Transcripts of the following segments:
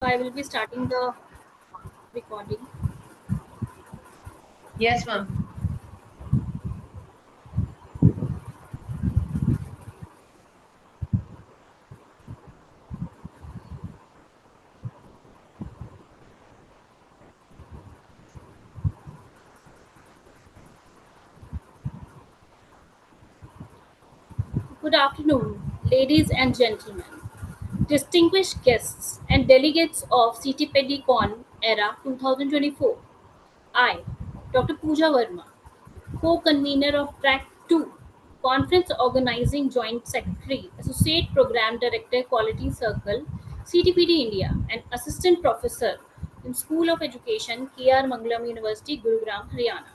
I will be starting the recording. Yes, ma'am. Good afternoon, ladies and gentlemen, distinguished guests and delegates of Ctpd Con Era 2024. I, Dr. Pooja Verma, co-convener of Track 2, Conference Organizing Joint Secretary, Associate Program Director Quality Circle, Ctpd India, and Assistant Professor in School of Education, KR Mangalam University, Gurugram, Haryana.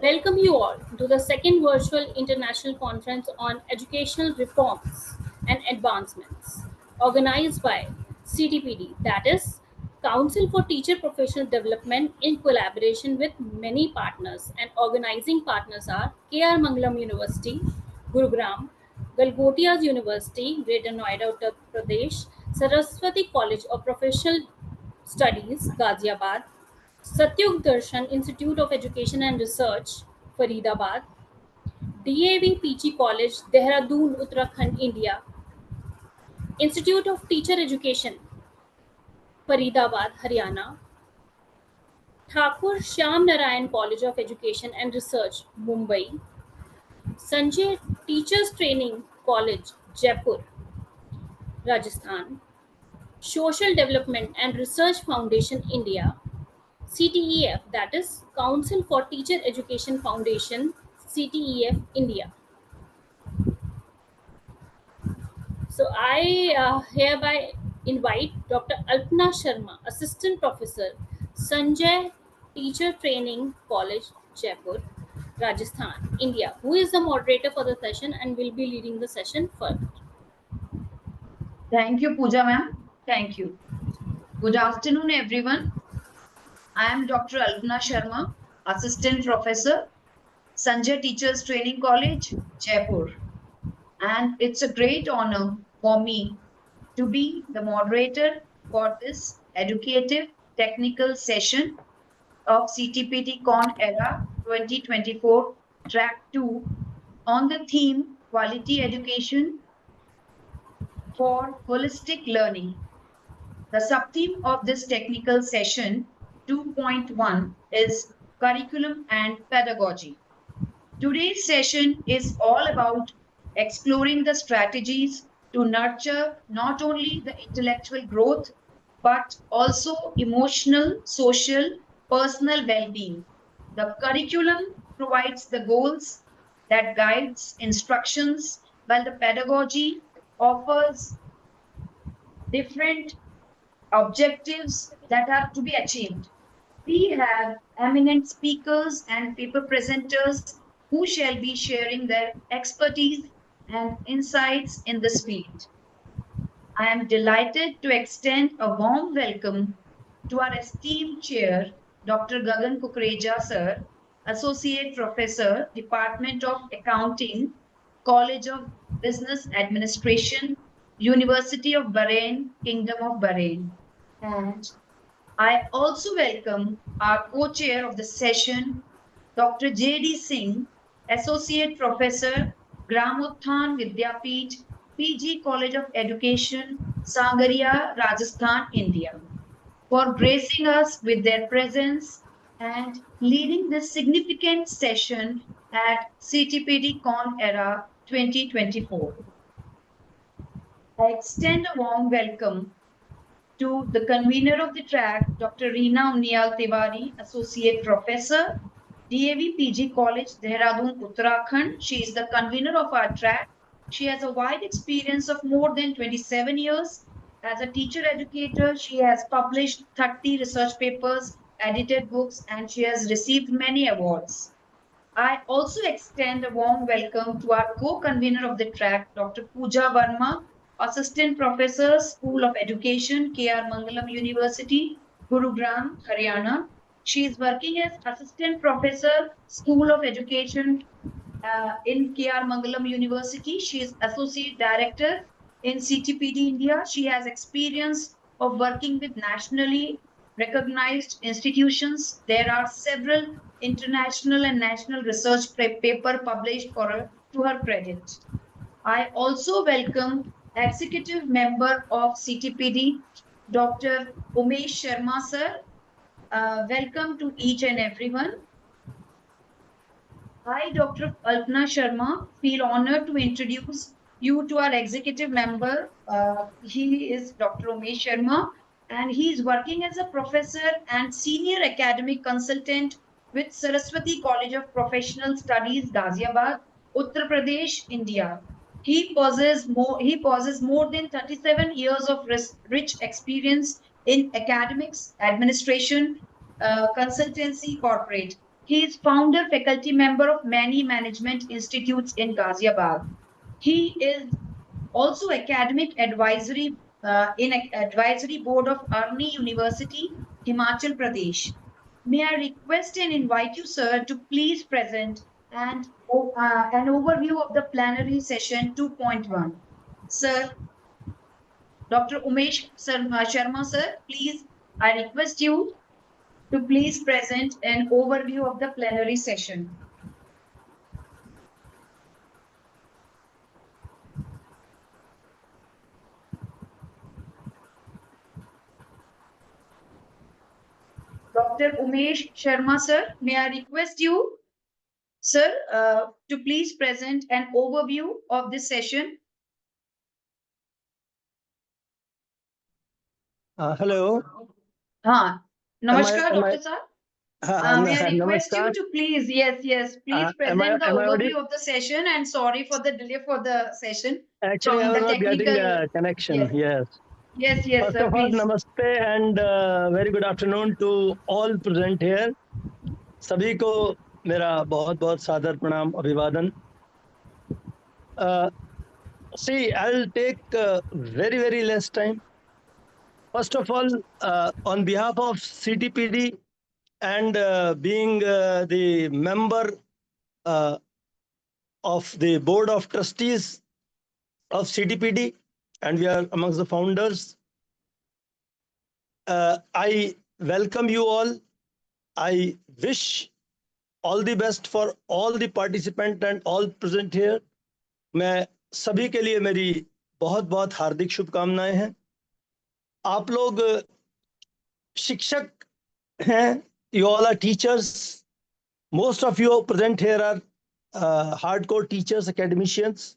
Welcome you all to the second virtual international conference on educational reforms and advancements organized by CTPD, that is Council for Teacher Professional Development, in collaboration with many partners, and organizing partners are KR Mangalam University, Gurugram, Galgotias University, Greater Noida, Uttar Pradesh, Saraswati College of Professional Studies, Ghaziabad, Satyug Darshan Institute of Education and Research, Faridabad, DAV PG College, Dehradun, Uttarakhand, India, Institute of Teacher Education, Faridabad, Haryana, Thakur Shyam Narayan College of Education and Research, Mumbai, Sanjay Teachers Training College, Jaipur, Rajasthan, Social Development and Research Foundation, India, CTEF, that is Council for Teacher Education Foundation, CTEF, India. So I hereby invite Dr. Alpna Sharma, Assistant Professor, Sanjay Teacher Training College, Jaipur, Rajasthan, India, who is the moderator for the session and will be leading the session further. Thank you, Pooja ma'am. Thank you. Good afternoon, everyone. I am Dr. Alpna Sharma, Assistant Professor, Sanjay Teachers Training College, Jaipur. And it's a great honor for me to be the moderator for this educative technical session of CTPD Con Era 2024 Track 2 on the theme Quality Education for Holistic Learning. The subtheme of this technical session 2.1 is curriculum and pedagogy. Today's session is all about exploring the strategies to nurture not only the intellectual growth but also emotional, social, personal well-being. The curriculum provides the goals that guides instructions while the pedagogy offers different objectives that are to be achieved. We have eminent speakers and paper presenters who shall be sharing their expertise and insights in this field. I am delighted to extend a warm welcome to our esteemed chair, Dr. Gagan Kukreja, sir, Associate Professor, Department of Accounting, College of Business Administration, University of Bahrain, Kingdom of Bahrain. And I also welcome our co-chair of the session, Dr. J.D. Singh, Associate Professor, Gramothan Vidyapeeth, PG College of Education, Sagaria, Rajasthan, India, for gracing us with their presence and leading this significant session at CTPD Con Era 2024. I extend a warm welcome to the convener of the track, Dr. Reena Unniyal Tiwari, Associate Professor, DAV PG College, Dehradun, Uttarakhand. She is the convener of our track. She has a wide experience of more than 27 years. As a teacher educator, she has published 30 research papers, edited books, and she has received many awards. I also extend a warm welcome to our co-convener of the track, Dr. Pooja Verma, Assistant Professor, School of Education, KR Mangalam University, Gurugram, Haryana. She is working as Assistant Professor, School of Education in KR Mangalam University. She is Associate Director, in CTPD India. She has experience of working with nationally recognized institutions. There are several international and national research paper published for her to her credit. I also welcome executive member of CTPD, Dr. Umesh Sharma sir. Welcome to each and everyone. I, Dr. Alpna Sharma, feel honored to introduce you to our executive member. He is Dr. Umesh Sharma, and he is working as a professor and senior academic consultant with Saraswati College of Professional Studies, Ghaziabad, Uttar Pradesh, India. He possesses more than 37 years of rich experience in academics, administration, consultancy, corporate. He is founder faculty member of many management institutes in Ghaziabad. He is also academic advisory in advisory board of Arni University, Himachal Pradesh. May I request and invite you, sir, to please present and an overview of the plenary session 2.1. Sir, Dr. Sharma, sir, please, I request you to please present an overview of the plenary session. Dr. Umesh Sharma, sir, may I request you, sir, to please present an overview of this session. Hello. Namaskar, Am I Dr. sir. May I request you Namaskar. to please present the Am I audible? overview of the session, and sorry for the delay for the session Actually, I from was the not getting technical. a connection. Yes, Yes. yes, First sir, of all, please. namaste and very good afternoon to all present here. सभी को मेरा बहुत बहुत सादर प्रणाम अभिवादन. See, I'll take very less time. First of all, on behalf of CTPD and being the member uh, of the board of trustees of CTPD, and we are amongst the founders. I welcome you all. I wish all the best for all the participants and all present here. मैं सभी के लिए मेरी बहुत बहुत हार्दिक शुभकामनाएं हैं. आप लोग शिक्षक हैं. You all are teachers. Most of you present here are hardcore teachers, academicians.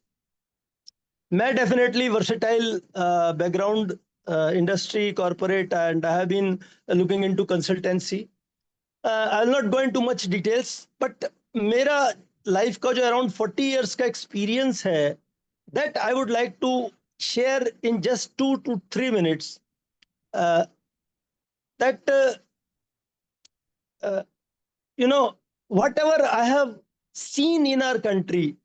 मैं definitely versatile background, industry, corporate, and I have been looking into consultancy. I'll not go into much details, but मेरा life का जो around 40 years का experience है, that I would like to share in just 2 to 3 minutes. That whatever I have seen in our country,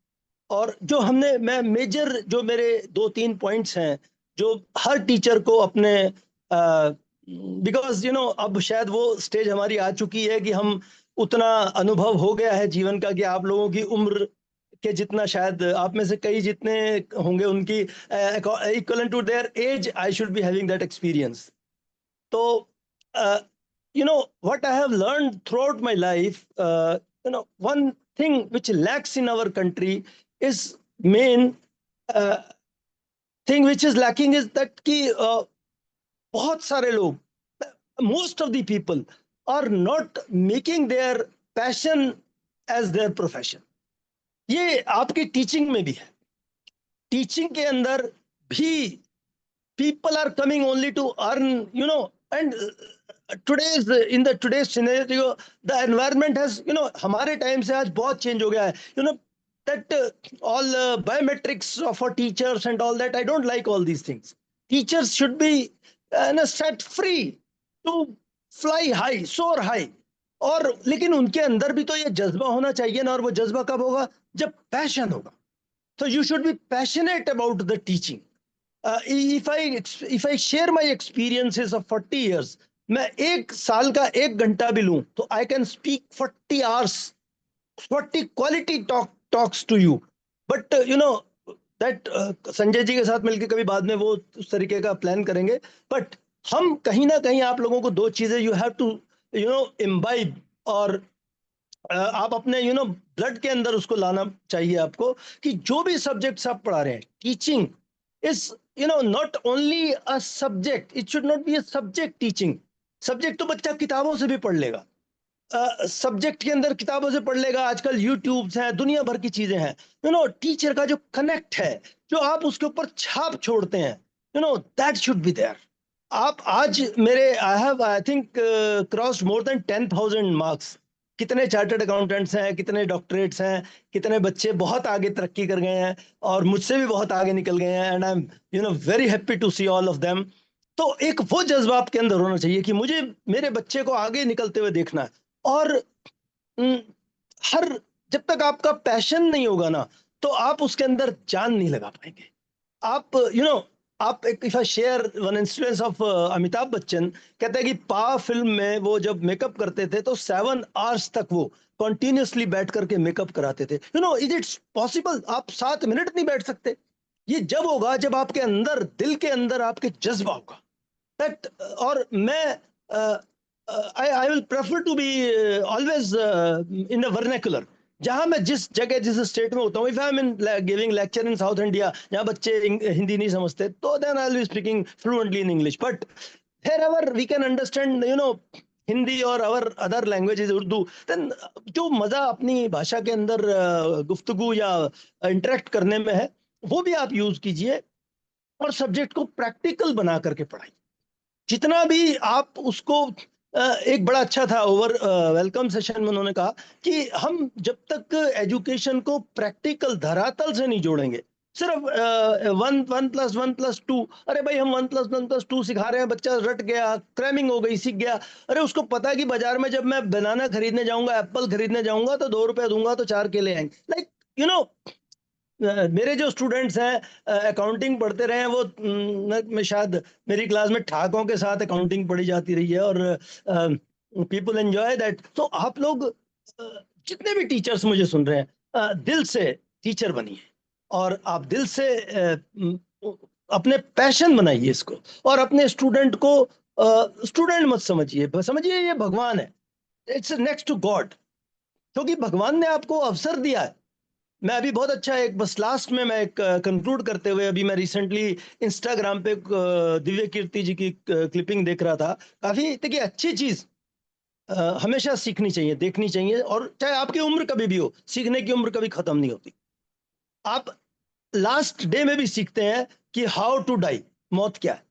और जो हमने मैं major जो मेरे 2-3 पॉइंट्स हैं जो हर टीचर को अपने बिकॉज अब शायद वो स्टेज हमारी आ चुकी है कि हम उतना अनुभव हो गया है जीवन का कि आप लोगों की उम्र के जितना शायद आप में से कई जितने होंगे उनकी equivalent to their age I should be having that experience. तो what I have learned throughout my life, one thing which lacks in our country is main thing which is lacking is that कि बहुत सारे लोग, most of the people are not making their passion as their profession. ये आपकी teaching में भी है. Teaching के अंदर भी people are coming only to earn, and today's scenario, the environment has, हमारे टाइम से आज बहुत चेंज हो गया है. That all biometrics for teachers and all that, I don't like all these things. Teachers should be set free to fly high, soar high. और लेकिन उनके अंदर भी तो ये जज्बा होना चाहिए ना, और वो जज्बा कब होगा? जब पैशन होगा. So you should be passionate about the teaching. If I share my experiences of 40 years, मैं एक साल का 1 घंटा भी लूं तो I can speak 40 hours, 40 quality talks to you. But that Sanjay ji के साथ मिलकर कभी बाद में वो उस तरीके का प्लान करेंगे। बट हम कहीं ना कहीं आप लोगों को दो चीजें यू हैव टू इम्बाइब, और आप अपने ब्लड के अंदर उसको लाना चाहिए आपको, कि जो भी सब्जेक्ट्स आप पढ़ा रहे हैं, teaching is not only a subject, it should not be a subject teaching. Subject तो बच्चा किताबों से भी पढ़ लेगा, सब्जेक्ट के अंदर किताबों से पढ़ लेगा, आजकल यूट्यूब्स हैं, दुनिया भर की चीजें हैं। टीचर का जो कनेक्ट है, जो आप उसके ऊपर छाप छोड़ते हैं, दैट शुड बी देयर। आप आज मेरे I have I think crossed more than 10,000 marks. कितने चार्टर्ड अकाउंटेंट्स हैं, कितने डॉक्टरेट्स हैं, कितने बच्चे बहुत आगे तरक्की कर गए हैं और मुझसे भी बहुत आगे निकल गए हैं, and I am very happy to see all of them. तो एक वो जज्बा आपके अंदर होना चाहिए कि मुझे मेरे बच्चे को आगे निकलते हुए देखना है। और हम्म, हर जब तक आपका पैशन नहीं होगा ना, तो आप उसके अंदर जान नहीं लगा पाएंगे। आप आप एक if I share one incidence of Amitabh Bachchan, कहते हैं कि पा फिल्म में वो जब मेकअप करते थे तो 7 आवर्स तक वो कंटिन्यूअसली बैठ करके मेकअप कराते थे। Is it's possible? आप 7 मिनट नहीं बैठ सकते? ये जब होगा जब आपके अंदर, दिल के अंदर आपके जज्बा होगा। दैट और मैं I will prefer to be always in the vernacular. जहां मैं जिस जगह जिस स्टेट में होता हूँ, if I am in giving lecture in South India जहां बच्चे हिंदी नहीं समझते, तो then I will be speaking fluently in English. But wherever we can understand Hindi और our other languages, Urdu, then जो मजा अपनी भाषा के अंदर गुफ्तगू या इंटरेक्ट करने में है, वो भी आप यूज कीजिए और सब्जेक्ट को प्रैक्टिकल बना करके पढ़ाइए। जितना भी आप उसको एक बड़ा अच्छा था ओवर वेलकम सेशन में उन्होंने कहा कि हम जब तक एजुकेशन को प्रैक्टिकल धरातल से नहीं जोड़ेंगे, सिर्फ 1+1+2, अरे भाई हम 1+1+2 सिखा रहे हैं, बच्चा रट गया, क्रैमिंग हो गई, सीख गया। अरे उसको पता है कि बाजार में जब मैं बनाना खरीदने जाऊंगा, एप्पल खरीदने जाऊंगा, तो 2 रुपए दूंगा तो 4 केले आएंगे। लाइक यू नो मेरे जो स्टूडेंट्स हैं अकाउंटिंग पढ़ते रहे हैं, वो मैं शायद मेरी क्लास में ठाकों के साथ अकाउंटिंग पढ़ी जाती रही है, और पीपल एंजॉय दैट। तो आप लोग जितने भी टीचर्स मुझे सुन रहे हैं, दिल से टीचर बनिए, और आप दिल से अपने पैशन बनाइए इसको, और अपने स्टूडेंट को स्टूडेंट मत समझिए, समझिए ये भगवान है, इट्स नेक्स्ट टू गॉड, क्योंकि भगवान ने आपको अवसर दिया है। मैं अभी बहुत अच्छा, एक बस लास्ट में मैं एक कंक्लूड करते हुए, अभी मैं रिसेंटली इंस्टाग्राम पे दिव्य कीर्ति जी की क्लिपिंग देख रहा था। काफी देखिए अच्छी चीज, हमेशा सीखनी चाहिए, देखनी चाहिए, और चाहे आपकी उम्र कभी भी हो, सीखने की उम्र कभी खत्म नहीं होती। आप लास्ट डे में भी सीखते हैं कि हाउ टू डाई, मौत क्या है।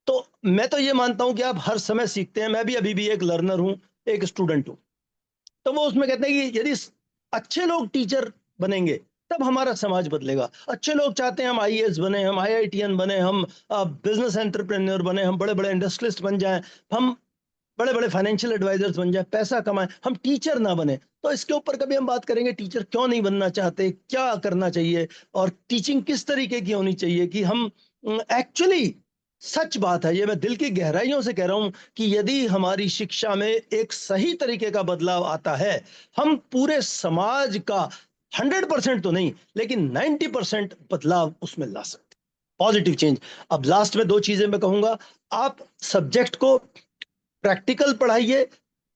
तो मैं तो ये मानता हूं कि आप हर समय सीखते हैं। मैं भी अभी भी एक लर्नर हूं, एक स्टूडेंट हूं। तो वो उसमें कहते हैं कि यदि अच्छे लोग टीचर बनेंगे, तब हमारा समाज बदलेगा। अच्छे लोग चाहते हैं हम आईएएस बने, हम आईआईटीएन बने, हम बिजनेस एंटरप्रेन्योर बने, हम बड़े बड़े इंडस्ट्रियलिस्ट बन जाएं, हम बड़े बड़े फाइनेंशियल एडवाइजर्स बन जाए, पैसा कमाएं, हम टीचर ना बने। तो इसके ऊपर कभी हम बात करेंगे, टीचर क्यों नहीं बनना चाहते, क्या करना चाहिए, और टीचिंग किस तरीके की होनी चाहिए, कि हम एक्चुअली, सच बात है, ये मैं दिल की गहराइयों से कह रहा हूं, कि यदि हमारी शिक्षा में एक सही तरीके का बदलाव आता है, हम पूरे समाज का 100% तो नहीं, लेकिन 90% बदलाव उसमें ला सकते, पॉजिटिव चेंज। अब लास्ट में दो चीजें मैं कहूंगा। आप सब्जेक्ट को प्रैक्टिकल पढ़ाइए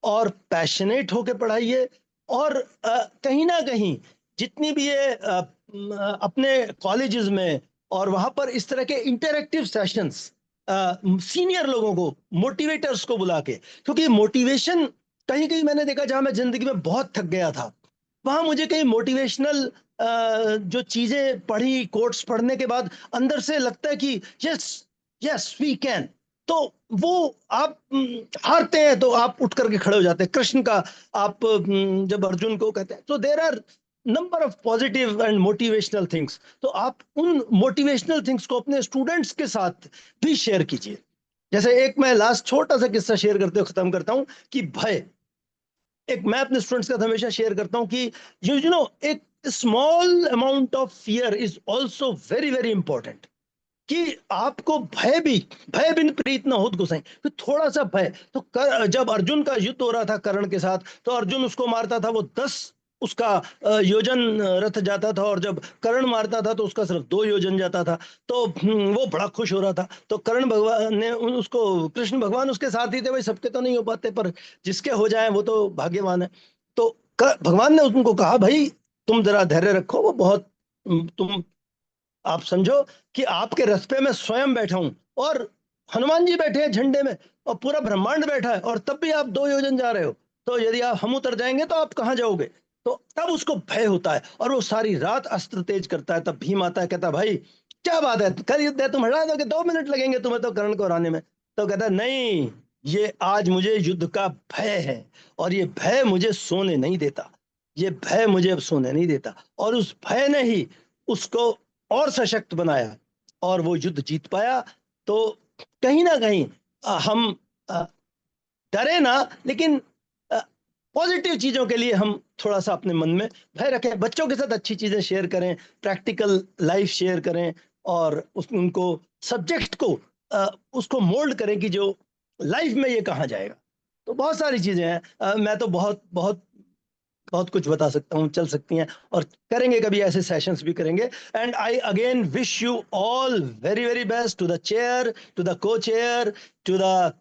और पैशनेट होके पढ़ाइए, और कहीं ना कहीं जितनी भी ये अपने कॉलेजेस में और वहां पर इस तरह के इंटरेक्टिव सेशंस, सीनियर लोगों को, मोटिवेटर्स को बुला के, क्योंकि मोटिवेशन कहीं कहीं मैंने देखा, जहां मैं जिंदगी में बहुत थक गया था, वहां मुझे कहीं मोटिवेशनल जो चीजें पढ़ी, कोट्स पढ़ने के बाद अंदर से लगता है कि यस, यस वी कैन। तो वो आप हारते हैं तो आप उठ करके खड़े हो जाते हैं। कृष्ण का आप जब अर्जुन को कहते हैं, तो there are number of positive and motivational things. तो आप उन मोटिवेशनल थिंग्स को अपने स्टूडेंट्स के साथ भी शेयर कीजिए। जैसे एक मैं लास्ट छोटा सा किस्सा शेयर करते हुए खत्म करता हूं, कि भय, एक मैं अपने स्टूडेंट्स के साथ हमेशा शेयर करता हूं कि यू नो एक small amount of fear is also very very important. कि आपको भय बिन प्रीत न होत गोसाई, तो थोड़ा सा भय। तो जब अर्जुन का युद्ध हो रहा था कर्ण के साथ, तो अर्जुन उसको मारता था, वो 10 उसका योजन रथ जाता था, और जब कर्ण मारता था तो उसका सिर्फ 2 योजन जाता था। तो वो बड़ा खुश हो रहा था। तो कर्ण भगवान ने उसको, कृष्ण भगवान उसके साथ ही थे, भाई सबके तो नहीं हो पाते, पर जिसके हो जाए वो तो भाग्यवान है। तो भगवान ने उनको कहा, भाई तुम जरा धैर्य रखो, वो बहुत तुम आप समझो कि आपके रस्ते में स्वयं बैठा हूं, और हनुमान जी बैठे हैं झंडे में, और पूरा ब्रह्मांड बैठा है, और तब भी आप 2 योजन जा रहे हो। तो यदि आप हम उतर जाएंगे तो आप कहाँ जाओगे? तो तब उसको भय होता है, और वो सारी रात अस्त्र तेज करता है। तब भीम आता है, कहता है, भाई क्या बात है, कर युद्ध है, तुम हटा दोगे, 2 मिनट लगेंगे तुम्हें तो कर्ण को हराने में। तो कहता है, नहीं, ये आज मुझे युद्ध का भय है, और ये भय मुझे सोने नहीं देता, ये भय मुझे अब सोने नहीं देता। और उस भय ने ही उसको और सशक्त बनाया, और वो युद्ध जीत पाया। तो कहीं ना कहीं हम अ, डरे ना, लेकिन पॉजिटिव चीजों के लिए हम थोड़ा सा अपने मन में भय रखें, बच्चों के साथ अच्छी चीजें शेयर करें, प्रैक्टिकल लाइफ शेयर करें, और उनको सब्जेक्ट को उसको मोल्ड करें कि जो लाइफ में ये कहाँ जाएगा। तो बहुत सारी चीजें हैं, मैं तो बहुत बहुत बहुत कुछ बता सकता हूँ, चल सकती हैं, और करेंगे कभी ऐसे सेशंस भी करेंगे। And I again wish you all very very best, to the chair, to the co chair, to the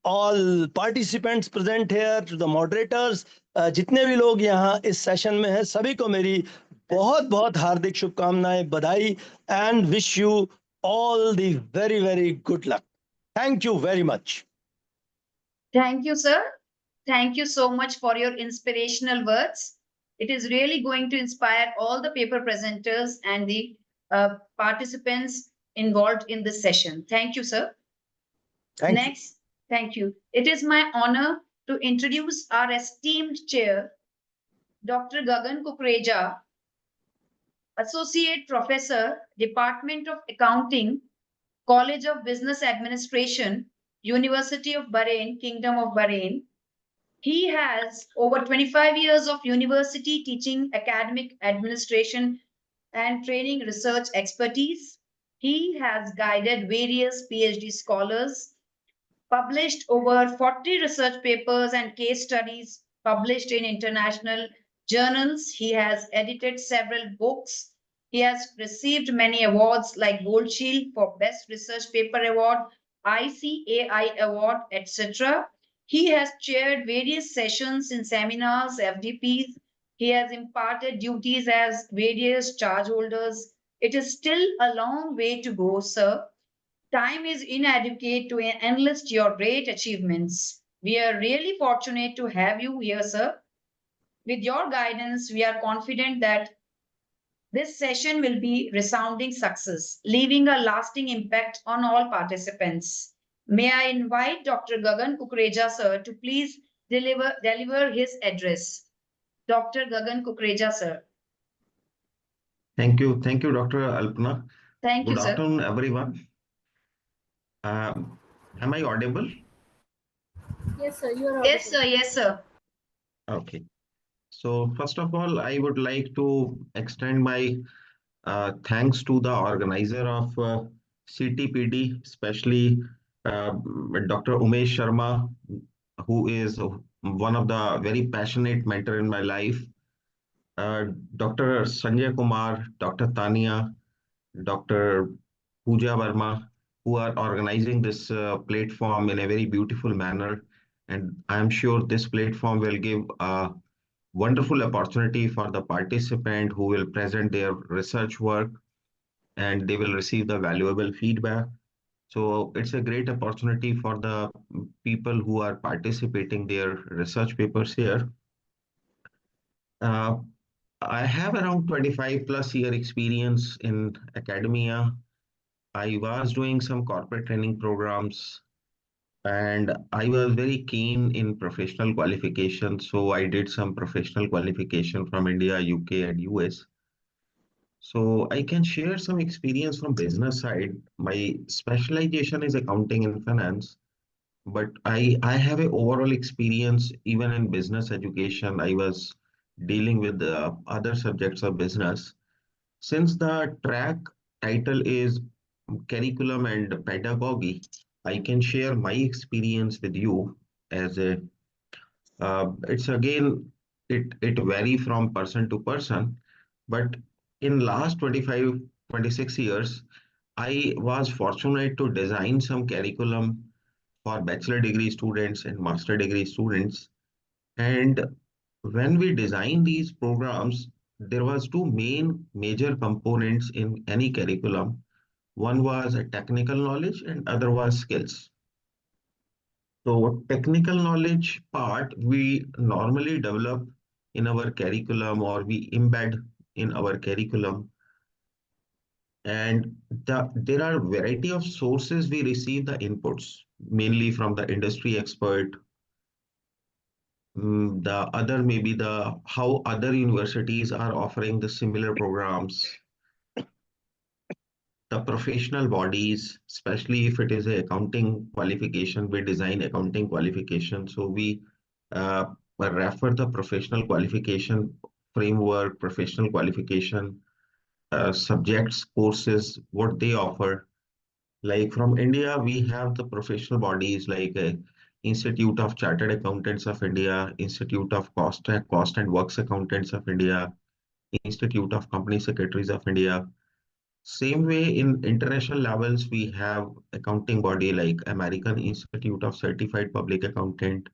all participants present here, to the moderators, जितने भी लोग यहाँ इस सेशन में हैं, सभी को मेरी बहुत बहुत हार्दिक शुभकामनाएं, बधाई, and wish you all the very very good luck. Thank you very much. Thank you, sir. Thank you so much for your inspirational words. It is really going to inspire all the paper presenters and the participants involved in this session. Thank you, sir. Thank you. Next, thank you. It is my honor to introduce our esteemed chair, Dr. Gagan Kukreja, Associate Professor, Department of Accounting, College of Business Administration, University of Bahrain, Kingdom of Bahrain. He has over 25 years of university teaching, academic administration, and training research expertise. He has guided various PhD scholars, published over 40 research papers and case studies published in international journals. He has edited several books. He has received many awards like Gold Shield for Best Research Paper Award, ICAI Award, etc. He has chaired various sessions in seminars, FDPs. He has imparted duties as various charge holders. It is still a long way to go, sir. Time is inadequate to enlist your great achievements. We are really fortunate to have you here, sir. With your guidance, we are confident that this session will be resounding success, leaving a lasting impact on all participants. May I invite Dr. Gagan Kukreja, sir, to please deliver his address. Dr. Gagan Kukreja, sir. Thank you, Dr. Alpna. Thank you, Good sir. afternoon, everyone. Am I audible? Yes, sir, you are Yes, audible. sir. Yes, sir. Okay. So first of all, I would like to extend my thanks to the organizer of CTPD, especially Dr. Umesh Sharma, who is one of the very passionate mentor in my life. Dr. Sanjay Kumar, Dr. Tania, Dr. Pooja Verma, who are organizing this platform in a very beautiful manner. And I'm sure this platform will give a wonderful opportunity for the participant who will present their research work and they will receive the valuable feedback. So it's a great opportunity for the people who are participating their research papers here. Uh, I have around 25 plus year experience in academia. I was doing some corporate training programs and I was very keen in professional qualification. So I did some professional qualification from India, UK, and US. So I can share some experience from business side. My specialization is accounting and finance, but I have a overall experience even in business education. I was dealing with other subjects of business. Since the track title is curriculum and pedagogy, I can share my experience with you as a it's again it vary from person to person. But in last 25, 26 years, I was fortunate to design some curriculum for bachelor degree students and master degree students. And when we design these programs, there was two main major components in any curriculum. One was a technical knowledge and other was skills. So technical knowledge part we normally develop in our curriculum or we embed in our curriculum. And there are variety of sources we receive the inputs, mainly from the industry expert. The other maybe the how other universities are offering the similar programs, the professional bodies, especially if it is a accounting qualification, we design accounting qualification. So we uh, refer the professional qualification framework, professional qualification subjects, courses, what they offer. Like from India, we have the professional bodies like Institute of Chartered Accountants of India, Institute of Cost and Works Accountants of India, Institute of Company Secretaries of India. Same way in international levels, we have accounting body like American Institute of Certified Public Accountant.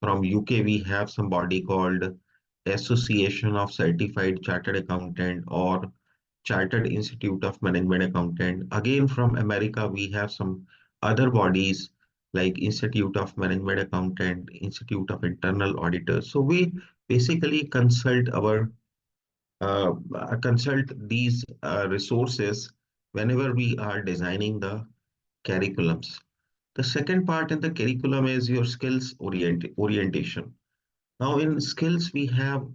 From UK, we have some body called Association of Certified Chartered Accountant or Chartered Institute of Management Accountant. Again, from America, we have some other bodies like Institute of Management Accountant, Institute of Internal Auditors. So we basically consult these resources whenever we are designing the curriculums. The second part in the curriculum is your orientation. Now in skills we have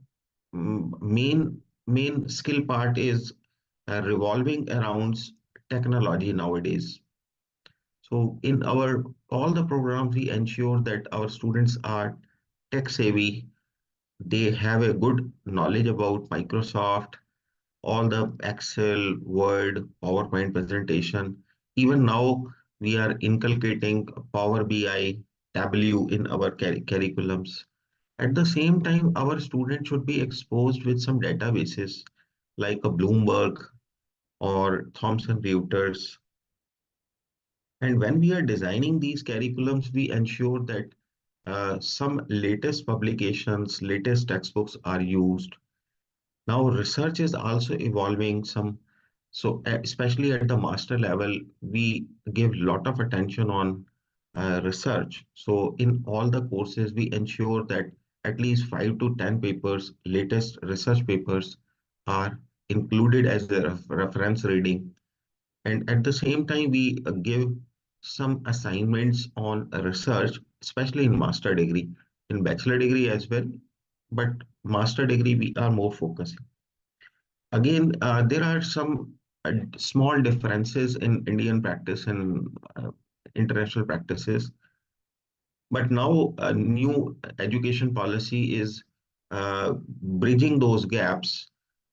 main skill part is revolving around technology nowadays. So in our all the programs we ensure that our students are tech savvy. They have a good knowledge about Microsoft, all the Excel, Word, PowerPoint presentation. Even now, we are inculcating Power BI, Tableau in our curriculums. At the same time, our students should be exposed with some databases like a Bloomberg or Thomson Reuters. And when we are designing these curriculums, we ensure that some latest publications, latest textbooks are used. Now, research is also evolving some, so especially at the master level, we give lot of attention on research. So in all the courses, we ensure that at least 5 to 10 papers, latest research papers are included as a reference reading. And at the same time, we give some assignments on research, especially in master degree, in bachelor degree as well. But master degree, we are more focusing. Again, there are some small differences in Indian practice and international practices. But now a new education policy is bridging those gaps.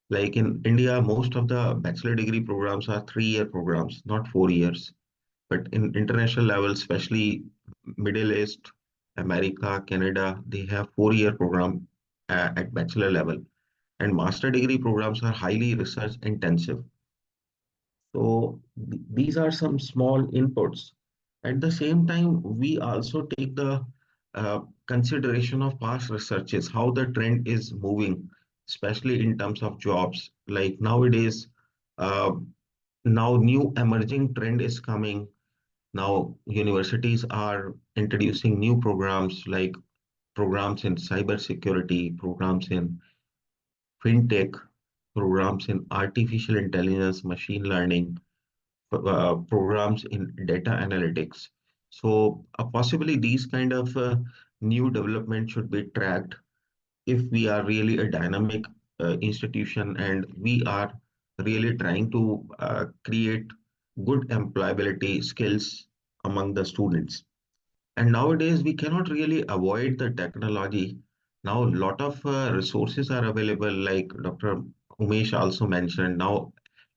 Like in India, most of the bachelor degree programs are 3 year programs, not 4 years. But in international level, especially Middle East, America, Canada, they have 4 year program at bachelor level. And master degree programs are highly research intensive. So these are some small inputs. At the same time, we also take the consideration of past researches, how the trend is moving, especially in terms of jobs. Like nowadays, uh, now new emerging trend is coming. Now universities are introducing new programs like programs in cybersecurity, programs in fintech, programs in artificial intelligence, machine learning, programs in data analytics. So possibly these kind of new development should be tracked if we are really a dynamic institution and we are really trying to create good employability skills among the students. And nowadays, we cannot really avoid the technology. Now, a lot of resources are available, like Dr. Umesh also mentioned. Now,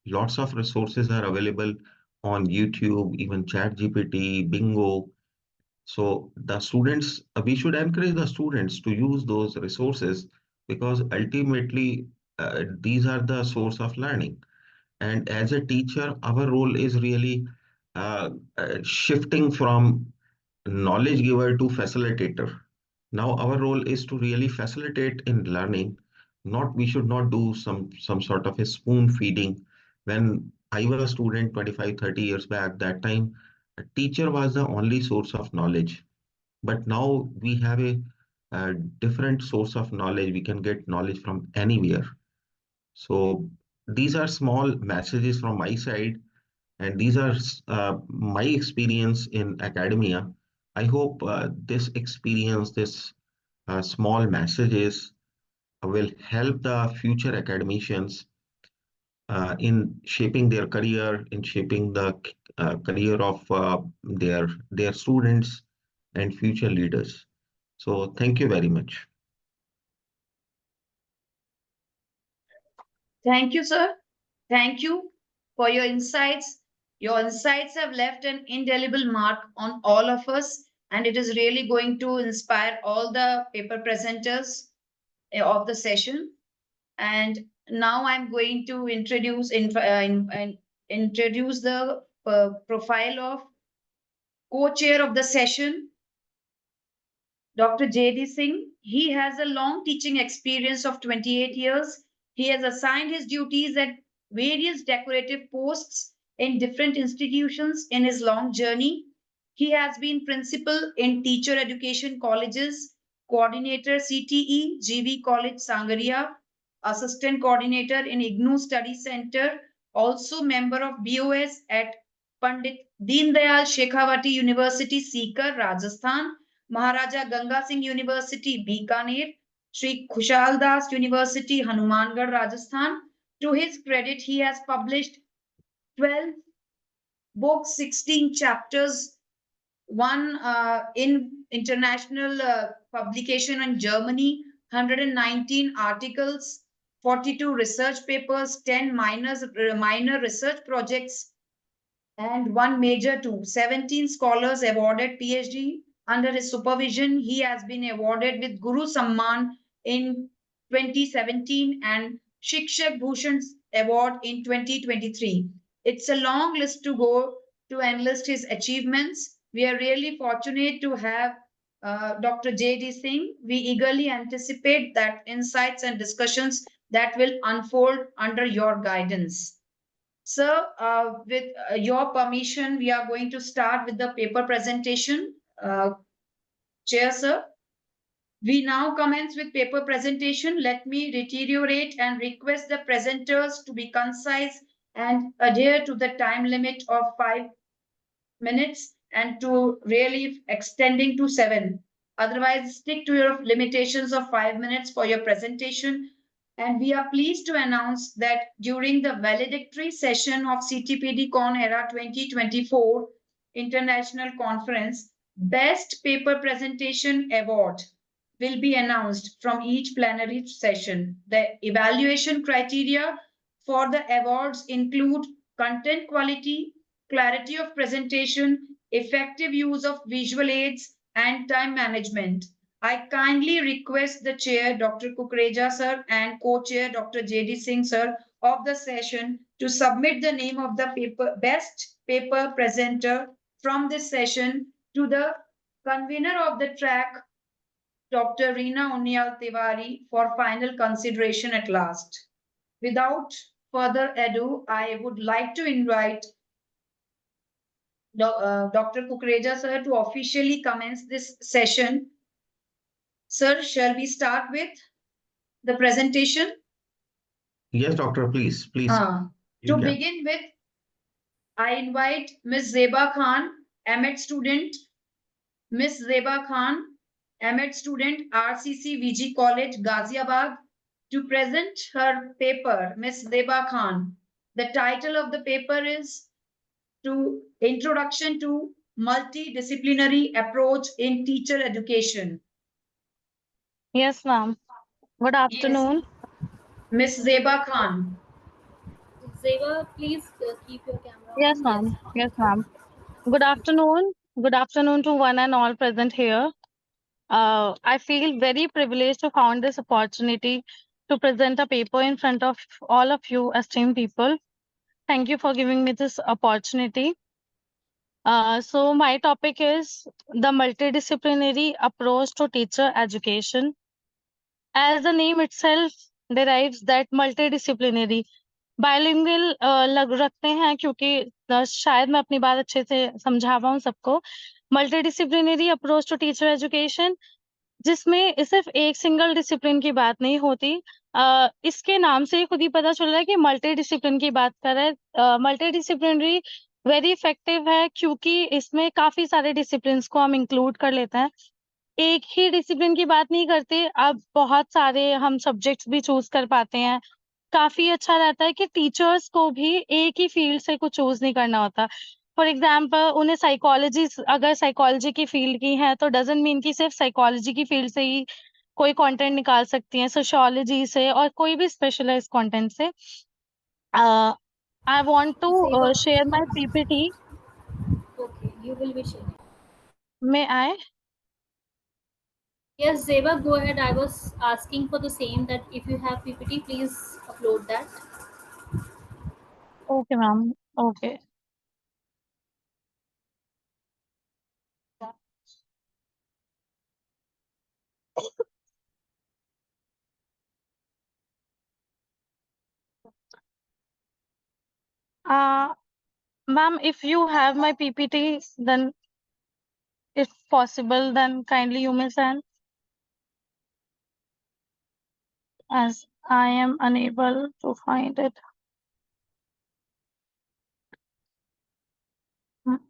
lots of resources are available on YouTube, even ChatGPT, Bingo. So, the students, we should encourage the students to use those resources because ultimately these are the source of learning. And as a teacher, our role is really shifting from knowledge giver to facilitator. Now our role is to really facilitate in learning. Not We should not do some sort of a spoon feeding. When I was a student 25, 30 years back, that time a teacher was the only source of knowledge. But now we have a different source of knowledge. We can get knowledge from anywhere. So these are small messages from my side, and these are my experience in academia. I hope this experience, this small messages will help the future academicians in shaping their career, in shaping the career of their students and future leaders. So thank you very much. Thank you, sir. Thank you for your insights. Your insights have left an indelible mark on all of us, and it is really going to inspire all the paper presenters of the session. And now I'm going to introduce the profile of co-chair of the session, Dr. J.D. Singh. He has a long teaching experience of 28 years. He has assigned his duties at various decorative posts in different institutions in his long journey. He has been principal in teacher education colleges, coordinator CTE, GV College Sangaria, assistant coordinator in IGNU Study Center, also member of BOS at Pandit Deen Dayal Shekhawati University, Sikar, Rajasthan, Maharaja Ganga Singh University, Bikaner, Sri Khushal Das University, Hanumangarh, Rajasthan. To his credit, he has published 12 books, 16 chapters, one in international publication in Germany, 119 articles, 42 research papers, 10 minor research projects, and one major too. 17 scholars awarded PhD under his supervision. He has been awarded with Guru Samman in 2017 and Shikshak Bhushan Award in 2023. It's a long list to go to enlist his achievements. We are really fortunate to have Dr. J.D. Singh. We eagerly anticipate that insights and discussions that will unfold under your guidance. Sir, with your permission, we are going to start with the paper presentation. Chair, sir. We now commence with paper presentation. Let me reiterate and request the presenters to be concise and adhere to the time limit of 5 minutes and to really extending to 7. Otherwise, stick to your limitations of 5 minutes for your presentation. And we are pleased to announce that during the valedictory session of Ctpd Conera 2024 International Conference, Best Paper Presentation Award will be announced from each plenary session. The evaluation criteria for the awards include content quality, clarity of presentation, effective use of visual aids, and time management. I kindly request the chair, Dr. Kukreja sir, and co-chair, Dr. J.D. Singh sir, of the session to submit the name of the best paper presenter from this session to the convener of the track, Dr. Reena Unyal Tiwari, for final consideration at last. Without further ado, I would like to invite Dr. Kukreja sir to officially commence this session. Sir, shall we start with the presentation? Yes, doctor, please, please. To begin with, I invite Ms. Zeba Khan, M.Ed student. Ms. Zeba Khan, M.Ed student, RCC VG College, Ghaziabad, to present her paper. Ms. Zeba Khan. The title of the paper is Introduction to Multidisciplinary Approach in Teacher Education. Yes, ma'am. Good afternoon. Ms. Zeba Khan. Zeba, please keep your camera Yes, on. ma'am. Yes, ma'am. Good afternoon. Good afternoon to one and all present here. I feel very privileged to found this opportunity to present a paper in front of all of you esteemed people. Thank you for giving me this opportunity. So my topic is the multidisciplinary approach to teacher education. As the name itself derives that multidisciplinary, bilingual रखते हैं क्योंकि शायद मैं अपनी बात अच्छे से समझा पाऊँ सबको। Multidisciplinary approach to teacher education, जिसमें सिर्फ एक सिंगल डिसिप्लिन की बात नहीं होती। इसके नाम से ही खुद ही पता चल रहा है कि मल्टी डिसिप्लिन की बात कर रहा है। मल्टी डिसिप्लिनरी वेरी इफेक्टिव है क्योंकि इसमें काफी सारे डिसिप्लिन को हम इंक्लूड कर लेते हैं। एक ही डिसिप्लिन की बात नहीं करते, अब बहुत सारे हम सब्जेक्ट्स भी चूज कर पाते हैं। काफी अच्छा रहता है कि टीचर्स को भी एक ही फील्ड से कुछ चूज नहीं करना होता। फॉर एग्जाम्पल उन्हें साइकोलॉजी, अगर साइकोलॉजी की फील्ड की है तो डजंट मीन कि सिर्फ साइकोलॉजी की फील्ड से ही कोई कंटेंट निकाल सकती हैं, सोशियोलॉजी से और कोई भी स्पेशलाइज्ड कंटेंट से। I want to Zeba, share my PPT. okay, you will be sharing. May I? Yes, Zeba, go ahead. I was asking for the same, that if you have PPT, please upload that. Okay ma'am, okay. Ma'am, if you have my PPT, then if possible, then kindly you may send, as I am unable to find it. M-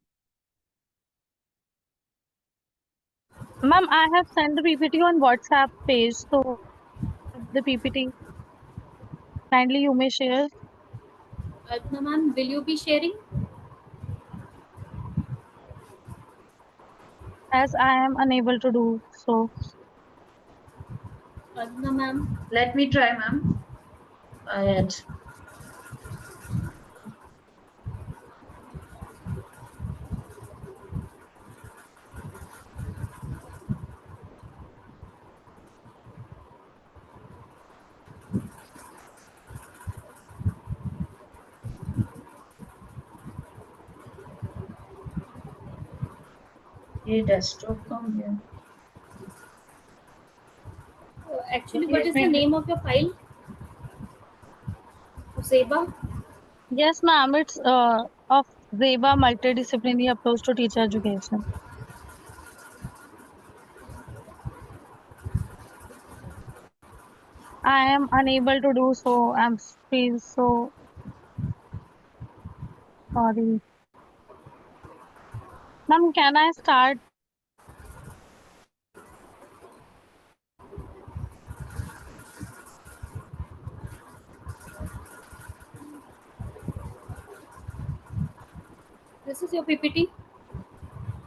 Ma'am, I have sent the PPT on WhatsApp page, so the PPT, kindly you may share, Adna ma'am, will you be sharing? as I am unable to do so. Adna ma'am. Let me try, ma'am. I had. ये desktop कहाँ गया? Actually, what is the name of your file? Zeba? Yes, ma'am, it's of Zeba multidisciplinary approach to teacher education. I am unable to do so. I'm feel so sorry. Ma'am, can I start? This is your PPT.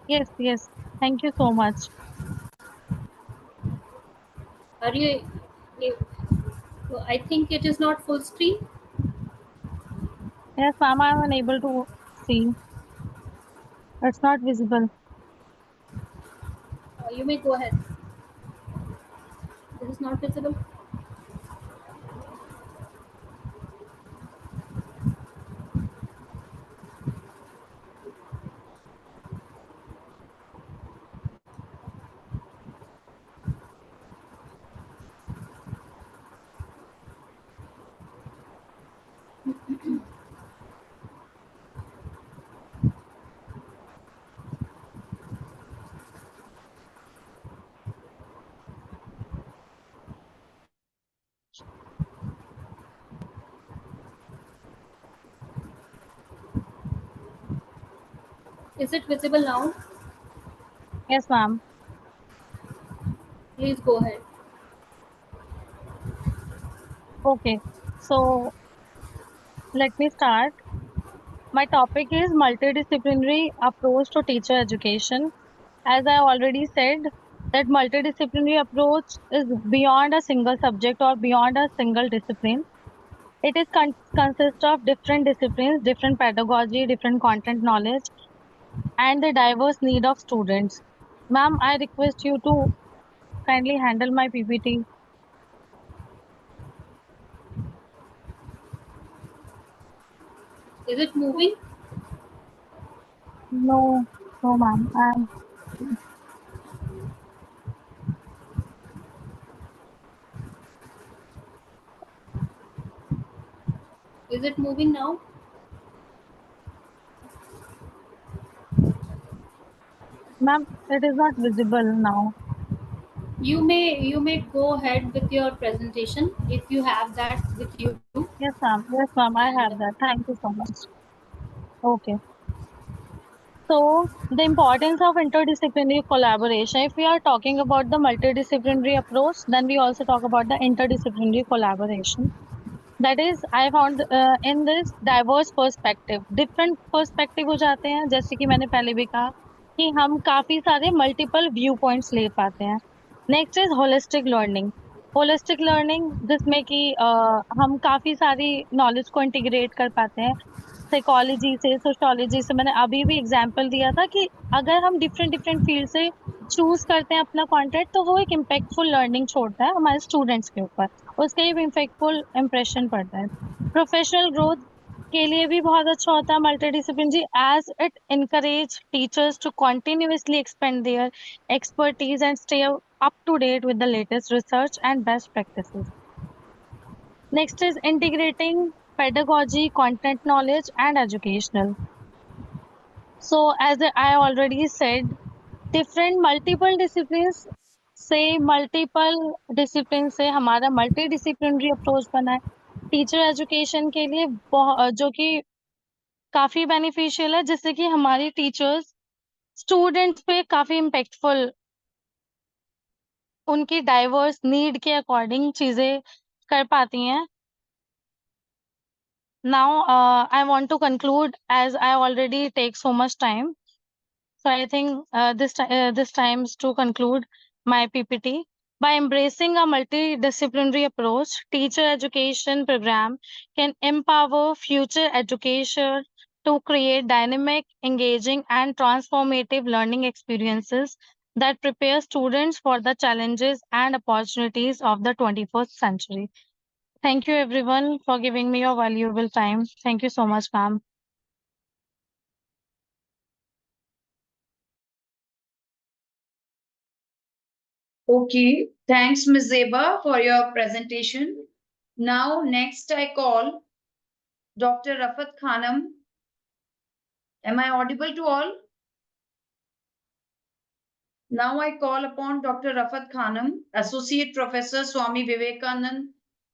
Yes, yes. Thank you so much. Are you? I think it is not full screen. Yes, ma'am, I'm unable to see. It's not visible. You may go ahead. This is not visible. Is it visible now? Yes, ma'am. Please go ahead. Okay. So let me start. My topic is multidisciplinary approach to teacher education. As I already said, that multidisciplinary approach is beyond a single subject or beyond a single discipline. It is consists of different disciplines, different pedagogy, different content knowledge, and the diverse need of students. Ma'am, I request you to kindly handle my PPT. Is it moving? No, no, ma'am. Is it moving now? Ma'am, it is not visible now. You may go ahead with your presentation if you have that with you. Yes, ma'am. Yes, ma'am. I And have that. Thank you so much. Okay. So, the importance of interdisciplinary collaboration. If we are talking about the multidisciplinary approach, then we also talk about the interdisciplinary collaboration. That is, I found in this diverse perspective, different perspective हो जाते हैं, जैसे कि मैंने पहले भी कहा कि हम काफी सारे multiple व्यू पॉइंट्स ले पाते हैं. नेक्स्ट इज होलिस्टिक लर्निंग जिसमें कि हम काफी सारी नॉलेज को इंटीग्रेट कर पाते हैं साइकोलॉजी से, सोशियोलॉजी से. मैंने अभी भी एग्जांपल दिया था कि अगर हम डिफरेंट डिफरेंट फील्ड से चूज करते हैं अपना कंटेंट, तो वो एक इम्पैक्टफुल लर्निंग छोड़ता है हमारे स्टूडेंट्स के ऊपर, उसका एक इम्पैक्टफुल इम्प्रेशन पड़ता है. प्रोफेशनल ग्रोथ के लिए भी बहुत अच्छा होता है multidisciplinary, as it encourage teachers to continuously expand their expertise and stay up to date with the latest research and best practices. Next is integrating pedagogy, content knowledge, and educational. So, as I already said, different multiple disciplines से हमारा multidisciplinary approach बना है teacher education के लिए, जो कि काफी beneficial है, जिससे कि हमारी टीचर्स स्टूडेंट्स पे काफी इम्पैक्टफुल, उनकी डाइवर्स नीड के अकॉर्डिंग चीजें कर पाती हैं. Now, I want to conclude as I already take so much time. So I think this time is to conclude my PPT. By embracing a multidisciplinary approach, teacher education program can empower future education to create dynamic, engaging, and transformative learning experiences that prepare students for the challenges and opportunities of the 21st century. Thank you everyone for giving me your valuable time. Thank you so much, ma'am. Okay, thanks, Ms. Zeba, for your presentation. Now, next I call Dr. Rafat Khanam. Am I audible to all? Now I call upon Dr. Rafat Khanam, Associate Professor, Swami Vivekanand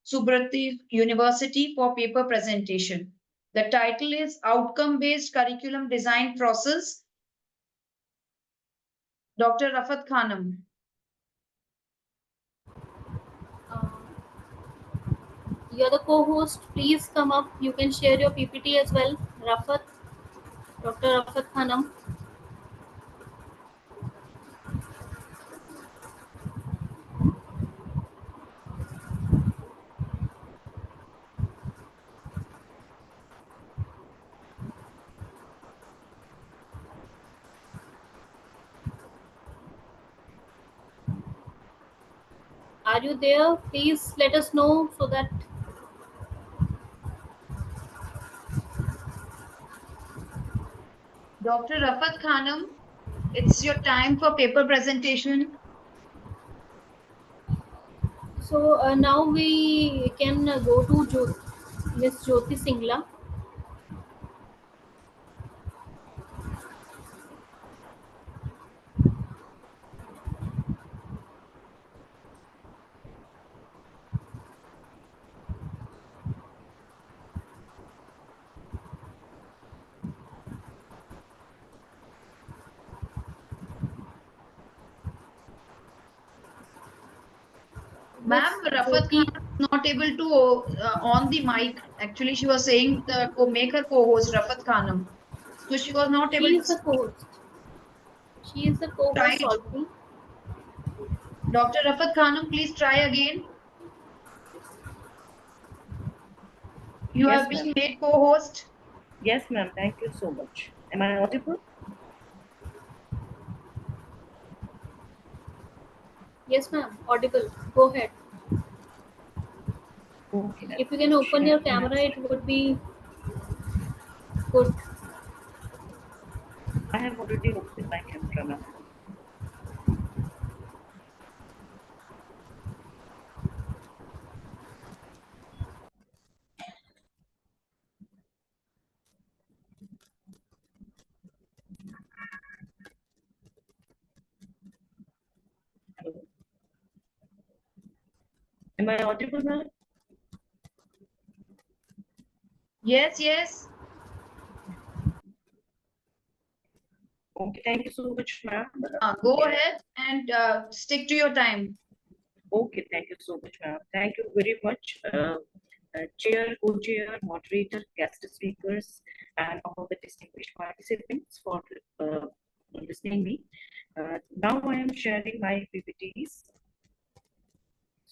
Subrati University, for paper presentation. The title is Outcome-Based Curriculum Design Process. Dr. Rafat Khanam. Uh, you're the co-host. Please come up. You can share your PPT as well. Rafat, Dr. Rafat Khanam. Are you there? Please let us know so that Dr. Rafat Khanam, it's your time for paper presentation. so now we can go to Miss Jyoti Singla. Ma'am, Rafat Khan is not able to on the mic. Actually, she was saying the make her co-host Rafat Khanam. So she was not able She to is the co-host. She is the try co-host it. already. Dr. Rafat Khanam, please try again. You Yes, have been ma'am. made co-host. Yes, ma'am. Thank you so much. Am I audible? Yes, ma'am. Audible. Go ahead. Okay, ma'am. If you can open your camera, it would be good. I have already opened my camera, ma'am. Hello. Am I audible, ma'am? Yes, yes. Okay, thank you so much, ma'am. Go Yeah. ahead and stick to your time. Okay, thank you so much, ma'am. Thank you very much, chair, co-chair, moderator, guest speakers, and all the distinguished participants for listening me. Now I am sharing my PPTs.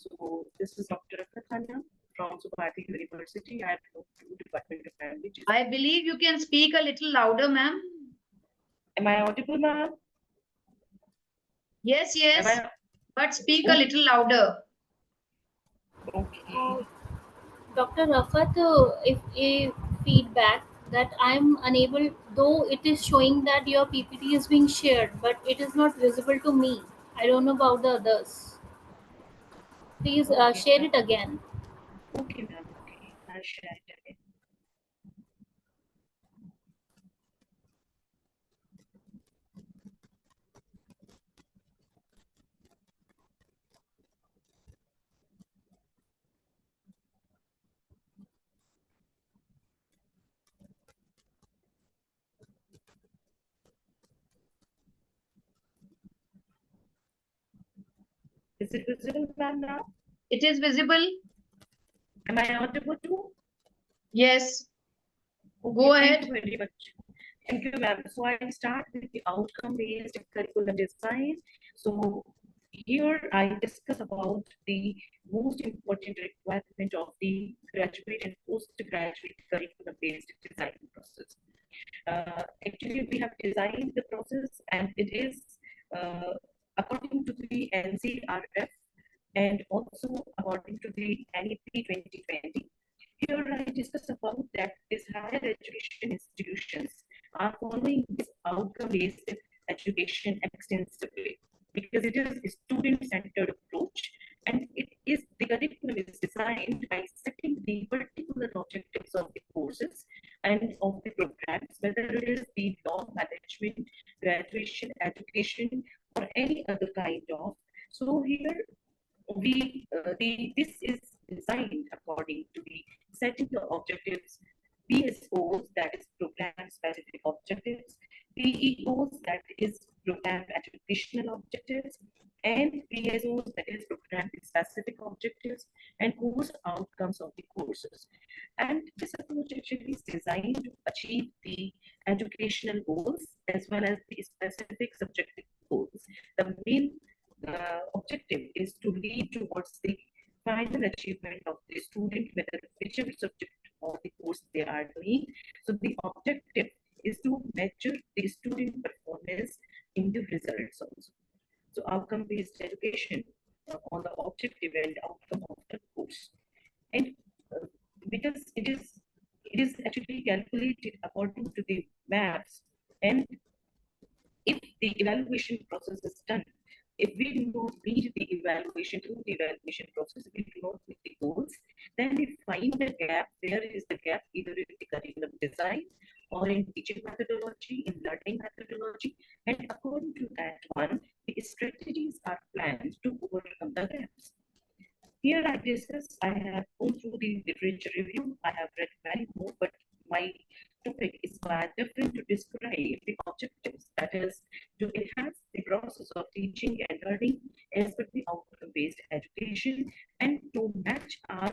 So this is Dr. Akatanya from Subhati University. I belong to Department of Languages. I believe you can speak a little louder, ma'am. Am I audible, ma'am? Yes, Am yes. I But speak a little louder. okay? Dr. Rafat, if a feedback that I'm unable, though it is showing that your PPT is being shared, but it is not visible to me. I don't know about the others. Please Okay, share ma'am. it again. Okay, ma'am. Okay, I'll share it again. Is it visible, ma'am, now? It is visible. Am I audible too? Yes. Okay, Go thank ahead. you very much. Thank you, ma'am. So I start with the outcome-based curriculum design. So here I discuss about the most important requirement of the graduate and postgraduate curriculum-based design process. Actually, we have designed the process, and it is uh, according to the NCRF and also according to the NEP 2020. Here I discuss about that these higher education institutions are following this outcome-based education extensively because it is a student-centered approach and it is the curriculum is designed by setting the particular objectives of the courses and of the programs, whether it is the law management, graduation, education, or any other kind of. So here this is designed according to the setting the objectives, PSOs, that is program specific objectives, PEOs, that is program educational objectives, and PSOs, that is program specific objectives and course outcomes of the courses. And this approach actually is designed to achieve the educational goals as well as the specific subjective goals. The main objective is to lead towards the final achievement of the student, whether whichever subject or the course they are doing. So the objective is to measure the student performance in the results also. So outcome-based education on the objective and outcome of the course. And uh, because it is actually calculated according to the maps, and if the evaluation process is done, if we do not meet the evaluation through the evaluation process, we do not meet the goals, then we find the gap. There is the gap either in the curriculum design or in teaching methodology, in learning methodology, and according to that one, the strategies are planned to overcome the gaps. Here I discuss, I have gone through the literature review, I have read many more, but my topic is quite different to describe the objectives, that is, to enhance the process of teaching and learning as per the outcome-based education and to match our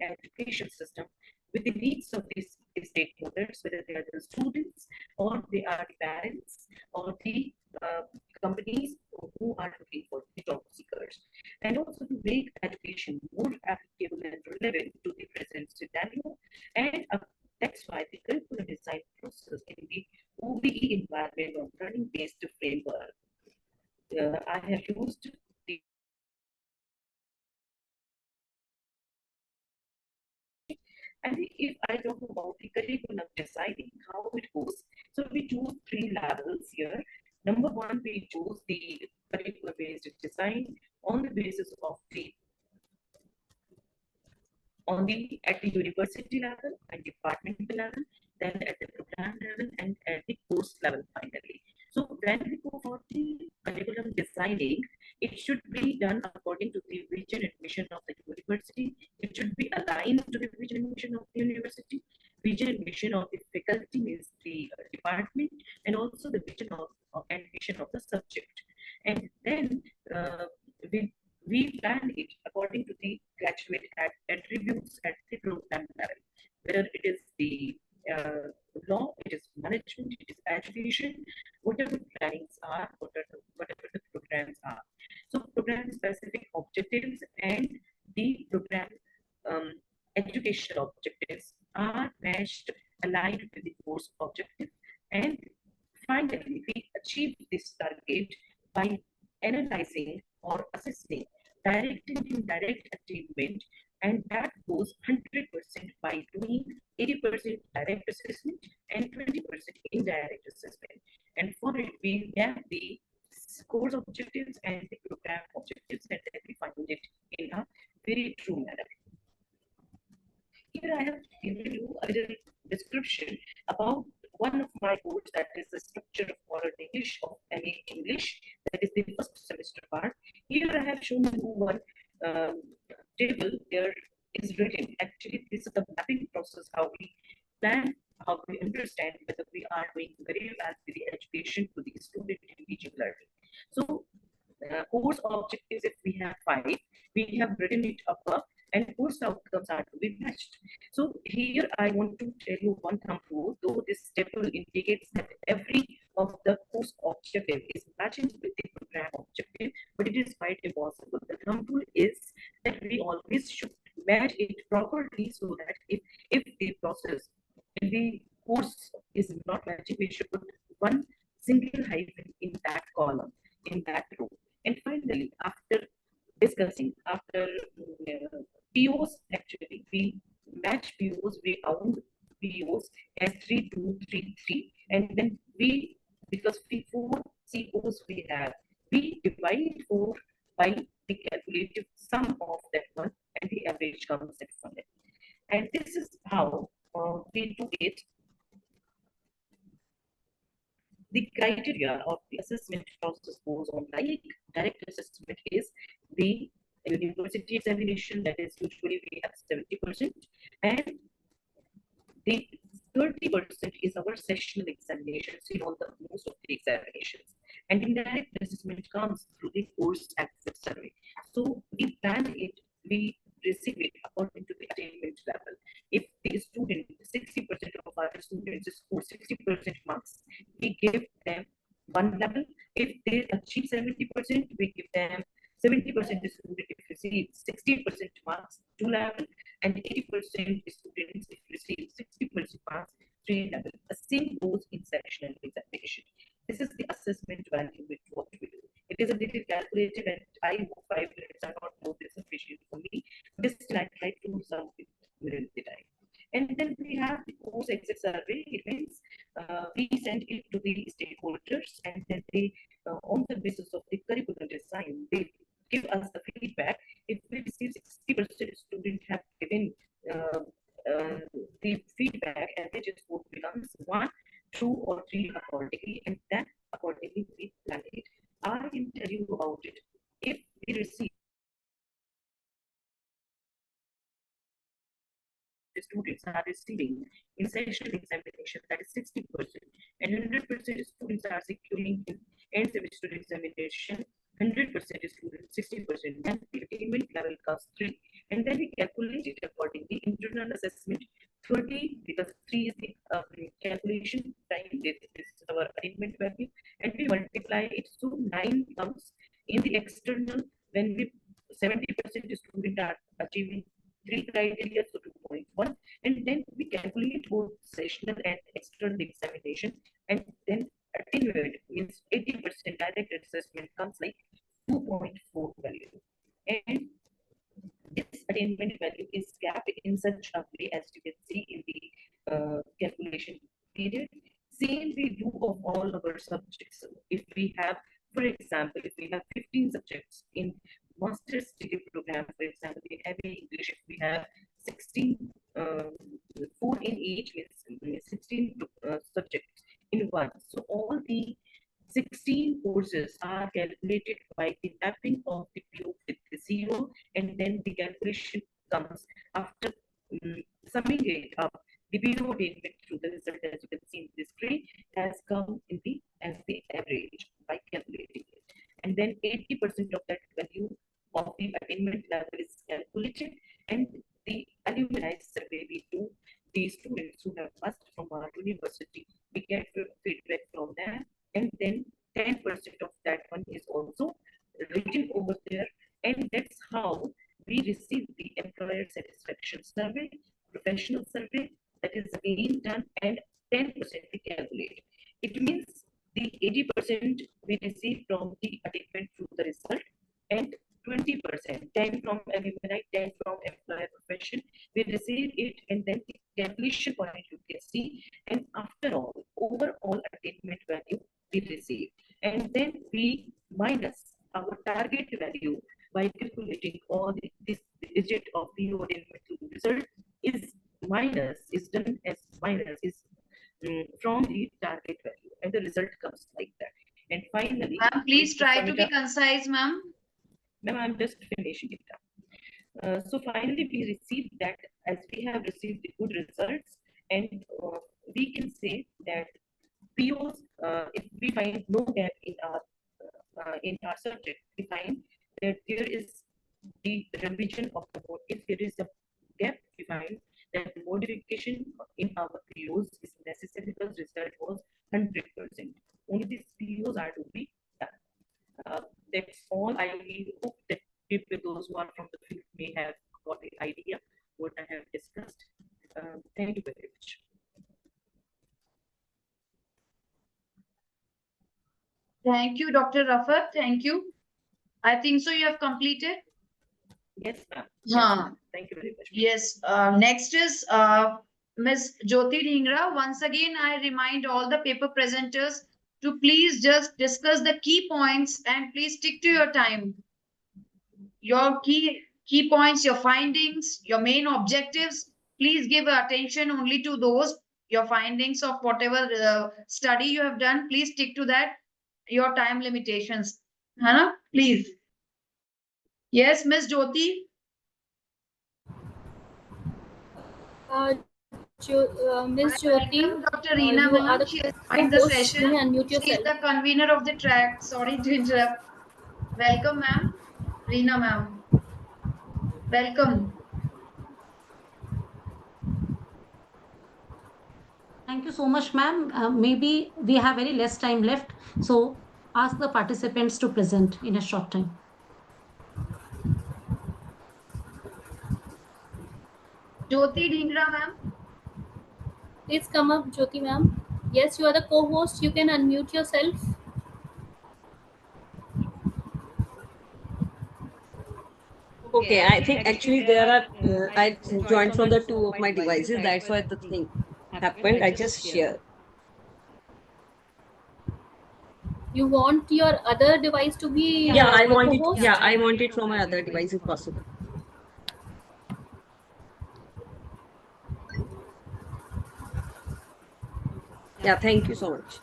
education system with the needs of these stakeholders, whether they are the students or they are the parents or the uh, companies who are looking for the job seekers, and also to make education more applicable and relevant to the present scenario. And that's why the curriculum design process in the OBE environment or learning based framework, I have used the And if I talk about the curriculum deciding how it goes, so we choose three levels here. Number one, we choose the curriculum-based design on the basis of the at the university level and departmental level, then at the program level and at the course level finally. So when we go for the curriculum designing, it should be done according to the vision and mission of the university. It should be aligned to the vision and mission of the university. Vision and mission of the faculty is the department, and also the vision and mission of the subject. And then we we plan it according to the graduate attributes at the program level, whether it is the law, it is management, it is education, whatever plannings are, whatever the programs are. So program specific objectives and the program um, educational objectives are matched, aligned with the course objective, and finally we achieve this target by analyzing or assessing direct and indirect achievement, and that goes 100% by doing 80% direct assessment and 20% indirect assessment. And for it, we have the course objectives and the program objectives, and then we find it in a very true manner. Here I have given you a little description about one of my courses, that is the structure of modern English of MA English, that is the first semester part. Here I have shown you one um, table. There is written, actually this is the mapping process, how we plan, how we understand whether we are doing very well with the education to the student in teaching learning. So course objectives, if we have 5, we have written it above, and course outcomes are to be matched. So here I want to tell you one thumb rule, though this table indicates that every of the course objective is matching with the program objective, but it is quite impossible. The thumb rule is that we always should match it properly, so that if the process in the course is not matching, we should put one single hyphen in that column, in that row. And finally, after discussing, after POs, actually, we match POs, we count POs as 3, 2, 3, 3, and then we, because we 4 COs we have, we divide 4 by the calculative sum of that one, and the average comes at from it. And this is how we do it. The criteria of the assessment process goes on like direct assessment is the university examination, that is usually we have 70%, and the 30% is our sessional examinations in all the most of the examinations. And indirect assessment comes through the course exit survey. So we plan it, we receive it according to the attainment level. If the student, 60% of our students score 60% marks, we give them one level. If they achieve 70%, we give them 70% student if receive 60% marks, 2 level, and 80% students if receive 60% marks, 3 level. The same goes in sectional examination. This is the assessment value with what we do. It is a little calculated, and I hope 5 minutes are not more than sufficient for me, but still I try to sum it within the time. And then we have the course exit survey. It means we send it to the stakeholders, and then they, on the basis of the curriculum design, they give us the feedback. If we receive 60% students have given uh, the feedback, and they just vote becomes 1, 2, or 3 accordingly, and then accordingly we plan it. I can tell you about it. If we receive the students are receiving in sessional examination, that is 60%, and 100% students are securing in end semester examination, 100% students, 60%, then the attainment level comes 3, and then we calculate it accordingly. Internal assessment 30, because 3 is the calculation time, this is our attainment value, and we multiply it, so 9 comes in the external. When we 70% students are achieving 3 criteria, so 2.1, and then we calculate both sessional and external examination, and then attenuate means 80% direct assessment comes like 2.4 value. And this attainment value is capped in such a way as you can see in the calculation period. Same we do of all our subjects. So if we have, for example, if we have 15 subjects in master's degree program, for example, in MA English, if we have 16, 4 in each, means 16 subjects in one. So all the 16 courses are calculated by the mapping of the PO with the zero, and then the calculation comes after summing it up. The PO attainment through the result, as you can see in this screen, has come in the as the average by calculating it. And then 80% of that value of the attainment level is calculated, and the alumni survey we do, the students who have passed from our university, we get feedback from them, and then 10% of that one is also written over there, and that's how we receive the employer satisfaction survey, professional survey, that is again done, and 10% we calculate. It means the 80% we receive from the attainment through the result, and 20%, 10 from alumni, 10 from employer profession, we receive it, and then the calculation point you can see, and after all, overall attainment value we receive. And then we minus our target value by calculating all this digit of PO attainment to the result is done as minus from the target value, and the result comes like that. And finally, Ma'am, please try to be concise, ma'am. Ma'am, I'm just finishing it up. So finally, we received that, as we have received the good results, and we can say that POs, if we find no gap in our subject, we find that there is the revision of the code. If there is a gap, we find that the modification in our POs is necessary because result was 100%. Only these POs are to be done. That's all. I hope that people, those who are from the field, may have got the idea what I have discussed. Thank you very much. Thank you, Dr. Rafat. Thank you. I think so you have completed. Yes, ma'am. Thank you very much. Yes. Next is Ms. Jyoti Dhingra. Once again, I remind all the paper presenters to please just discuss the key points and please stick to your time. Your key points, your findings, your main objectives, please give attention only to those. Your findings of whatever study you have done, please stick to that. Your time limitations. Hannah, please. Yes, Ms. Jyoti. Ms. Jyoti, Dr. Reena, you are the she has joined the co-host. session. You may unmute She is yourself. the convener of the track. Sorry to interrupt. Welcome, ma'am. Reena, ma'am. Welcome. Thank you so much, ma'am. Maybe we have very less time left, so ask the participants to present in a short time. Jyoti Dhingra, ma'am. Please come up, Jyoti ma'am. Yes, you are the co-host. You can unmute yourself. Okay, I think actually there are, I joined from the two of my devices. That's why the thing happened. I just share. You want your other device to be Yeah, I your want it. co-host? Yeah, I want it from my other device if possible. Yeah, thank you so much.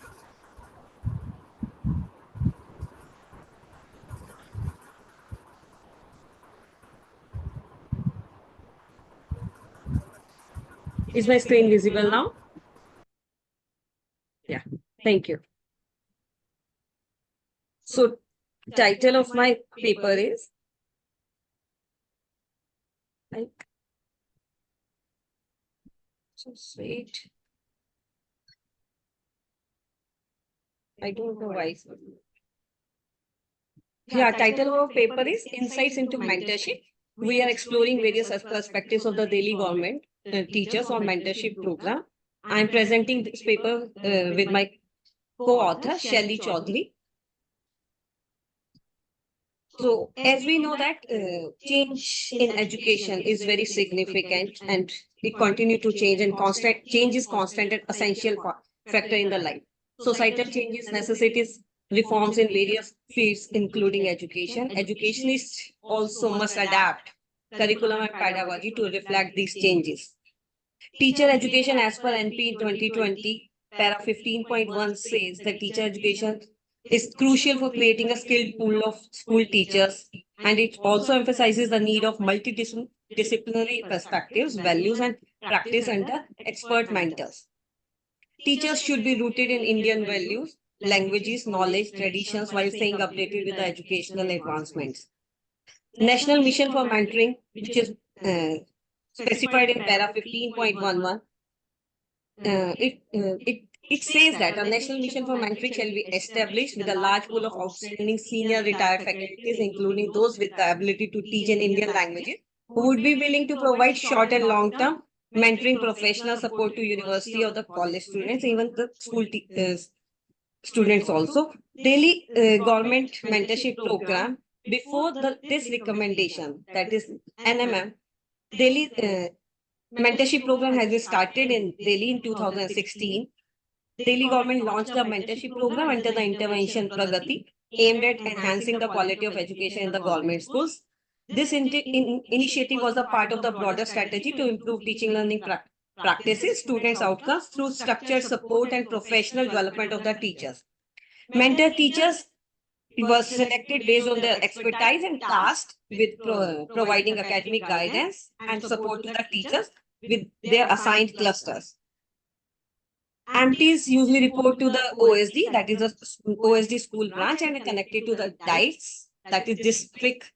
Is my screen visible now? Yeah, thank you. So, title of my paper is like, just wait. I don't know why. Yeah, title of our paper is Insights into Mentorship. We are exploring various perspectives of the Delhi government teachers on mentorship program. I am presenting this paper with my co-author Shelly Chaudhary. So as we know that change in education is very significant and it continue to change, and constant change is constant and essential factor in the life. Societal changes necessitates reforms in various fields, including education. Educationists also must adapt curriculum and pedagogy to reflect these changes. Teacher education as per NP in 2020, para 15.1 says that teacher education is crucial for creating a skilled pool of school teachers, and it also emphasizes the need of multidisciplinary perspectives, values, and practice under expert mentors. Teachers should be rooted in Indian values, languages, knowledge, traditions, while staying updated with the educational advancements. National Mission for Mentoring, which is specified in para 15.11, it says that a national mission for mentoring shall be established with a large pool of outstanding senior retired faculties, including those with the ability to teach in Indian languages, who would be willing to provide short and long-term mentoring professional support to university or the college students, even the school students also. Daily government mentorship program, before this recommendation, that is NMM, Delhi mentorship program has been started in Delhi in 2016. Delhi government launched the mentorship program under the intervention Pragati, aimed at enhancing the quality of education in the government schools. This initiative was a part of the broader strategy to improve teaching learning practices, students' outcomes through structured support and professional development of the teachers. Mentor teachers were selected based on their expertise and tasked with providing academic guidance and support to the teachers with their assigned clusters. MTs usually report to the OSD, that is the OSD school branch, and are connected to the DICE, that is district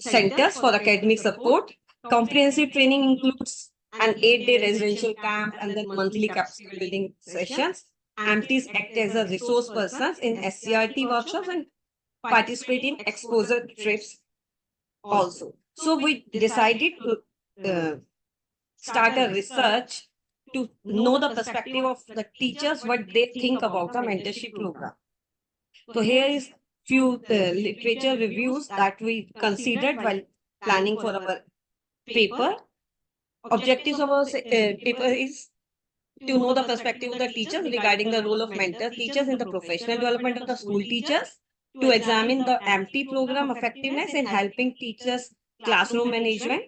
centers for academic support. Comprehensive training includes an 8-day residential camp and then monthly capacity building sessions. MTs act as a resource persons in SCRT workshops and participate in exposure trips also. So we decided to start a research to know the perspective of the teachers, what they think about the mentorship program. So here is few literature reviews that we considered while planning for our paper. Objectives of our paper is to know the perspective of the teachers regarding the role of mentor teachers in the professional development of the school teachers, to examine the MT program effectiveness in helping teachers classroom management,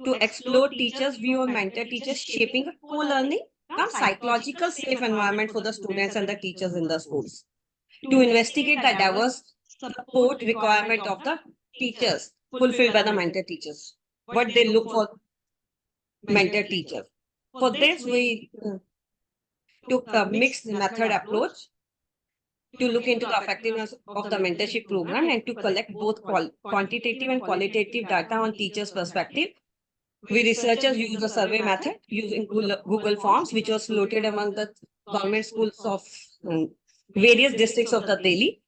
to explore teachers' view on mentor teachers shaping a co-learning, come psychological safe environment for the students and the teachers in the schools, to investigate the diverse support requirement of the teachers fulfilled by the mentor teachers, what they look for mentor teachers. For this, we took a mixed method approach to look into the effectiveness of the mentorship program and to collect both quantitative and qualitative data on teachers' perspective. We researchers used a survey method using Google Forms, which was floated among the government schools of various districts of the Delhi,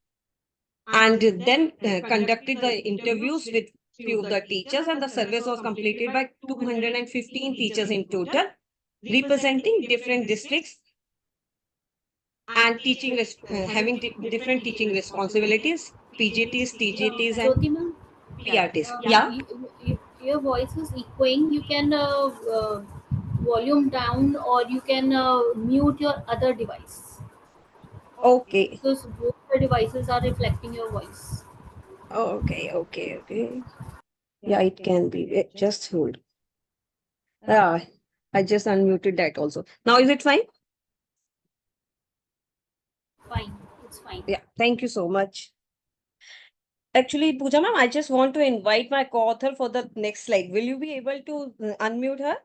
and then conducted the interviews with few of the teachers, and the surveys was completed by 215 teachers in total, representing different districts and teaching having different teaching responsibilities, PGTs, TGTs, and Jyoti ma'am, PRTs. Yeah. your voice is echoing. You can volume down, or you can mute your other device, Okay. because both the devices are reflecting your voice. Okay. Yeah, it can be. Just hold. Ah, I just unmuted that also. Now is it fine? Fine, it's fine. Yeah, thank you so much. Actually, Pooja ma'am, I just want to invite my co-author for the next slide. Will you be able to unmute her?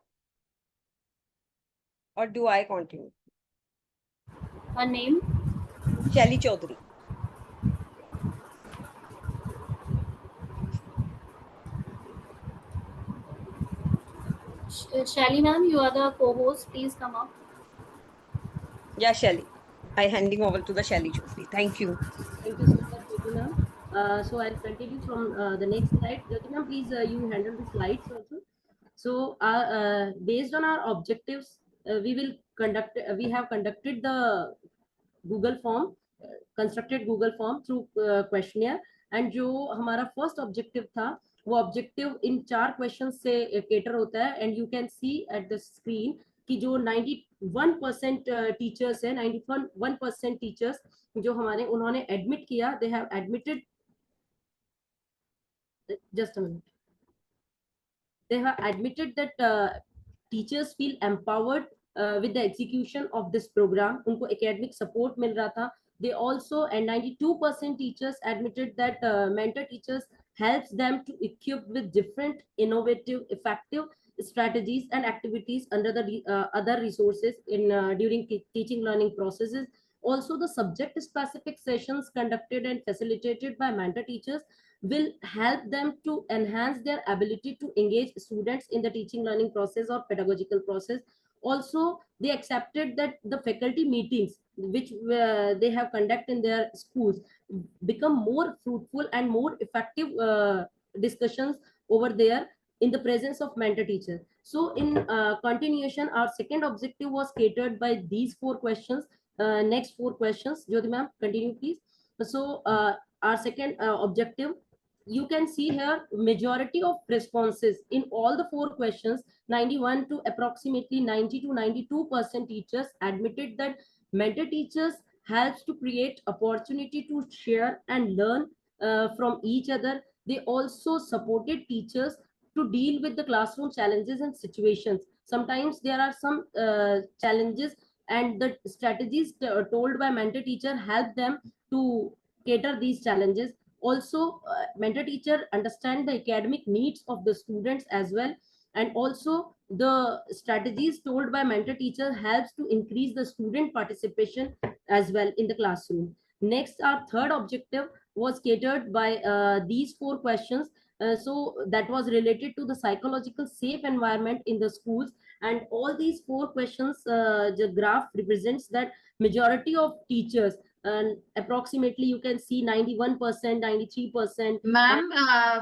Or do I continue? Her name? Shelly Chaudhary. Shelly ma'am, you are the co-host. Please come up. Yeah, Shelly. I handing over to the Shelly Chaudhary. Thank you. Thank you so much, Jyoti ma'am. So I'll continue from the next slide. Jyoti ma'am, please you handle the slides also. So based on our objectives, we have conducted the Google form constructed Google form through questionnaire, and जो हमारा first objective था वो objective इन 4 question से cater होता है। And you can see at the screen कि जो 91% teachers है, 91% टीचर्स जो हमारे उन्होंने एडमिट किया, they have admitted, just a minute, they have admitted that teachers feel empowered with the execution of this program, unko academic support mil raha tha. They also, and 92% teachers admitted that mentor teachers helps them to equip with different innovative effective strategies and activities under the other resources in during teaching learning processes. Also, the subject specific sessions conducted and facilitated by mentor teachers will help them to enhance their ability to engage students in the teaching learning process or pedagogical process. Also, they accepted that the faculty meetings which they have conducted in their schools become more fruitful and more effective discussions over there in the presence of mentor teachers. So in continuation, our second objective was catered by these 4 questions. Next 4 questions, Jyoti ma'am, continue please. So our second objective, you can see here majority of responses in all the 4 questions, 91 to approximately 90 to 92% teachers admitted that mentor teachers helps to create opportunity to share and learn from each other. They also supported teachers to deal with the classroom challenges and situations. Sometimes there are some challenges, and the strategies told by mentor teacher help them to cater these challenges. Also, mentor teacher understand the academic needs of the students as well, and also the strategies told by mentor teacher helps to increase the student participation as well in the classroom. Next, our third objective was catered by these 4 questions. So that was related to the psychological safe environment in the schools, and all these 4 questions, the graph represents that majority of teachers, and approximately you can see 91%, 93%. Ma'am,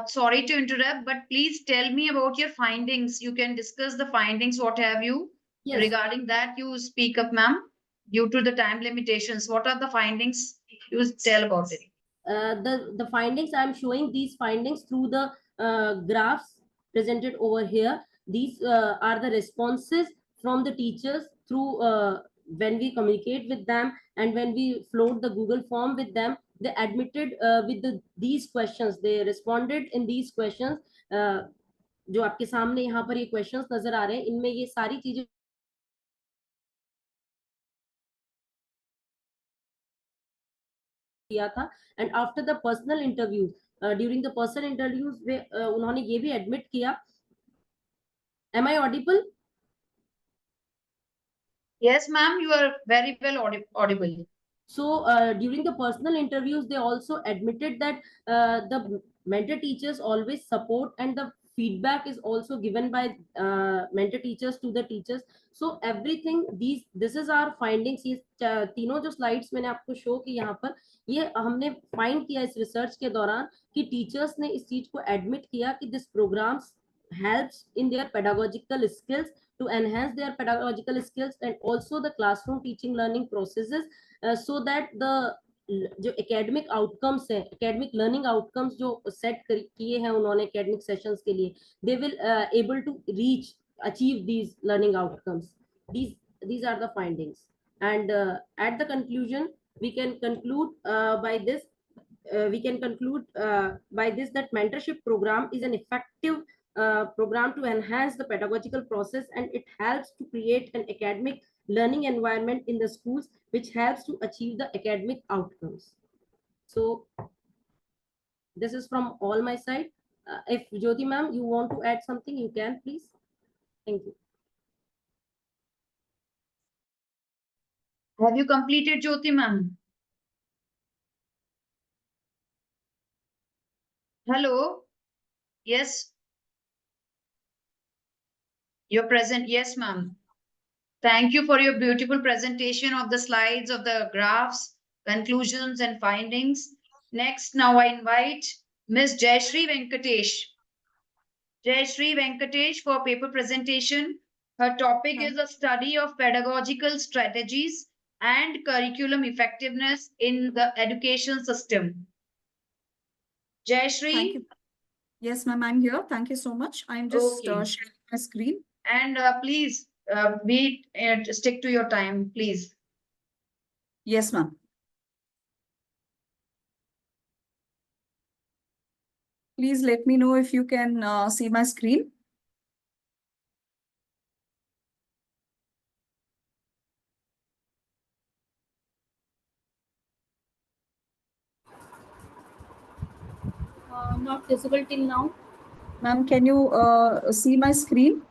sorry to interrupt, but please tell me about your findings. You can discuss the findings, what have you? Yes. Regarding that, you speak up, ma'am. Due to the time limitations, what are the findings? You tell about it. The findings, I'm showing these findings through the graphs presented over here. These are the responses from the teachers through when we communicate with them and when we float the Google form with them. They admitted with these questions, they responded in these questions. जो आपके सामने यहाँ पर ये questions नजर आ रहे हैं, इनमें ये सारी चीजें किया था. And after the personal interviews, during the personal interviews उन्होंने ये भी एडमिट किया. Am I audible? Yes, ma'am, you are very well audible. So during the personal interviews, they also admitted that the mentor teachers always support, and the feedback is also given by mentor teachers to the teachers. So everything, this is our findings. ये तीनों जो slides मैंने आपको show की यहाँ पर, ये हमने find किया इस research के दौरान कि teachers ने इस चीज को admit किया कि this programs helps in their pedagogical skills, to enhance their pedagogical skills, and also the classroom teaching learning processes, so that the जो एकेडमिक आउटकम्स है, एकेडमिक लर्निंग आउटकम्स जो सेट किए हैं उन्होंने एकेडमिक सेशंस के लिए, they will able to reach achieve these learning outcomes. These are the findings, and at the conclusion we can conclude by this that mentorship program is an effective program to enhance the pedagogical process, and it helps to create an academic learning environment in the schools which helps to achieve the academic outcomes. So this is from all my side. If Jyoti ma'am, you want to add something, you can please. Thank you. Have you completed, Jyoti ma'am? Hello? Yes. You're present. Yes, ma'am. Thank you for your beautiful presentation of the slides, of the graphs, conclusions and findings. Next, now I invite Ms. Jayashree Venkatesh. Jayashree Venkatesh for paper presentation. Her topic is a study of pedagogical strategies and curriculum effectiveness in the education system. Jayashree? Thank you. Yes, ma'am, I'm here. Thank you so much. I'm just Okay. sharing my screen. And please stick to your time, please. Yes, ma'am. Please let me know if you can see my screen. Not visible till now. Ma'am, can you see my screen?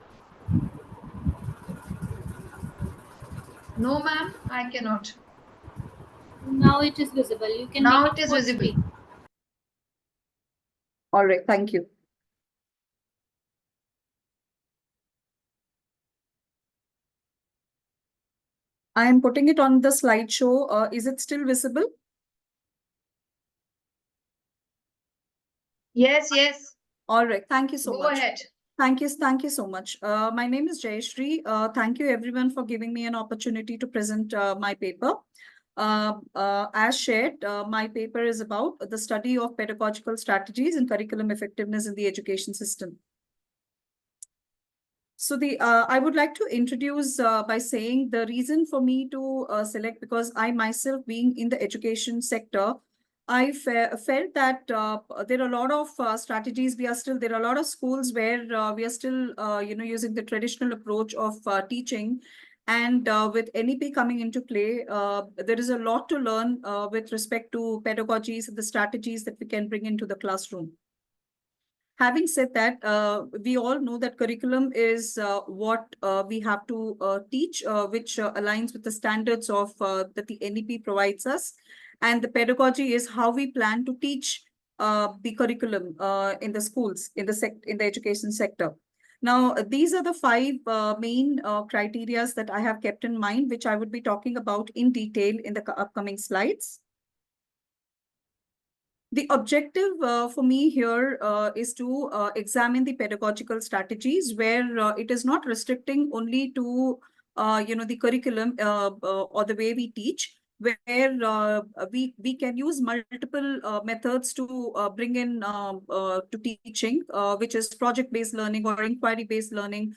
No, ma'am, I cannot. Now it is visible. You can Now make it it is full visible. screen. All right, thank you. I am putting it on the slideshow. Is it still visible? Yes, yes. All right, thank you so Go much. ahead. Thank you so much. My name is Jayashree. Thank you everyone for giving me an opportunity to present my paper. As shared, my paper is about the study of pedagogical strategies and curriculum effectiveness in the education system. So I would like to introduce by saying the reason for me to select, because I myself being in the education sector, I felt that there are a lot of strategies. There are a lot of schools where we are still, using the traditional approach of teaching. And with NEP coming into play, there is a lot to learn with respect to pedagogies and the strategies that we can bring into the classroom. Having said that, we all know that curriculum is what we have to teach, which aligns with the standards of that the NEP provides us. And the pedagogy is how we plan to teach the curriculum in the schools, in the education sector. Now, these are the five main criteria that I have kept in mind, which I would be talking about in detail in the upcoming slides. The objective for me here is to examine the pedagogical strategies where it is not restricting only to the curriculum or the way we teach, where we can use multiple methods to bring in to teaching, which is project-based learning or inquiry-based learning,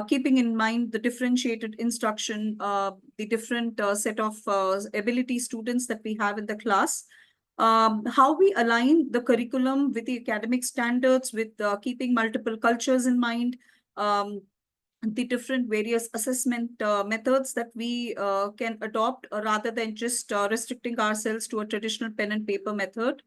keeping in mind the differentiated instruction, the different set of ability students that we have in the class. How we align the curriculum with the academic standards, with keeping multiple cultures in mind, the different various assessment methods that we can adopt rather than just restricting ourselves to a traditional pen and paper method.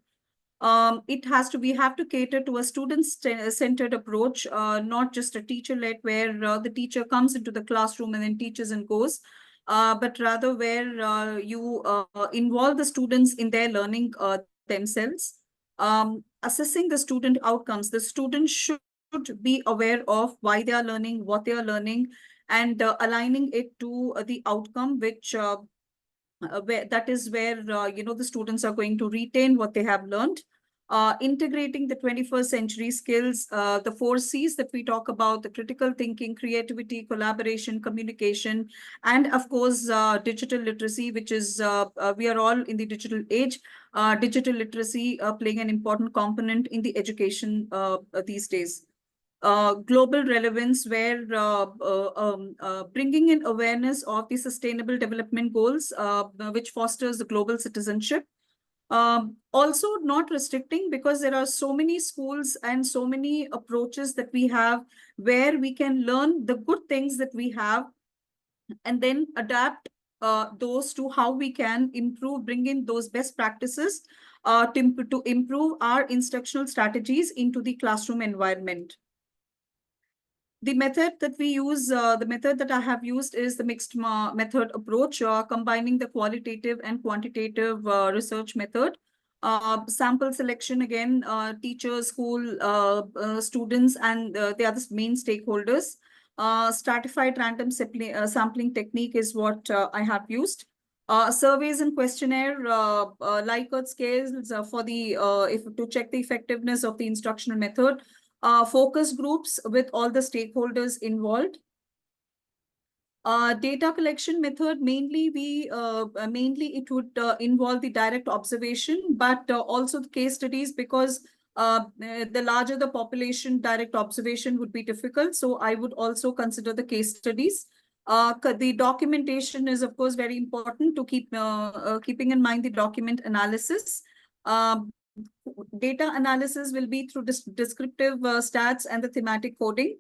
We have to cater to a student-centered approach, not just a teacher-led, where the teacher comes into the classroom and then teaches and goes. But rather where you involve the students in their learning themselves. Assessing the student outcomes, the student should be aware of why they are learning, what they are learning, and aligning it to the outcome, which that is where the students are going to retain what they have learned. Integrating the 21st century skills, the 4 C's that we talk about: the critical thinking, creativity, collaboration, communication, and of course, digital literacy, which is, we are all in the digital age. Digital literacy playing an important component in the education these days. Global relevance, where bringing in awareness of the sustainable development goals, which fosters the global citizenship. Also not restricting, because there are so many schools and so many approaches that we have where we can learn the good things that we have and then adapt those to how we can improve, bring in those best practices to improve our instructional strategies into the classroom environment. The method that we use, the method that I have used is the mixed method approach, combining the qualitative and quantitative research method. Sample selection, again, teachers, school, students, and the other main stakeholders. Stratified random sampling technique is what I have used. Surveys and questionnaire, Likert scales for the if to check the effectiveness of the instructional method. Focus groups with all the stakeholders involved. Data collection method, mainly it would involve the direct observation, but also the case studies, because the larger the population, direct observation would be difficult. So I would also consider the case studies. The documentation is, of course, very important to keeping in mind the document analysis. Data analysis will be through descriptive stats and the thematic coding.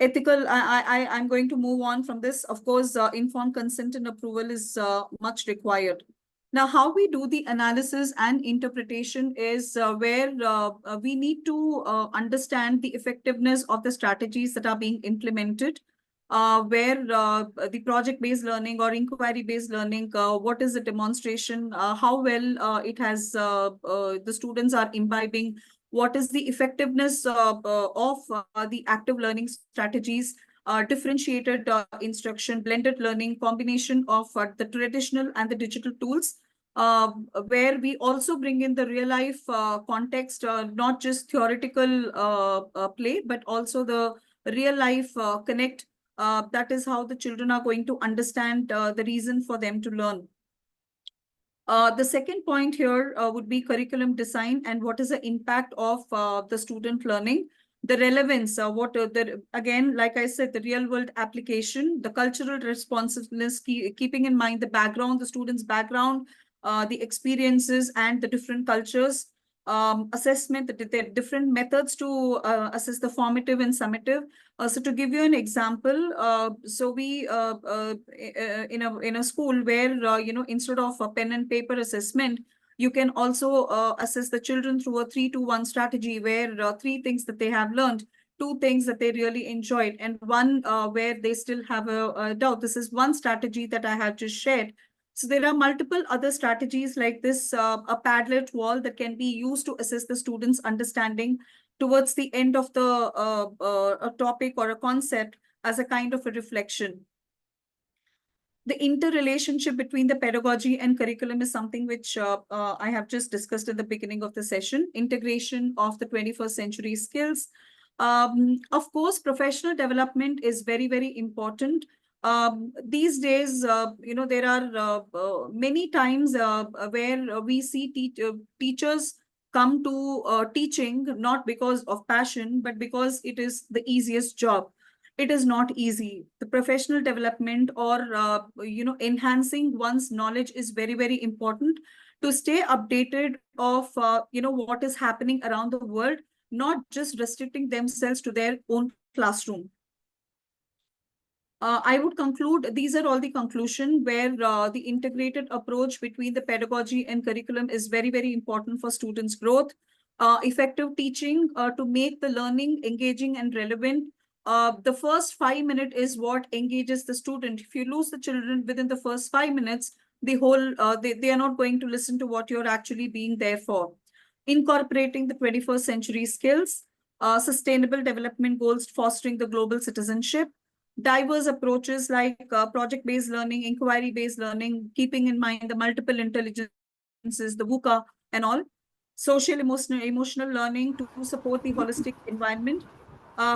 Ethical, I'm going to move on from this. Of course, informed consent and approval is much required. Now, how we do the analysis and interpretation is where we need to understand the effectiveness of the strategies that are being implemented, where the project-based learning or inquiry-based learning, what is the demonstration, how well the students are imbibing, what is the effectiveness of the active learning strategies, differentiated instruction, blended learning, combination of the traditional and the digital tools, where we also bring in the real life context, not just theoretical play, but also the real life connect. That is how the children are going to understand the reason for them to learn. The second point here would be curriculum design and what is the impact of the student learning, the relevance, again, like I said, the real world application, the cultural responsiveness, keeping in mind the background, the student's background, the experiences and the different cultures, assessment, the different methods to assess the formative and summative. So to give you an example, so we in a school where instead of a pen and paper assessment, you can also assess the children through a 3-2-1 strategy, where 3 things that they have learned, 2 things that they really enjoyed, and 1 where they still have a doubt. This is one strategy that I have just shared. So there are multiple other strategies like this, a Padlet wall that can be used to assess the students' understanding towards the end of the a topic or a concept as a kind of a reflection. The interrelationship between the pedagogy and curriculum is something which I have just discussed at the beginning of the session. Integration of the 21st century skills. Of course, professional development is very, very important. These days, there are many times where we see teachers come to teaching not because of passion, but because it is the easiest job. It is not easy. The professional development or enhancing one's knowledge is very, very important to stay updated of what is happening around the world, not just restricting themselves to their own classroom. I would conclude, these are all the conclusion where the integrated approach between the pedagogy and curriculum is very, very important for students' growth. Effective teaching to make the learning engaging and relevant. The first 5 minutes is what engages the student. If you lose the children within the first 5 minutes, the whole they are not going to listen to what you're actually being there for. Incorporating the 21st century skills, sustainable development goals, fostering the global citizenship, diverse approaches like project-based learning, inquiry-based learning, keeping in mind the multiple intelligences, the VUCA and all, social emotional learning to support the holistic environment,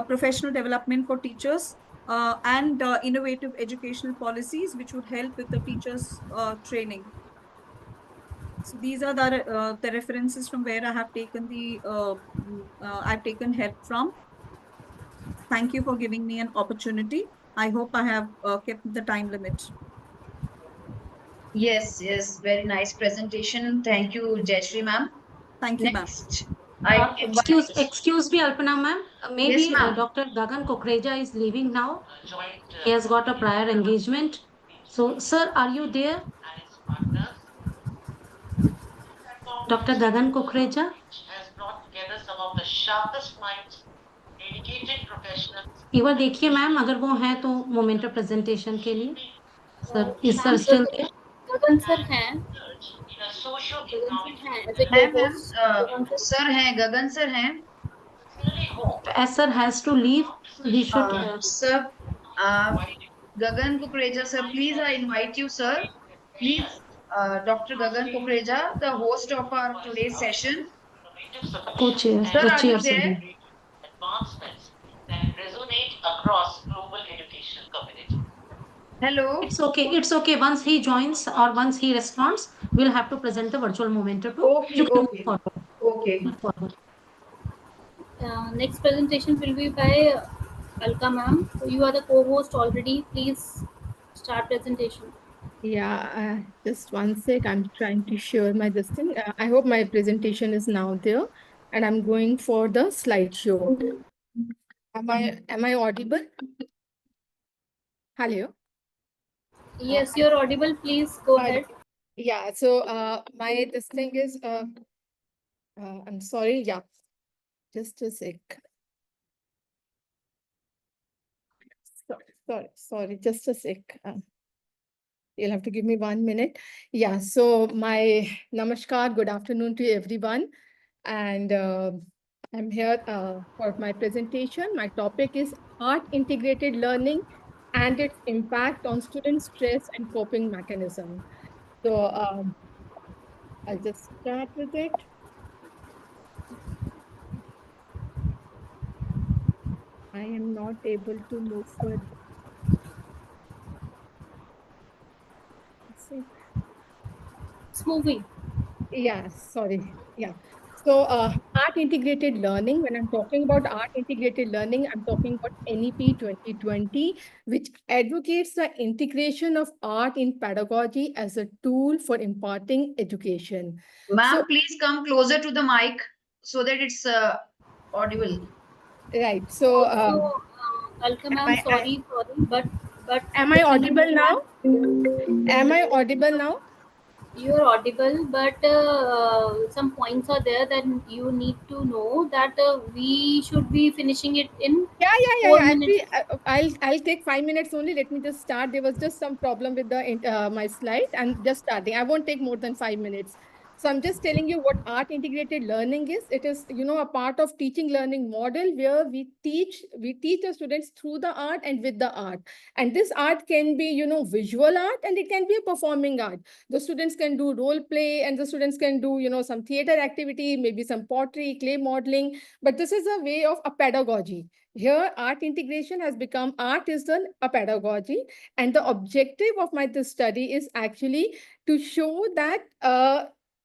professional development for teachers, and innovative educational policies which would help with the teachers' training. So these are the references from where I have taken I've taken help from. Thank you for giving me an opportunity. I hope I have kept the time limit. Yes, very nice presentation. Thank you, Jayashree ma'am. Thank you, ma'am. Next, I Excuse me, Alpana ma'am. Maybe Yes, ma'am. Dr. Gagan Kokreja is leaving now. He has got a prior engagement. So, sir, are you there? Dr. Gagan Kokreja? एक बार देखिए ma'am, अगर वो हैं तो memento presentation के लिए sir is sir still there? Gagan sir हैं, Gagan sir हैं एज ए co-host. सर हैं, गगन सर हैं. As sir has to leave, he should. Sir, Gagan Kukreja, sir, please, I invite you, sir. Please, Dr. Gagan Kukreja, the host of our today's session. Co-chair, Sir, the are you chair, there? across global educational community. Hello. It's okay. Once he joins or once he responds, we'll have to present the virtual momento too. You Okay, can move okay, forward. okay. Move forward. Next presentation will be by Alka ma'am. So you are the co-host already. Please start presentation. Yeah, just one sec. I'm trying to share my this thing. I hope my presentation is now there, and I'm going for the slideshow. Am I audible? Hello. Yes, you're audible. Please go ahead. Yeah. So my this thing is I'm sorry. Yeah, just a sec. Sorry. Just a sec. You'll have to give me 1 minute. Yeah. So my namaskar. Good afternoon to everyone. And I'm here for my presentation. My topic is art integrated learning and its impact on student stress and coping mechanism. So I'll just start with it. I am not able to move further. It's moving. Yeah, sorry. Yeah. So art integrated learning, when I'm talking about art integrated learning, I'm talking about NEP 2020, which advocates the integration of art in pedagogy as a tool for imparting education. Ma'am, So, please come closer to the mic so that it's audible. right. So Also, Alka ma'am, I, sorry, but am the I thing audible is now? that Am I audible now? you're audible, but some points are there that you need to know that we should be finishing it in Yeah. 4 minutes. I'll take 5 minutes only. Let me just start. There was just some problem with the my slide. I'm just starting. I won't take more than 5 minutes. So I'm just telling you what art integrated learning is. It is, a part of teaching learning model where we teach the students through the art and with the art. And this art can be, visual art, and it can be a performing art. The students can do role play, and the students can do, some theater activity, maybe some pottery, clay modeling. But this is a way of a pedagogy. Here, art integration has become art is a pedagogy, and the objective of my this study is actually to show that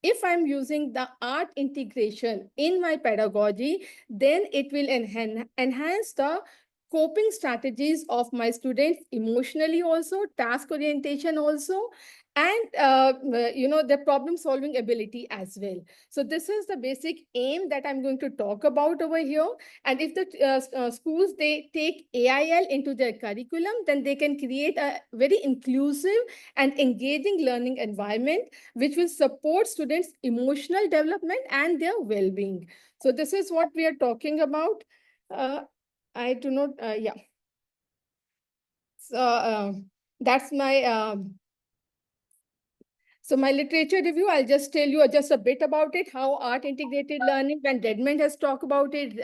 if I'm using the art integration in my pedagogy, then it will enhance the coping strategies of my students emotionally also, task orientation also, and the problem solving ability as well. So this is the basic aim that I'm going to talk about over here. And if the schools, they take AIL into their curriculum, then they can create a very inclusive and engaging learning environment, which will support students' emotional development and their well-being. So this is what we are talking about. I do not, yeah. So that's my so my literature review, I'll just tell you just a bit about it, how art integrated learning, when Redmond has talked about it,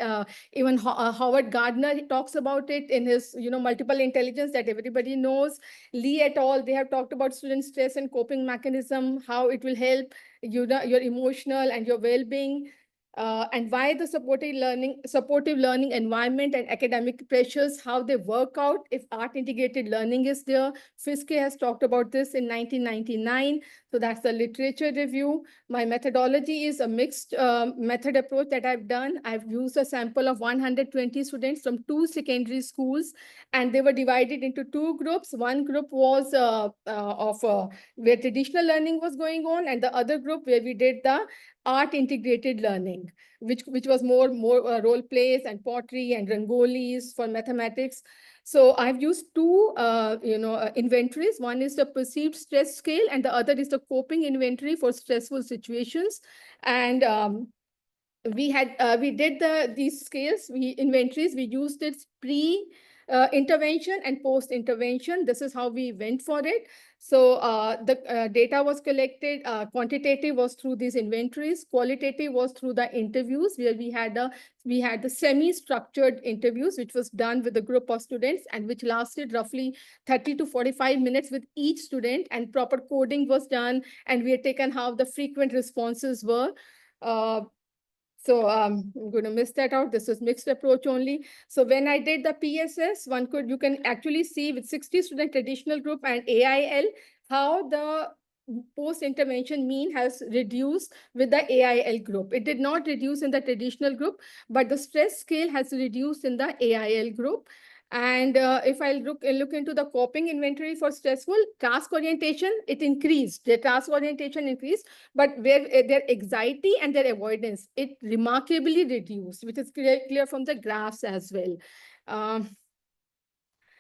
even Howard Gardner talks about it in his, multiple intelligence that everybody knows. Lee et al., they have talked about student stress and coping mechanism, how it will help your emotional and your well-being. And why the supportive learning environment and academic pressures, how they work out if art integrated learning is there. Fiske has talked about this in 1999. So that's the literature review. My methodology is a mixed method approach that I've done. I've used a sample of 120 students from 2 secondary schools, and they were divided into 2 groups. One group was where traditional learning was going on, and the other group where we did the art integrated learning, which was more role plays and pottery and rangolis for mathematics. So I've used 2 inventories. One is the perceived stress scale, and the other is the coping inventory for stressful situations. And we did these scales, we used it pre intervention and post intervention. This is how we went for it. So the data was collected, quantitative was through these inventories, qualitative was through the interviews, where we had the semi-structured interviews, which was done with a group of students and which lasted roughly 30 to 45 minutes with each student, and proper coding was done, and we had taken how the frequent responses were. So I'm going to miss that out. This is mixed approach only. So when I did the PSS, you can actually see with 60 student traditional group and AIL, how the post-intervention mean has reduced with the AIL group. It did not reduce in the traditional group, but the stress scale has reduced in the AIL group. And if I look into the coping inventory for stressful task orientation, it increased. The task orientation increased, but where their anxiety and their avoidance, it remarkably reduced, which is clear from the graphs as well.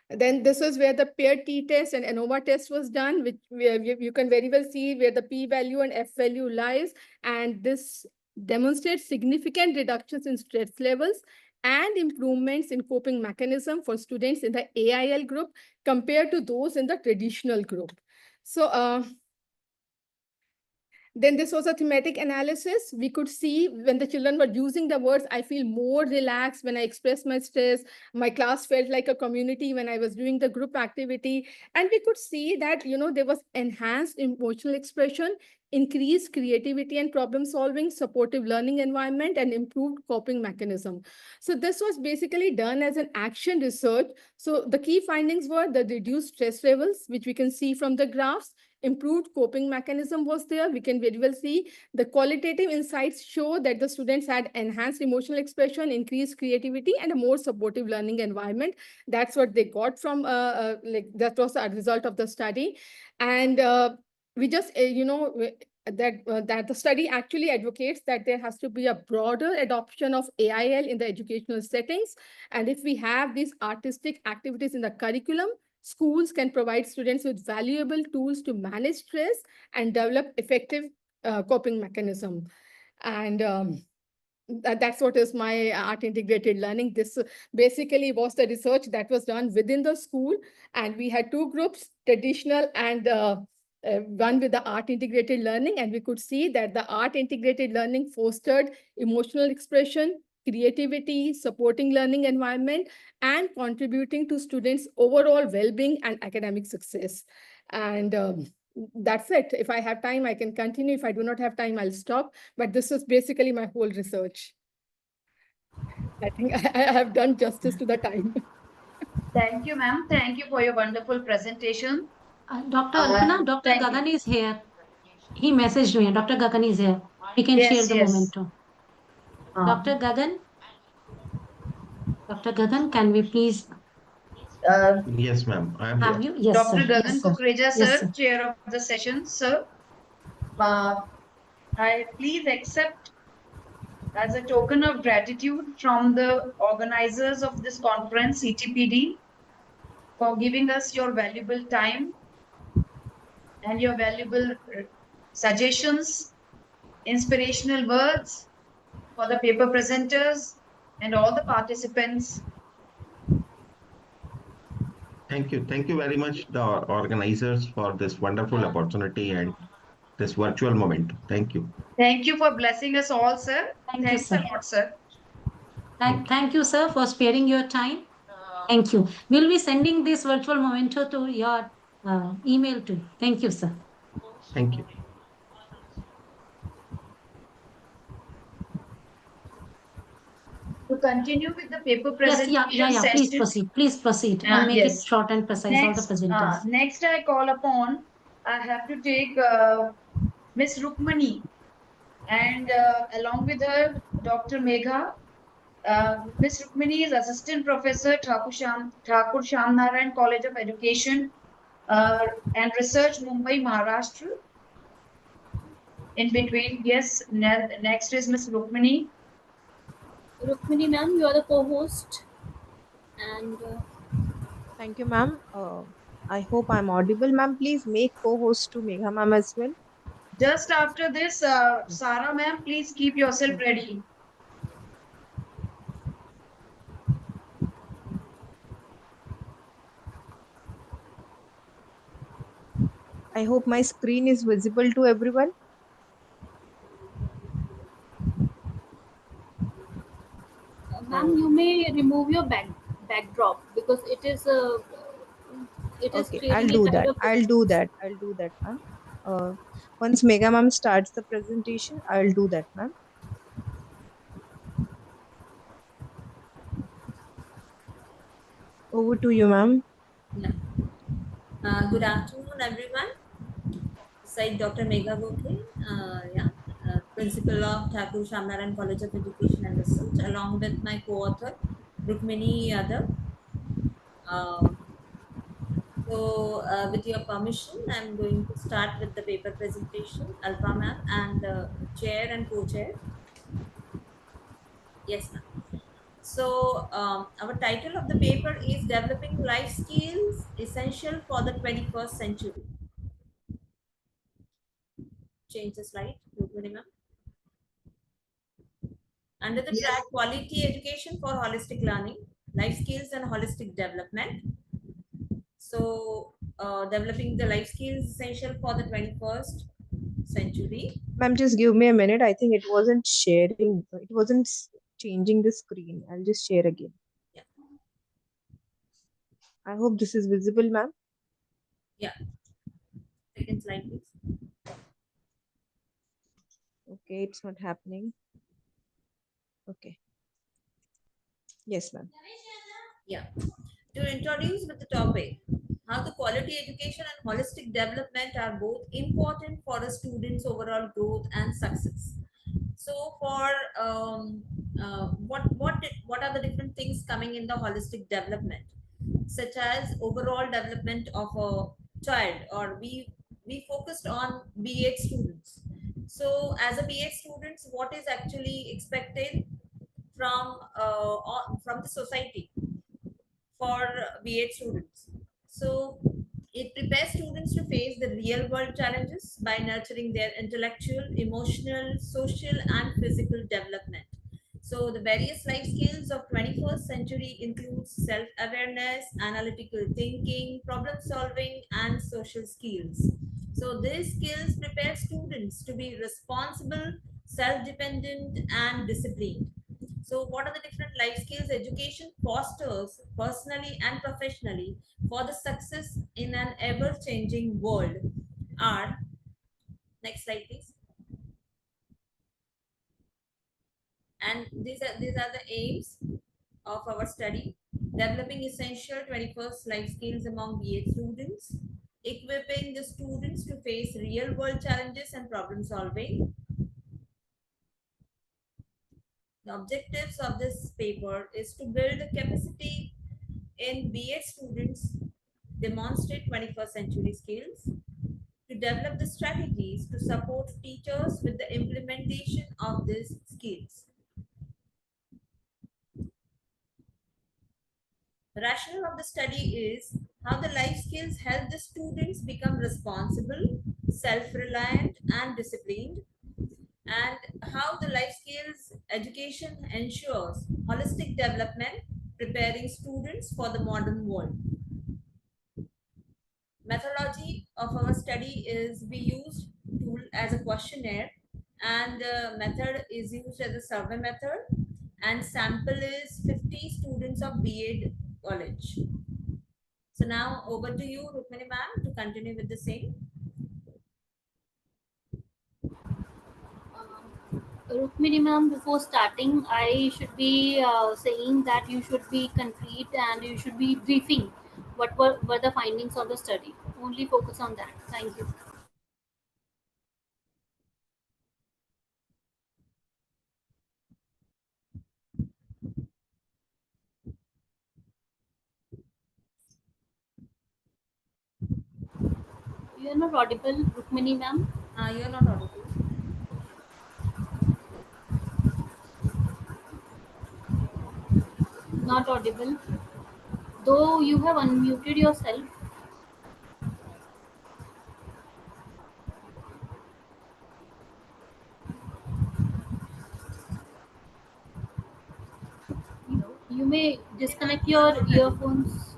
Then this is where the pair t-test and ANOVA test was done, which where you can very well see where the p-value and f-value lies. And this demonstrates significant reductions in stress levels and improvements in coping mechanism for students in the AIL group compared to those in the traditional group. So then this was a thematic analysis. We could see when the children were using the words, I feel more relaxed when I express my stress. My class felt like a community when I was doing the group activity. And we could see that, there was enhanced emotional expression, increased creativity and problem solving, supportive learning environment, and improved coping mechanism. So this was basically done as an action research. So the key findings were the reduced stress levels, which we can see from the graphs. Improved coping mechanism was there. We can very well see the qualitative insights show that the students had enhanced emotional expression, increased creativity, and a more supportive learning environment. That's what they got from, that was a result of the study. And we just, that the study actually advocates that there has to be a broader adoption of AIL in the educational settings. And if we have these artistic activities in the curriculum, schools can provide students with valuable tools to manage stress and develop effective coping mechanism. And that's what is my art integrated learning. This basically was the research that was done within the school. And we had two groups, traditional and one with the art integrated learning. And we could see that the art integrated learning fostered emotional expression, creativity, supporting learning environment, and contributing to students' overall well-being and academic success. And that's it. If I have time, I can continue. If I do not have time, I'll stop. But this is basically my whole research. I think I have done justice to the time. Thank you, ma'am. Thank you for your wonderful presentation. Dr. Alpana, Dr. Gagan is here. He messaged me. Dr. Gagan is here. He can share the momentum. Dr. Gagan? Dr. Gagan, can we please? Yes, ma'am. I am have here. you? Yes, Dr. sir. Gagan Yes, sir. Kukreja, Yes, sir, sir. chair of the session, sir. I please accept as a token of gratitude from the organizers of this conference, Ctpd, for giving us your valuable time and your valuable suggestions, inspirational words for the paper presenters and all the participants. Thank you. Thank you very much, the organizers, for this wonderful opportunity and this virtual moment. Thank you. Thank you for blessing us all, sir. Thanks a lot, sir. Thank you, sir, for sparing your time. Thank you. We'll be sending this virtual memento to your email too. Thank you, sir. Thank you. To continue with the paper presentation Yes, session. Please proceed. Please proceed and make it short and precise. All the presenters. Next, I call upon, I have to take Miss Rukmani, and along with her, Dr. Megha. Miss Rukmani is Assistant Professor, Thakur Sham Narayan College of Education and Research, Mumbai, Maharashtra. In between, yes, next is Miss Rukmani. Rukmini ma'am, you are the co-host. And thank you, ma'am. I hope I'm audible, ma'am. Please make co-host to Megha ma'am as well. Just after this, Sarah ma'am, please keep yourself ready. I hope my screen is visible to everyone. ma'am, you may remove your backdrop because it is Okay, I'll do that. I'll do that, ma'am. Once Megha ma'am starts the presentation, I'll do that, ma'am. Over to you, ma'am. Yeah. Good afternoon, everyone. Side Dr. Megha Gokhale, Principal of Thakur Shamnaran College of Education and Research, along with my co-author, Rukmini Yadav. With your permission, I'm going to start with the paper presentation. Alpha ma'am and chair and co-chair. Yes, ma'am. Our title of the paper is Developing Life Skills Essential for the 21st Century. Change the slide, Rukmini ma'am. Under the track Quality Education for Holistic Learning, Life Skills and Holistic Development. Developing the life skills essential for the 21st century. Ma'am, just give me a minute. I think it wasn't sharing. It wasn't changing the screen. I'll just share again. Yeah. I hope this is visible, ma'am. Yeah. Second slide, please. Okay, it's not happening. Okay. Yes, ma'am. Yeah. To introduce with the topic, how the quality education and holistic development are both important for a student's overall growth and success. So, for what are the different things coming in the holistic development, such as overall development of a child, or we focused on B.Ed students. So, as a B.Ed students, what is actually expected from the society for B.Ed students? So it prepares students to face the real world challenges by nurturing their intellectual, emotional, social, and physical development. So the various life skills of 21st century includes self-awareness, analytical thinking, problem solving, and social skills. So these skills prepare students to be responsible, self-dependent, and disciplined. So what are the different life skills education fosters personally and professionally for the success in an ever-changing world are, next slide please. And these are the aims of our study: developing essential 21st life skills among BA students, equipping the students to face real world challenges and problem solving. The objectives of this paper is to build the capacity in BA students, demonstrate 21st century skills, to develop the strategies to support teachers with the implementation of these skills. The rationale of the study is how the life skills help the students become responsible, self-reliant, and disciplined, and how the life skills education ensures holistic development, preparing students for the modern world. Methodology of our study is we use tool as a questionnaire, and the method is used as a survey method, and sample is 50 students of B.Ed college. So now over to you, Rukmini ma'am, to continue with the same. Rukmini ma'am, before starting, I should be saying that you should be concrete and you should be briefing what were the findings of the study. Only focus on that. Thank you. You are not audible, Rukmini ma'am. You are not audible. Not audible. Though you have unmuted yourself. You may disconnect your earphones.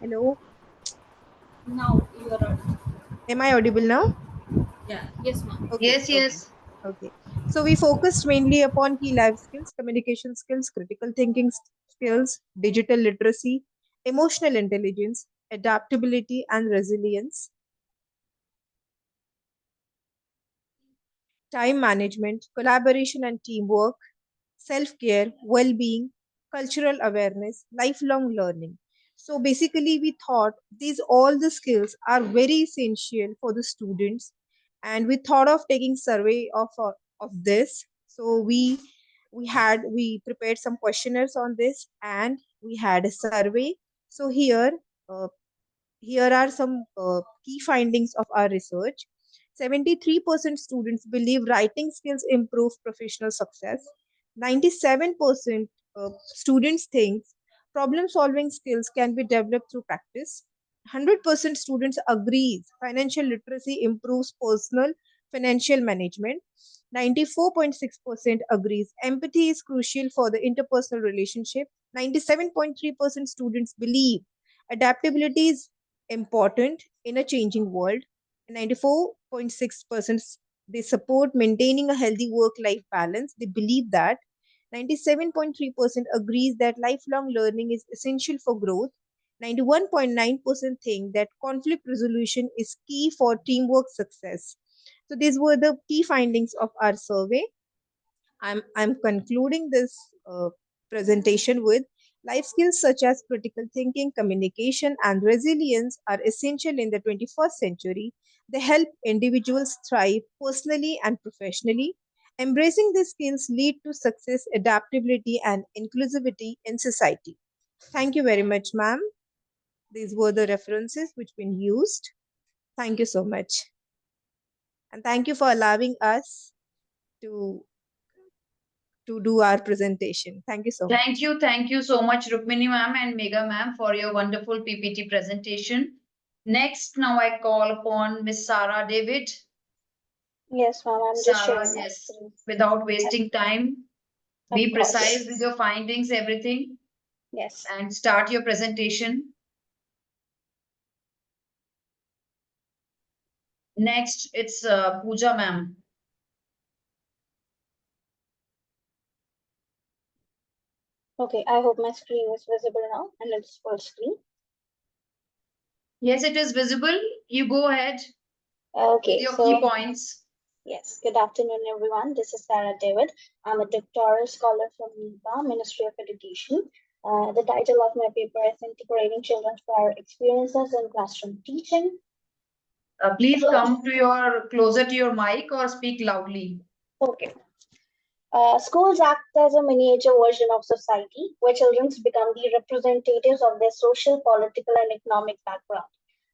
Hello. Now you are audible. Am I audible now? Yeah. Yes, ma'am. Okay. Yes, yes. Okay. So we focused mainly upon key life skills, communication skills, critical thinking skills, digital literacy, emotional intelligence, adaptability, and resilience. time management, collaboration and teamwork, self-care, well-being, cultural awareness, lifelong learning. So basically, we thought these all the skills are very essential for the students, and we thought of taking survey of this. So we prepared some questionnaires on this, and we had a survey. So uh, here are some key findings of our research. 73% students believe writing skills improve professional success. 97% students think problem solving skills can be developed through practice. 100% students agrees financial literacy improves personal financial management. 94.6% agrees empathy is crucial for the interpersonal relationship. 97.3% students believe adaptability is important in a changing world. 94.6% they support maintaining a healthy work life balance. They believe that. 97.3% agrees that lifelong learning is essential for growth. 91.9% think that conflict resolution is key for teamwork success. So these were the key findings of our survey. I'm concluding this presentation with life skills such as critical thinking, communication, and resilience are essential in the 21st century. They help individuals thrive personally and professionally. Embracing these skills lead to success, adaptability, and inclusivity in society. Thank you very much, ma'am. These were the references which been used. Thank you so much. And thank you for allowing us to do our presentation. Thank you so much. Thank you so much, Rukmini ma'am and Mega ma'am, for your wonderful PPT presentation. Next, now I call upon Miss Sarah David. Yes, ma'am, I'm just Sarah, sharing my yes, screen. without wasting time, be Of course. precise with your findings, everything, Yes. and start your presentation. Next, it's Pooja ma'am. Okay, I hope my screen is visible now and it's full screen. Yes, it is visible. You go ahead Okay, with your so key points. yes, good afternoon, everyone. This is Sarah David. I'm a doctoral scholar from NEPA, Ministry of Education. The title of my paper is Integrating Children's Prior Experiences in Classroom Teaching. Please come to your closer to your mic or speak loudly. Okay. Schools act as a miniature version of society where children become the representatives of their social, political, and economic background.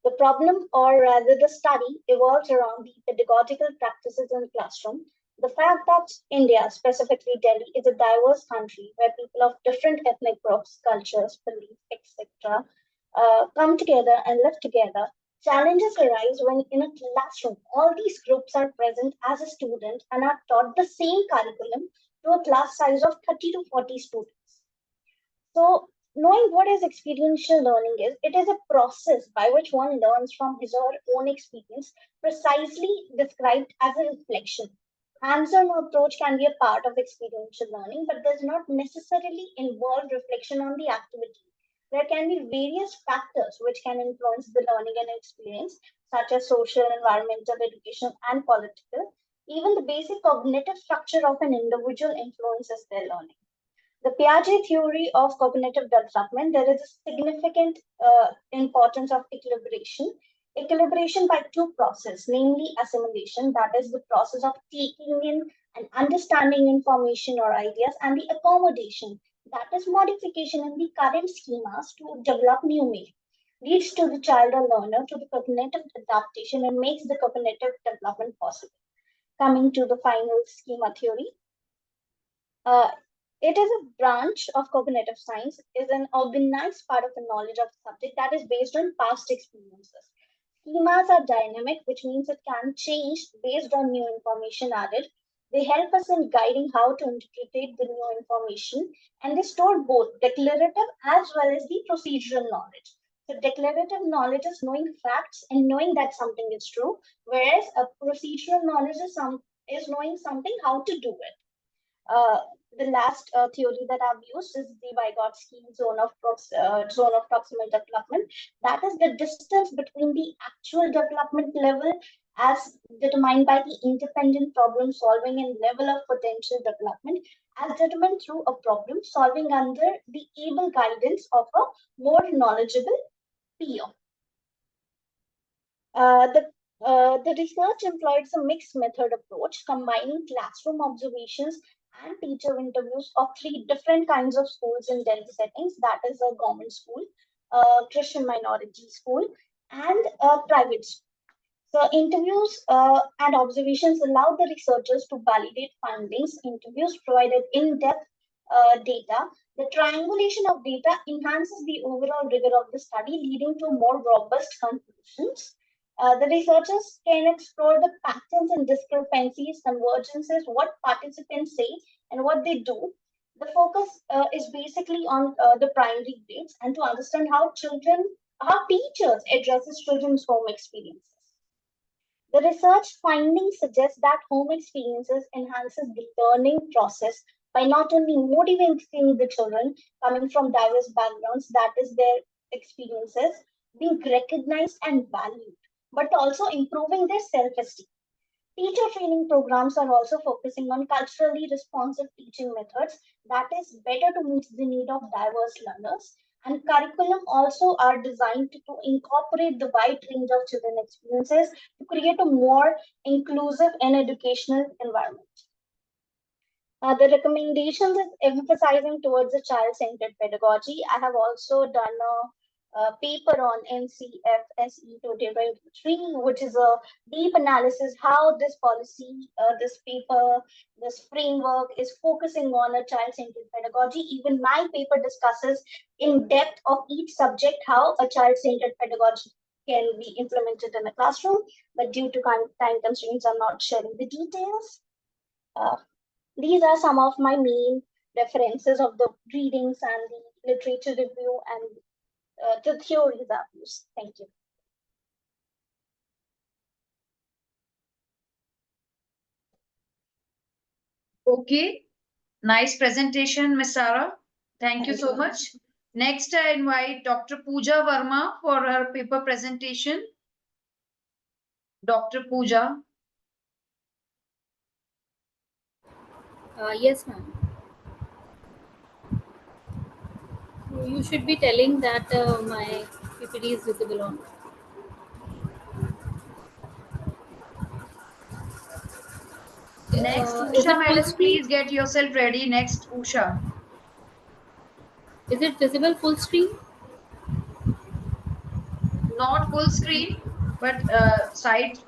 The problem, or rather the study, evolves around the pedagogical practices in the classroom. The fact that India, specifically Delhi, is a diverse country where people of different ethnic groups, cultures, beliefs, etc., come together and live together. Challenges arise when in a classroom, all these groups are present as a student and are taught the same curriculum to a class size of 30 to 40 students. So, knowing what is experiential learning is, it is a process by which one learns from his or her own experience, precisely described as a reflection. Hands-on approach can be a part of experiential learning, but does not necessarily involve reflection on the activity. There can be various factors which can influence the learning and experience, such as social, environmental, educational, and political. Even the basic cognitive structure of an individual influences their learning. The Piaget theory of cognitive development, there is a significant importance of equilibration. Equilibration by two processes, namely assimilation, that is the process of taking in and understanding information or ideas, and the accommodation, that is modification in the current schemas to develop new meaning, leads to the child or learner to the cognitive adaptation and makes the cognitive development possible. Coming to the final schema theory, uh, it is a branch of cognitive science, is an organized part of the knowledge of the subject that is based on past experiences. Schemas are dynamic, which means it can change based on new information added. They help us in guiding how to interpret the new information, and they store both declarative as well as the procedural knowledge. So declarative knowledge is knowing facts and knowing that something is true, whereas a procedural knowledge is knowing something how to do it. Uh, the last theory that I've used is the Vygotsky zone of proximal development. That is the distance between the actual development level as determined by the independent problem solving and level of potential development as determined through a problem solving under the able guidance of a more knowledgeable peer. Uh, the, the research employs a mixed method approach, combining classroom observations and teacher interviews of three different kinds of schools in Delhi settings, that is a government school, a Christian minority school, and a private school. So interviews and observations allow the researchers to validate findings. Interviews provided in-depth data. The triangulation of data enhances the overall rigor of the study, leading to more robust conclusions. The researchers can explore the patterns and discrepancies, convergences, what participants say and what they do. The focus is basically on the primary grades and to understand how teachers addresses children's home experiences. The research findings suggest that home experiences enhances the learning process by not only motivating the children coming from diverse backgrounds, that is their experiences, being recognized and valued, but also improving their self-esteem. Teacher training programs are also focusing on culturally responsive teaching methods that is better to meet the need of diverse learners. And curriculum also are designed to incorporate the wide range of children experiences to create a more inclusive and educational environment. The recommendations is emphasizing towards the child-centered pedagogy. I have also done a paper on NCFSE 2023, which is a deep analysis how this policy, this paper, this framework is focusing on a child-centered pedagogy. Even my paper discusses in depth of each subject how a child-centered pedagogy can be implemented in a classroom, but due to time constraints, I'm not sharing the details. These are some of my main references of the readings and the literature review and the theories I've used. Thank you. Okay, nice presentation, Ms. Sarah. Thank you so much. Next, I invite Dr. Pooja Verma for her paper presentation. Dr. Pooja. Yes, ma'am. You should be telling that my PPT is visible on. Next, Is it Usha, full madam, screen? please get yourself ready. Next, Usha. Is it visible full screen? Not full screen, but slides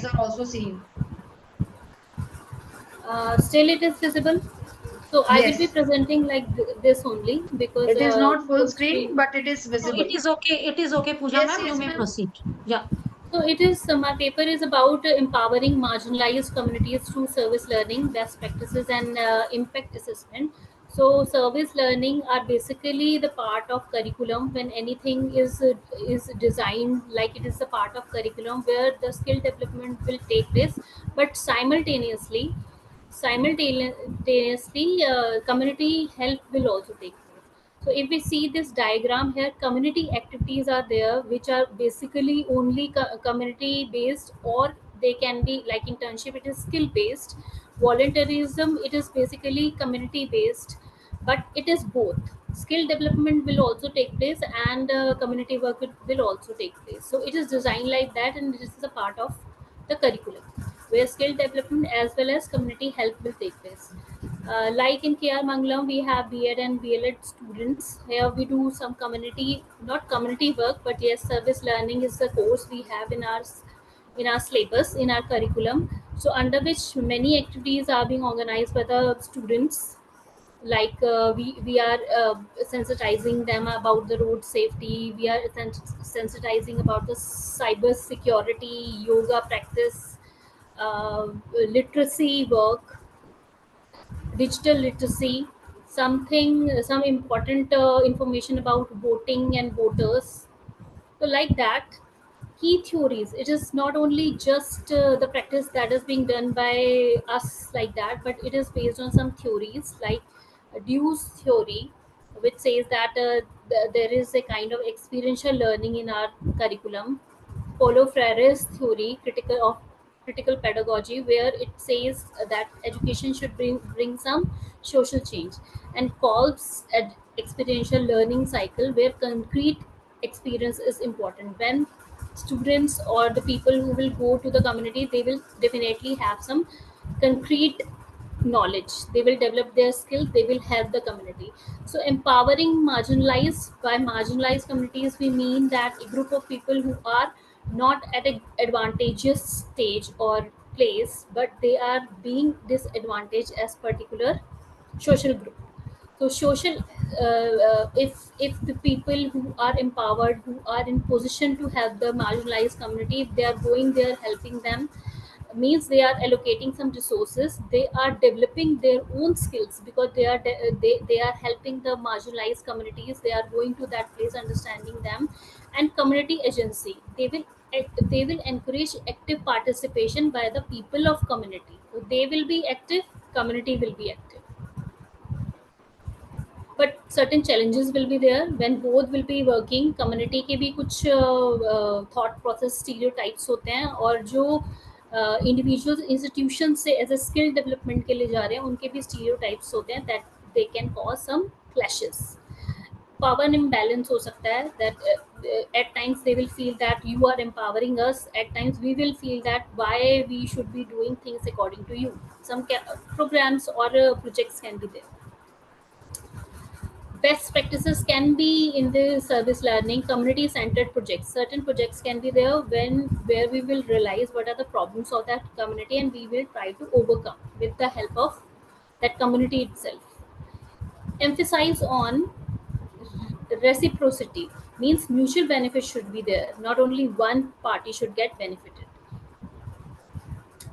are also seen. Still it is visible. So I will be Yes. presenting like this only because It is not full full screen, screen. but it is visible. It is okay. It is okay, Pooja Yes, ma'am. You yes, may ma'am. proceed. Yeah. So it is my paper is about empowering marginalized communities through service learning, best practices, and impact assessment. So service learning are basically the part of curriculum when anything is designed like it is a part of curriculum where the skill development will take place, but simultaneously community help will also take place. So if we see this diagram here, community activities are there, which are basically only community based, or they can be like internship. It is skill based. Volunteerism. It is basically community based, but it is both. Skill development will also take place, and community work will also take place. So it is designed like that, and this is a part of the curriculum, where skill development as well as community help will take place. Like in KR Mangalam, we have B.Ed and BLed students. Here we do some community, not community work, but yes, service learning is the course we have in our syllabus, in our curriculum. So under which many activities are being organized by the students. Like we are sensitizing them about the road safety. We are sensitizing about the cyber security, yoga practice, literacy work, digital literacy, some important information about voting and voters. So like that, key theories. It is not only just the practice that is being done by us like that, but it is based on some theories like Dewey's theory, which says that there is a kind of experiential learning in our curriculum. Paulo Freire's theory, critical pedagogy, where it says that education should bring some social change, and calls experiential learning cycle, where concrete experience is important. When students or the people who will go to the community, they will definitely have some concrete knowledge, they will develop their skills, they will help the community. So empowering marginalized, by marginalized communities we mean that a group of people who are not at an advantageous stage or place, but they are being disadvantaged as particular social group. So social, if the people who are empowered, who are in position to help the marginalized community, if they are going there helping them, means they are allocating some resources, they are developing their own skills, because they are helping the marginalized communities, they are going to that place, understanding them. And community agency, they will encourage active participation by the people of community. So they will be active, community will be active. But certain challenges will be there when both will be working. Community के भी कुछ thought process stereotypes होते हैं, और जो individual institution से as a skill development के लिए जा रहे हैं, उनके भी स्टीरियोटाइप्स होते हैं, that they can cause some clashes. Power imbalance हो सकता है, that at times they will feel that you are empowering us, at times we will feel that why we should be doing things according to you. Some programs or projects can be there. Best practices can be in the service learning, community centered projects. Certain projects can be there where we will realize what are the problems of that community, and we will try to overcome with the help of that community itself. Emphasize on reciprocity, means mutual benefit should be there, not only one party should get benefited.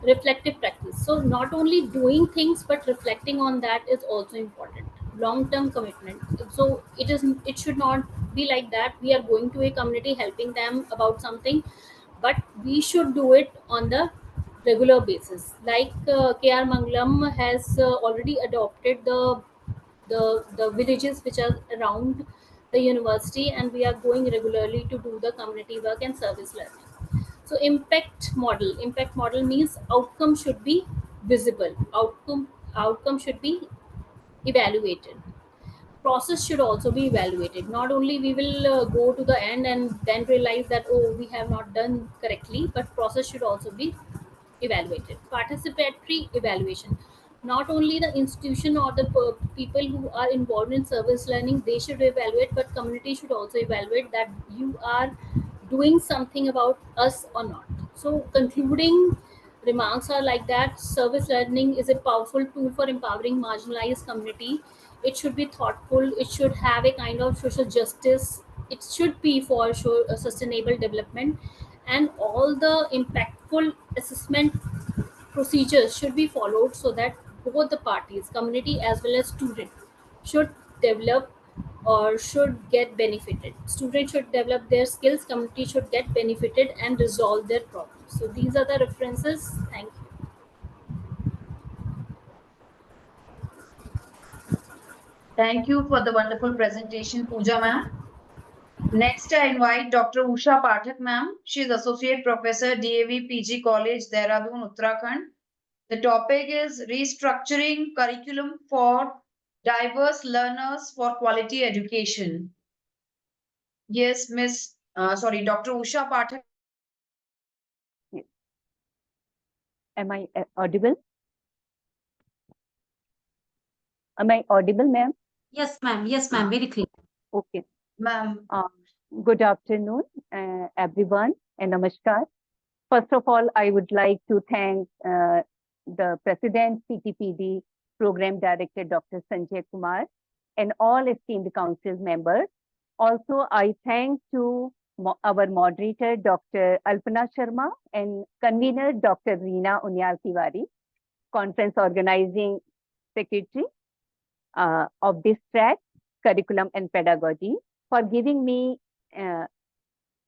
Reflective practice, so not only doing things but reflecting on that is also important. Long term commitment, so it should not be like that we are going to a community helping them about something, but we should do it on the regular basis. Like KR Mangalam has already adopted the villages which are around the university, and we are going regularly to do the community work and service learning. So impact model means outcome should be visible, outcome should be evaluated, process should also be evaluated. Not only we will go to the end and then realize that, oh, we have not done correctly, but process should also be evaluated. Participatory evaluation, not only the institution or the people who are involved in service learning, they should evaluate, but community should also evaluate that you are doing something about us or not. So concluding remarks are like that: service learning is a powerful tool for empowering marginalized community. It should be thoughtful, it should have a kind of social justice, it should be for sustainable development, and all the impactful assessment procedures should be followed, so that both the parties, community as well as student, should develop or should get benefited. Students should develop their skills, community should get benefited and resolve their problems. So these are the references. Thank you. Thank you for the wonderful presentation, Pooja ma'am. Next, I invite Dr. Usha Pathak ma'am. She is Associate Professor, DAV PG College, Dehradun, Uttarakhand. The topic is restructuring curriculum for diverse learners for quality education. Yes, Dr. Usha Pathak. Am I audible? Am I audible, ma'am? Yes, ma'am. Yes, ma'am. Very clear. Okay. Ma'am. Good afternoon, everyone, and namaskar. First of all, I would like to thank the President, Ctpd, Program Director, Dr. Sanjay Kumar, and all esteemed council members. Also, I thank to our moderator, Dr. Alpana Sharma, and convener, Dr. Reena Unyal Tiwari, conference organizing secretary of this track, curriculum and pedagogy, for giving me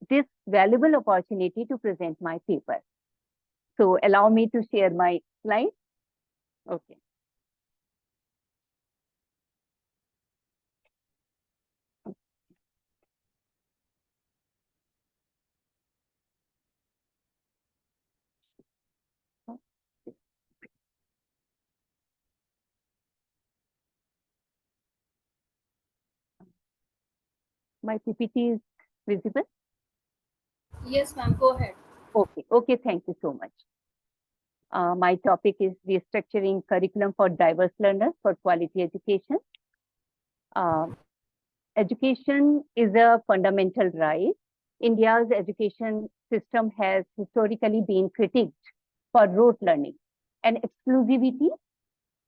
this valuable opportunity to present my paper. So allow me to share my slide. Okay. my PPT is visible? Yes, ma'am, go ahead. Okay, thank you so much. My topic is restructuring curriculum for diverse learners for quality education. Education is a fundamental right. India's education system has historically been critiqued for rote learning and exclusivity.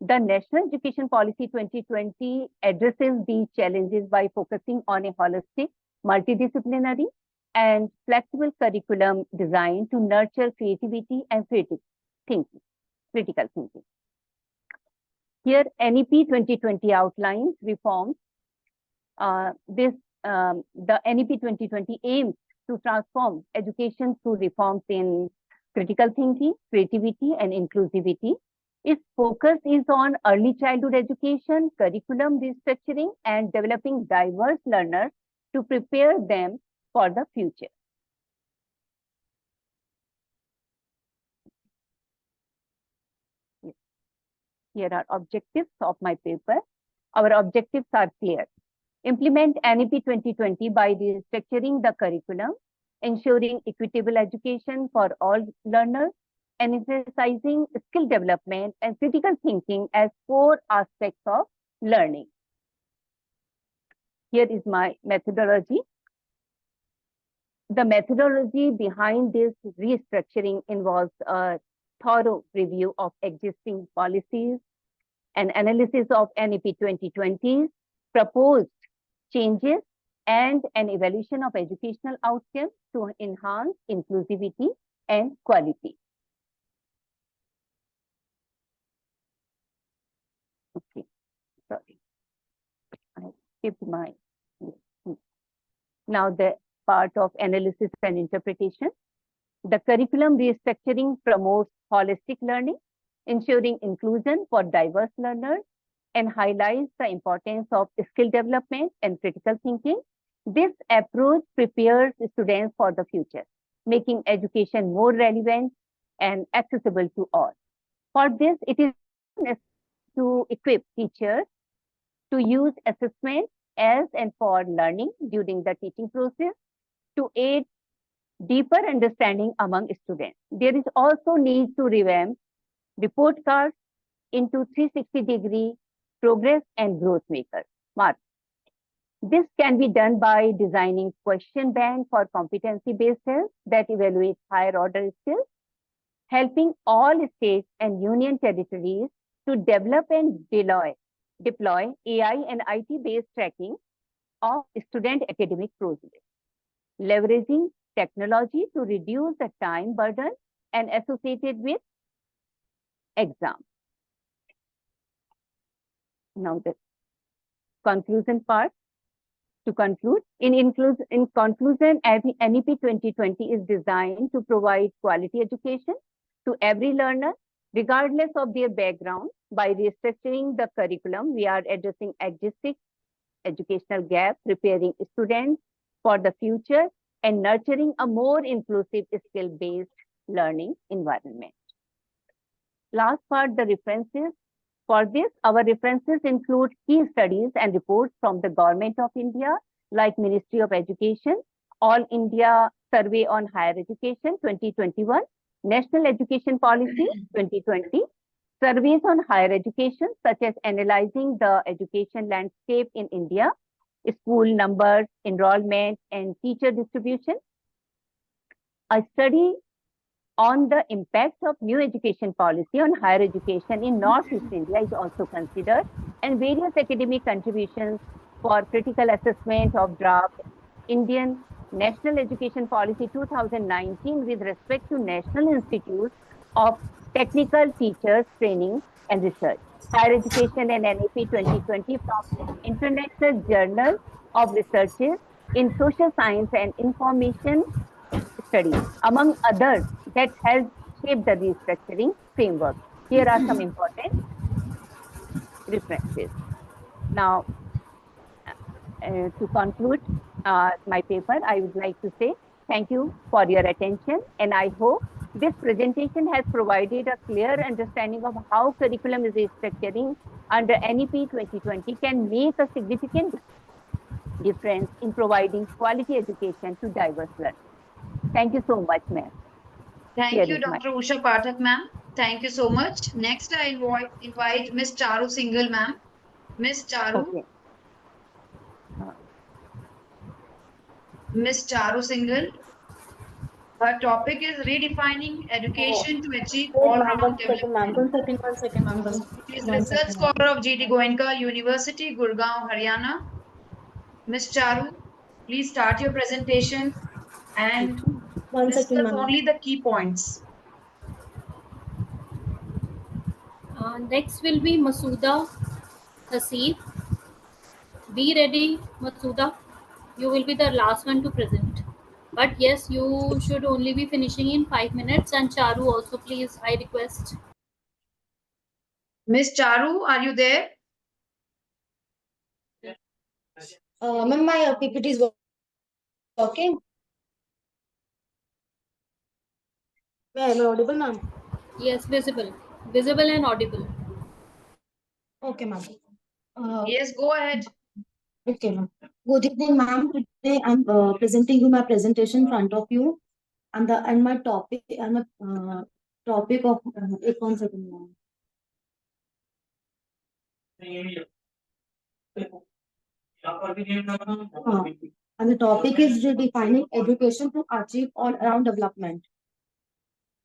The National Education Policy 2020 addresses these challenges by focusing on a holistic, multidisciplinary, and flexible curriculum designed to nurture creativity and critical thinking. Here, NEP 2020 outlines reforms. The NEP 2020 aims to transform education through reforms in critical thinking, creativity, and inclusivity. Its focus is on early childhood education, curriculum restructuring, and developing diverse learners to prepare them for the future. Here are objectives of my paper. Our objectives are clear. Implement NEP 2020 by restructuring the curriculum, ensuring equitable education for all learners, and emphasizing skill development and critical thinking as core aspects of learning. Here is my methodology. The methodology behind this restructuring involves a thorough review of existing policies, an analysis of NEP 2020's proposed changes, and an evaluation of educational outcomes to enhance inclusivity and quality. Okay, sorry, I skipped my. Now the part of analysis and interpretation. The curriculum restructuring promotes holistic learning, ensuring inclusion for diverse learners, and highlights the importance of skill development and critical thinking. This approach prepares students for the future, making education more relevant and accessible to all. For this, it is necessary to equip teachers to use assessment as and for learning during the teaching process to aid deeper understanding among students. There is also need to revamp report cards into 360-degree progress and growth marks. This can be done by designing question bank for competency-based tests that evaluate higher order skills, helping all states and union territories to develop and deploy AI and IT-based tracking of student academic progress, leveraging technology to reduce the time burden and associated with exams. Now the conclusion part. To conclude, in conclusion, NEP 2020 is designed to provide quality education to every learner, regardless of their background. By restructuring the curriculum, we are addressing existing educational gaps, preparing students for the future, and nurturing a more inclusive skill-based learning environment. Last part, the references. For this, our references include key studies and reports from the Government of India, like Ministry of Education, All India Survey on Higher Education 2021, National Education Policy 2020, surveys on higher education, such as analyzing the education landscape in India, school numbers, enrollment, and teacher distribution. A study on the impact of new education policy on higher education in Northeast India is also considered, and various academic contributions for critical assessment of draft Indian National Education Policy 2019 with respect to National Institute of Technical Teachers Training and Research, Higher Education and NEP 2020 from International Journal of Researches in Social Science and Information Studies, among others, that helped shape the restructuring framework. Here are some important references. Now, to conclude my paper, I would like to say thank you for your attention, and I hope this presentation has provided a clear understanding of how curriculum restructuring under NEP 2020 can make a significant difference in providing quality education to diverse learners. Thank you so much, ma'am. Thank you, Dr. Usha Pathak, ma'am. Thank you so much. Next, I invite Miss Charu Singhal, ma'am. Miss Charu. Okay. Miss Charu Singhal. Her topic is redefining education to achieve Wait, ma'am, all-round development. one second, ma'am. She is research scholar of GT Goenka University, Gurgaon, Haryana. Miss Charu, please start your presentation and One second, discuss ma'am. only the key points. Next will be Masuda Hasib. Be ready, Masuda. You will be the last one to present. But yes, you should only be finishing in 5 minutes. And Charu also, please, I request. Miss Charu, are you there? Ma'am, my PPT is working. Am I audible, ma'am? Yes, visible. Visible and audible. Okay, ma'am. Yes, go ahead. Okay, ma'am. Good evening, ma'am. Today I'm presenting you my presentation in front of you, and my topic topic of 1 second, ma'am. And the topic is redefining education to achieve all-around development.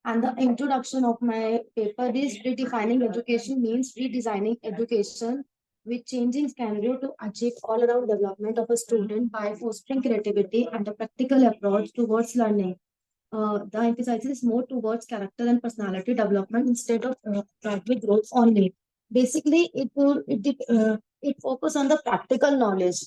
And the introduction of my paper is redefining education means redesigning education with changing scenario to achieve all-around development of a student by fostering creativity and a practical approach towards learning. The emphasis is more towards character and personality development instead of academic growth only. Basically, it focus on the practical knowledge.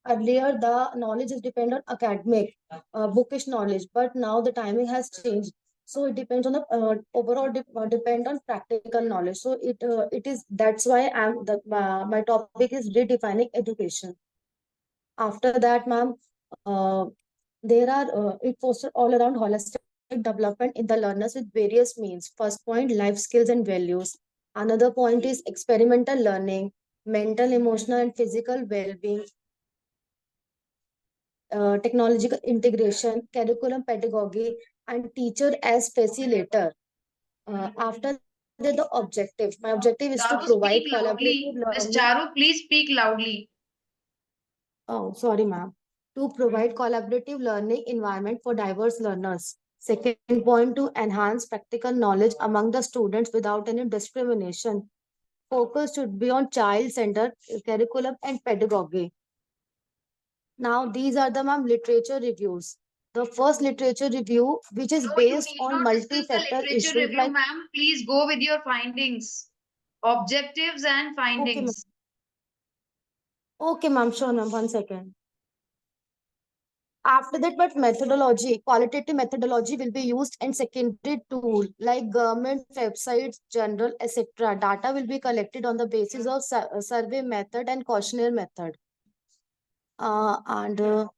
Earlier, the knowledge is dependent on academic, bookish knowledge, but now the timing has changed. So it depends on the overall depend on practical knowledge. So it is that's why my topic is redefining education. After that, ma'am, uh, it fosters all around holistic development in the learners with various means. First point, life skills and values. Another point is experimental learning, mental, emotional, and physical well-being, technological integration, curriculum pedagogy, and teacher as facilitator. After the objective, my objective is to Charu, provide speak collaborative loudly. learning. Miss Charu, please speak loudly. Oh, sorry, ma'am. To provide collaborative learning environment for diverse learners. Second point, to enhance practical knowledge among the students without any discrimination. Focus should be on child-centered curriculum and pedagogy. Now, these are the, ma'am, literature reviews. The first literature review, which is No, based you need on not discuss the multi-factor literature issues review, like... ma'am. Please go with your findings, objectives and findings. Okay, ma'am, sure, ma'am, 1 second. After that, but methodology, qualitative methodology will be used and secondary tool like government websites, journal, etc. Data will be collected on the basis of survey method and questionnaire method. And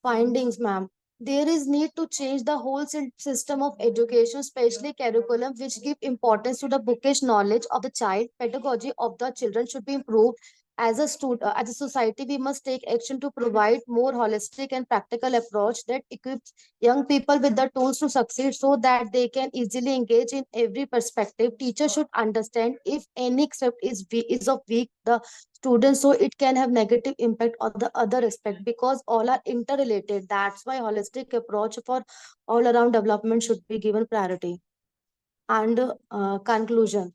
findings, ma'am. There is need to change the whole system of education, especially curriculum, which give importance to the bookish knowledge of the child. Pedagogy of the children should be improved. As a society, we must take action to provide more holistic and practical approach that equips young people with the tools to succeed so that they can easily engage in every perspective. Teachers should understand if any concept is of weak the students, so it can have negative impact on the other aspect because all are interrelated. That's why holistic approach for all around development should be given priority. And conclusion,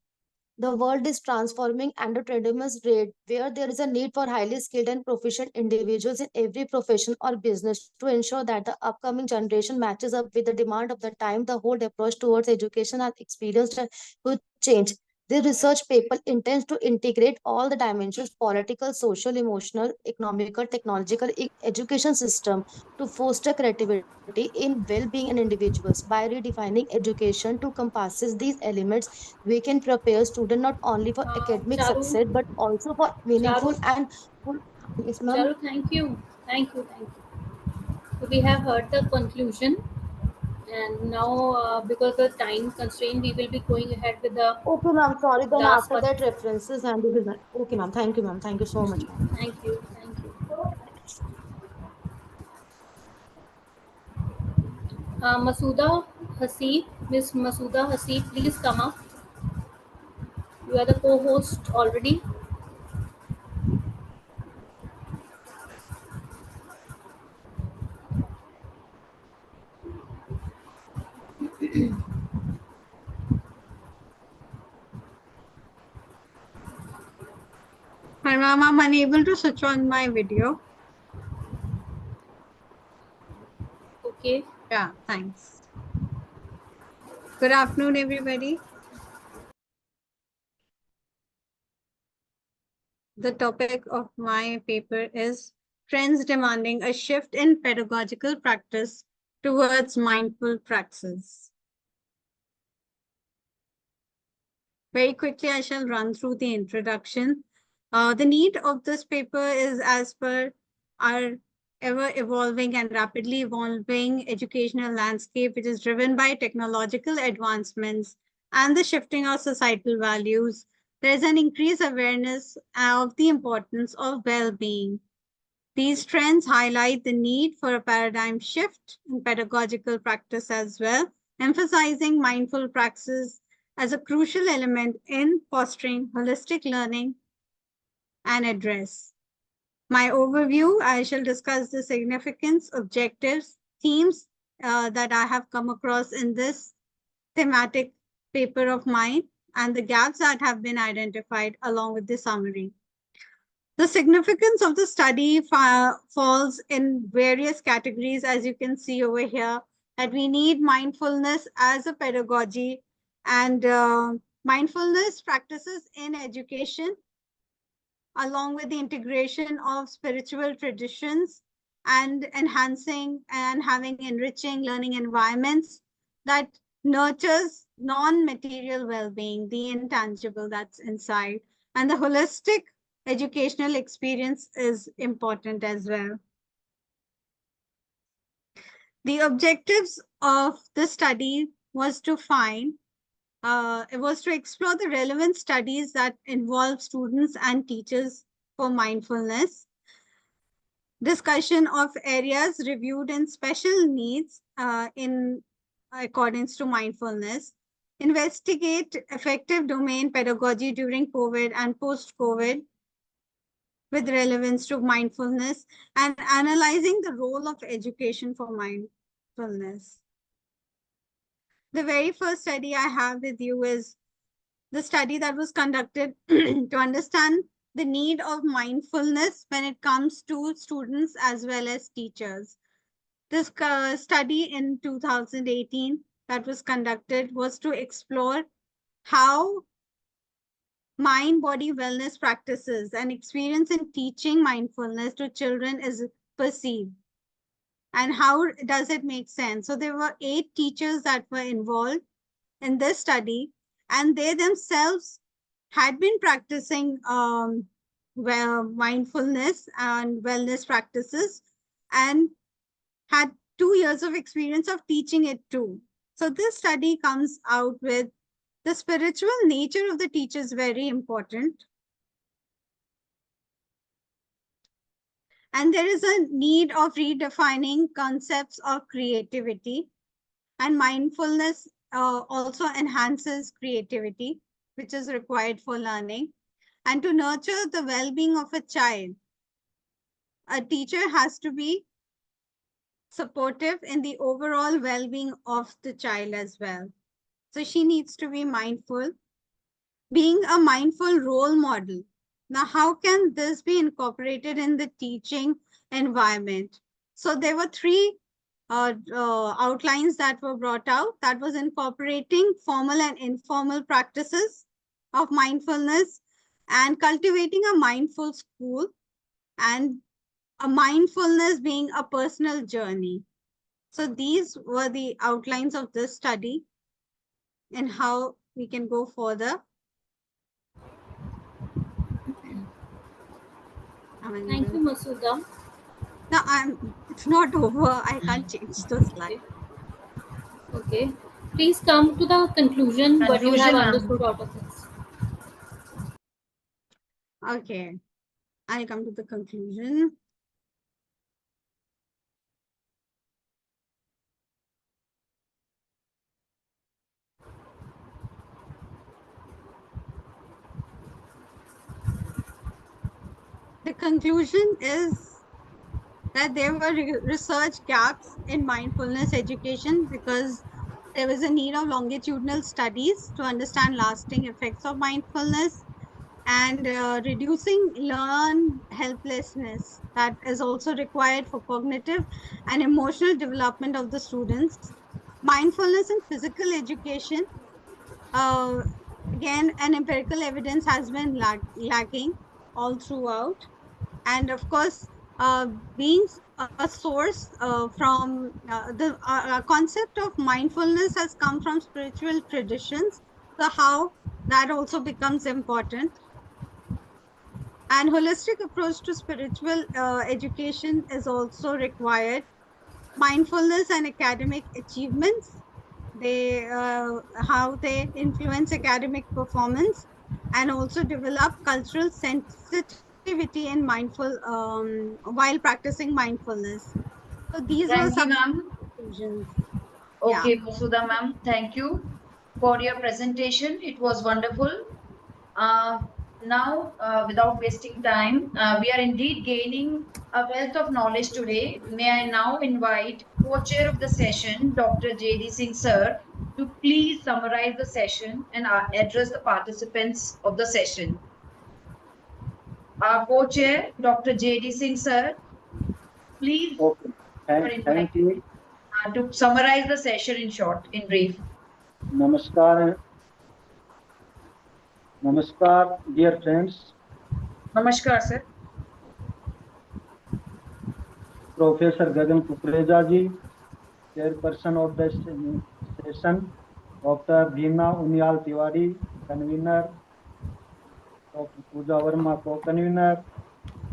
the world is transforming at a tremendous rate where there is a need for highly skilled and proficient individuals in every profession or business to ensure that the upcoming generation matches up with the demand of the time. The whole approach towards education has experienced a huge change. The research paper intends to integrate all the dimensions political, social, emotional, economical, technological, education system to foster creativity in well-being and individuals. By redefining education to compasses these elements, we can prepare students not only for academic Charu, success but also for meaningful Charu, and full. Yes, ma'am. Charu, thank you. Thank you. Thank you. So we have heard the conclusion. And now, because of time constraint, we will be going ahead with the Okay, ma'am. Sorry. Then last after one. that, references and this is okay, ma'am. Thank you, ma'am. Thank you so much, ma'am. Thank you. Thank you. Masuda Hasib, Miss Masuda Hasib, please come up. You are the co-host already. Hi, ma'am. I'm unable to switch on my video. Okay. Yeah, thanks. Good afternoon, everybody. The topic of my paper is trends demanding a shift in pedagogical practice towards mindful praxis. Very quickly, I shall run through the introduction. The need of this paper is as per our ever evolving and rapidly evolving educational landscape, which is driven by technological advancements and the shifting of societal values. There's an increased awareness of the importance of well-being. These trends highlight the need for a paradigm shift in pedagogical practice as well, emphasizing mindful praxis as a crucial element in fostering holistic learning and address. My overview, I shall discuss the significance, objectives, themes that I have come across in this thematic paper of mine, and the gaps that have been identified along with the summary. The significance of the study falls in various categories, as you can see over here, that we need mindfulness as a pedagogy and mindfulness practices in education, along with the integration of spiritual traditions and enhancing and having enriching learning environments that nurtures non-material well-being, the intangible that's inside, and the holistic educational experience is important as well. The objectives of the study was to it was to explore the relevant studies that involve students and teachers for mindfulness, discussion of areas reviewed in special needs in accordance to mindfulness, investigate effective domain pedagogy during COVID and post-COVID with relevance to mindfulness, and analyzing the role of education for mindfulness. The very first study I have with you is the study that was conducted to understand the need of mindfulness when it comes to students as well as teachers. This study in 2018 that was conducted was to explore how mind-body wellness practices and experience in teaching mindfulness to children is perceived, and how does it make sense. So there were 8 teachers that were involved in this study, and they themselves had been practicing mindfulness and wellness practices and had 2 years of experience of teaching it too. So this study comes out with the spiritual nature of the teacher is very important. And there is a need of redefining concepts of creativity, and mindfulness also enhances creativity, which is required for learning. And to nurture the well-being of a child, a teacher has to be supportive in the overall well-being of the child as well. So she needs to be mindful, being a mindful role model. Now, how can this be incorporated in the teaching environment? So there were 3 outlines that were brought out. That was incorporating formal and informal practices of mindfulness and cultivating a mindful school, and a mindfulness being a personal journey. So these were the outlines of this study and how we can go further. Thank you, Masuda. No, it's not over. I can't change the slide. Okay. Please come to the conclusion what you have understood out of this. Okay. I'll come to the conclusion. conclusion is that there were research gaps in mindfulness education because there was a need of longitudinal studies to understand lasting effects of mindfulness and reducing learn helplessness that is also required for cognitive and emotional development of the students. Mindfulness in physical education, uh, again, an empirical evidence has been lacking all throughout. And of course, being a source from the concept of mindfulness has come from spiritual traditions. So how that also becomes important. And holistic approach to spiritual education is also required. Mindfulness and academic achievements, they how they influence academic performance and also develop cultural sensitivity in mindful while practicing mindfulness. So these were Thank you, some ma'am. conclusions. Yeah. Okay, Vasudha ma'am, thank you for your presentation. It was wonderful. Uh, now, without wasting time, we are indeed gaining a wealth of knowledge today. May I now invite co-chair of the session, Dr. J.D. Singh sir, to please summarize the session and address the participants of the session. Our co-chair, Dr. J.D. Singh sir, please, Okay. you are Thank invited you. to summarize the session in short, in brief. Namaskar. Namaskar, dear friends. Namaskar, sir. Professor Gagan Kukreja ji, chairperson of the session. Dr. Bhima Unyal Tiwari, convener. Dr. Pooja Verma, co-convener.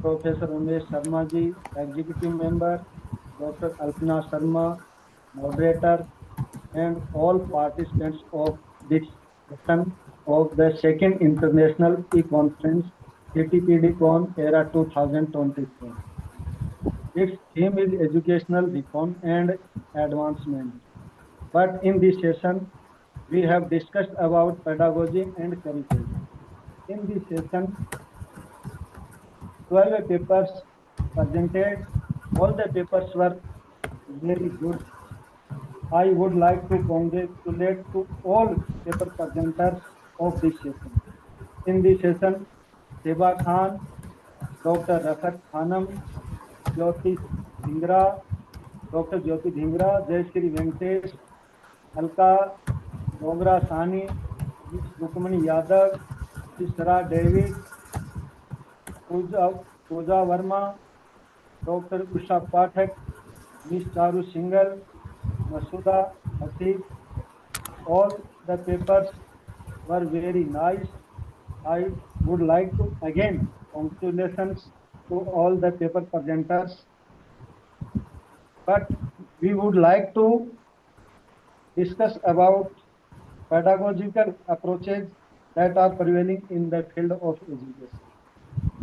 Professor Umesh Sharma ji, executive member. Dr. Alpana Sharma, moderator, and all participants of this session of the second International E-Conference, Ctpd Con Era 2024. Its theme is educational reform and advancement. But in this session, we have discussed about pedagogy and curriculum. In this session, 12 papers presented. All the papers were very good. I would like to congratulate to all paper presenters of this session. In this session, Seba Khan, Dr. Rafat Khanam, Jyoti Dhingra, Dr. Jyoti Dhingra, Jayashree Venkatesh, Alka Dogra Sani, Ms. Rukmani Yadav, Ms. Sarah David, Pooja Verma, Dr. Usha Pathak, Ms. Charu Singhal, Masuda Hasib. All the papers were very nice. I would like to again congratulations to all the paper presenters. But we would like to discuss about pedagogical approaches that are prevailing in the field of education.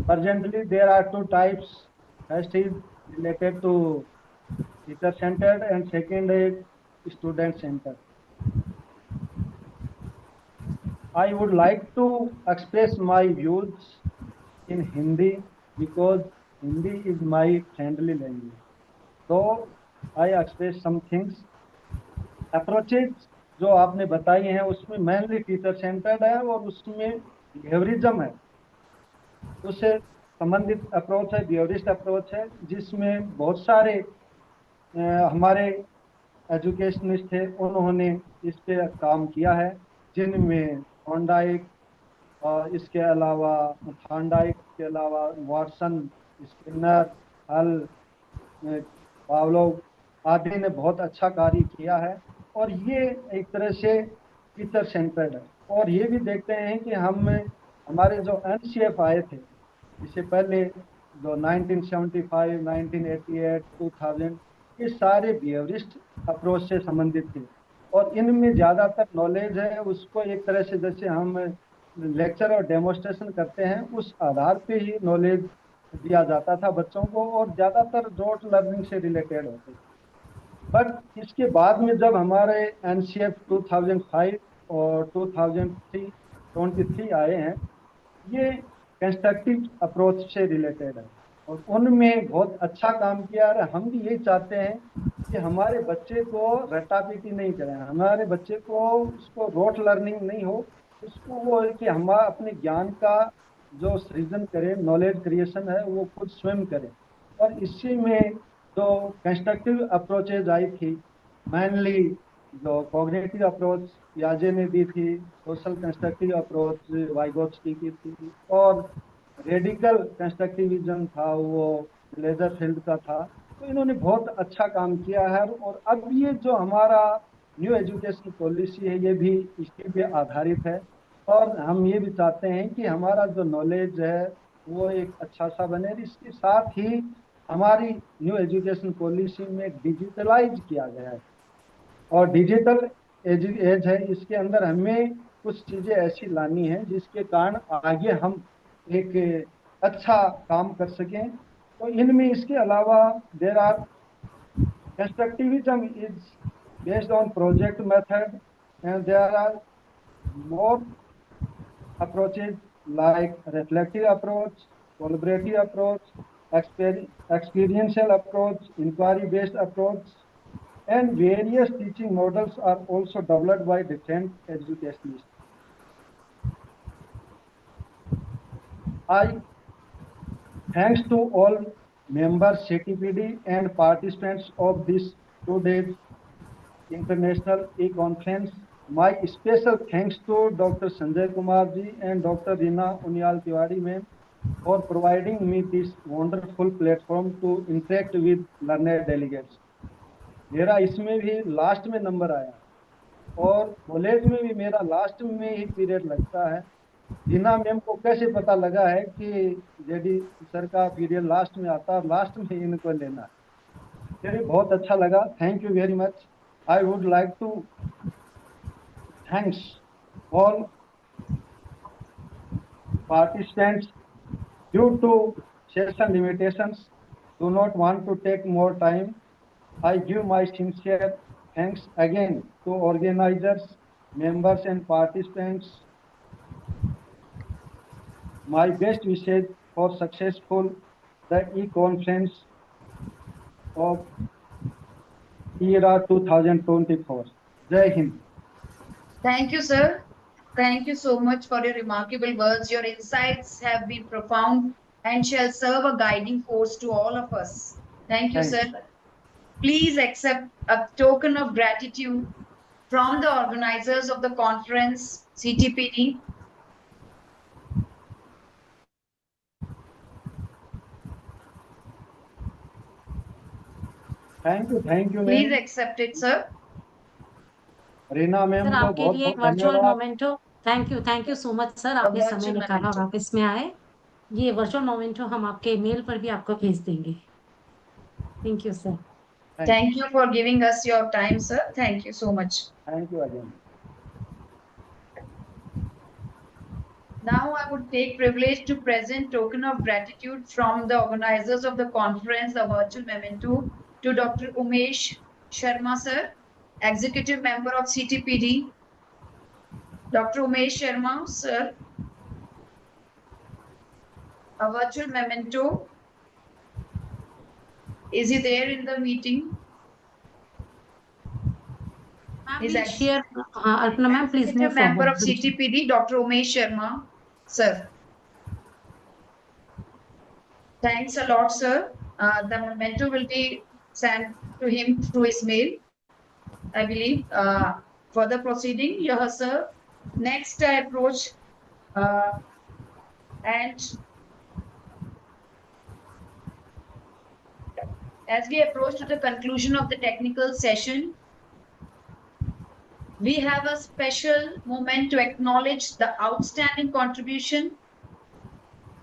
Presently, there are two types. First is related to teacher-centered and second is student-centered. I would like to express my views in Hindi because Hindi is my friendly language. So I express some things. Approaches जो आपने बताई हैं उसमें mainly teacher centred है और उसमें behaviourism है, उससे संबंधित अप्रोच है, बिहेवियरिस्ट अप्रोच है, जिसमें बहुत सारे हमारे एजुकेशनिस्ट थे, उन्होंने इस पे काम किया है, जिनमें थॉर्नडाइक, इसके अलावा थॉर्नडाइक के अलावा वाटसन, स्किनर, हल, पावलोव आदि ने बहुत अच्छा कार्य किया है और ये एक तरह से टीचर सेंटर्ड है। और ये भी देखते हैं कि हमारे जो एनसीएफ आए थे इससे पहले, जो 1975, 1988, 2000, ये सारे बिहेवियरिस्ट अप्रोच से संबंधित थे और इनमें ज़्यादातर नॉलेज है उसको एक तरह से जैसे हम लेक्चर और डेमोस्ट्रेशन करते हैं उस आधार पे ही नॉलेज दिया जाता था बच्चों को और ज़्यादातर रोट लर्निंग से रिलेटेड होते थे। बट इसके बाद में जब हमारे एनसीएफ 2005 और 2023 आए हैं, ये कंस्ट्रक्टिव अप्रोच से रिलेटेड है। और उनमें बहुत अच्छा काम किया। और हम भी यही चाहते हैं कि हमारे बच्चे को रट्टापीटी नहीं करें, हमारे बच्चे को उसको रोट लर्निंग नहीं हो, उसको वो है कि हम अपने ज्ञान का जो सृजन करें, नॉलेज क्रिएशन है वो खुद स्वयं करें। और इसी में जो कंस्ट्रक्टिव अप्रोचेज आई थी, मेनली जो कॉग्निटिव अप्रोच याजे ने दी थी, सोशल कंस्ट्रक्टिव अप्रोच वाइगोत्स्की की थी, और रेडिकल कंस्ट्रक्टिविज्म था वो लेजर फील्ड का था। तो इन्होंने बहुत अच्छा काम किया है। और अब ये जो हमारा न्यू एजुकेशन पॉलिसी है ये भी इसी पे आधारित है। और हम ये भी चाहते हैं कि हमारा जो नॉलेज है वो एक अच्छा सा बने। इसके साथ ही हमारी न्यू एजुकेशन पॉलिसी में डिजिटलाइज किया गया है, और डिजिटल एज है, इसके अंदर हमें कुछ चीजें ऐसी लानी है जिसके कारण आगे हम एक अच्छा काम कर सकें। तो इनमें इसके अलावा there are constructivism is based on project method, and there are more approaches like reflective approach, collaborative approach, experiential approach, inquiry based approach, and various teaching models are also developed by different educationists. I thanks to all members CTPD and participants of this 2 days international e-conference. My special thanks to Dr. Sanjay Kumar ji and Dr. Reena Unyal Tiwari ma'am for providing me this wonderful platform to interact with learner delegates. मेरा इसमें भी last में number आया, और college में भी मेरा last में ही पीरियड लगता है। रीना मैम को कैसे पता लगा है कि जेडी सर का पीरियड लास्ट में आता है, लास्ट में इनको लेना है। चलिए, बहुत अच्छा लगा। Thank you very much. I would like to thanks all participants. Due to session limitations, do not want to take more time. I give my sincere thanks again to organizers, members and participants. My best wishes for successful the e-conference of era 2024. Jai Hind. Thank you, sir. Thank you so much for your remarkable words. Your insights have been profound and shall serve a guiding force to all of us. Thank you, sir. Please accept a token of gratitude from the organizers of the conference, CTPD. Thank you, Please ma'am. accept it, sir. Reena ma'am sir को आपके बहुत लिए बहुत एक virtual धन्यवाद। Memento. Thank you so much sir, A आपने समय virtual निकाला और memento. आप इसमें आए। ये वर्चुअल मोमेंटो हम आपके मेल पर भी आपको भेज देंगे। Thank you sir. Thank you for giving us your time, sir. Thank you so much. Thank you again. Now I would take privilege to present token of gratitude from the organizers of the conference, a virtual memento, to Dr. Umesh Sharma, sir, Executive Member of CTPD. Dr. Umesh Sharma, sir, a virtual memento. Is he there in the meeting? Share Alpana ma'am please move Member of forward. CTPD, Dr. Umesh Sharma, sir. Thanks a lot, sir. The memento will be sent to him through his mail, I believe. Further proceeding, yeah, sir. Next, I approach and as we approach to the conclusion of the technical session, we have a special moment to acknowledge the outstanding contribution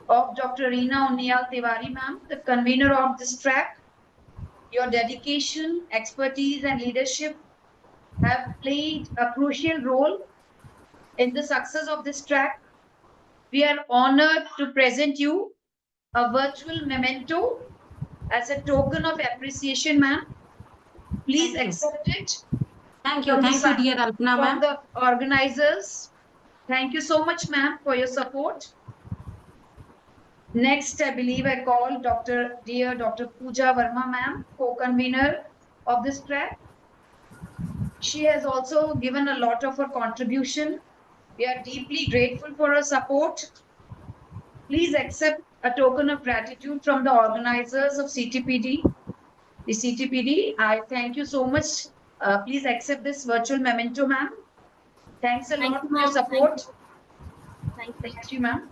of Dr. Reena Unyal Tiwari, ma'am, the convener of this track. Your dedication, expertise, and leadership have played a crucial role in the success of this track. We are honored to present you a virtual memento as a token of appreciation, ma'am. Please accept it. Thank you, dear Alpana From ma'am. the organizers. Thank you so much, ma'am, for your support. Next, I believe I call dear Dr. Pooja Verma ma'am, co-convener of this track. She has also given a lot of her contribution. We are deeply grateful for her support. Please accept a token of gratitude from the organizers of CTPD. The CTPD, I thank you so much. Please accept this virtual memento, ma'am. Thanks a lot for your support. Thank you, ma'am.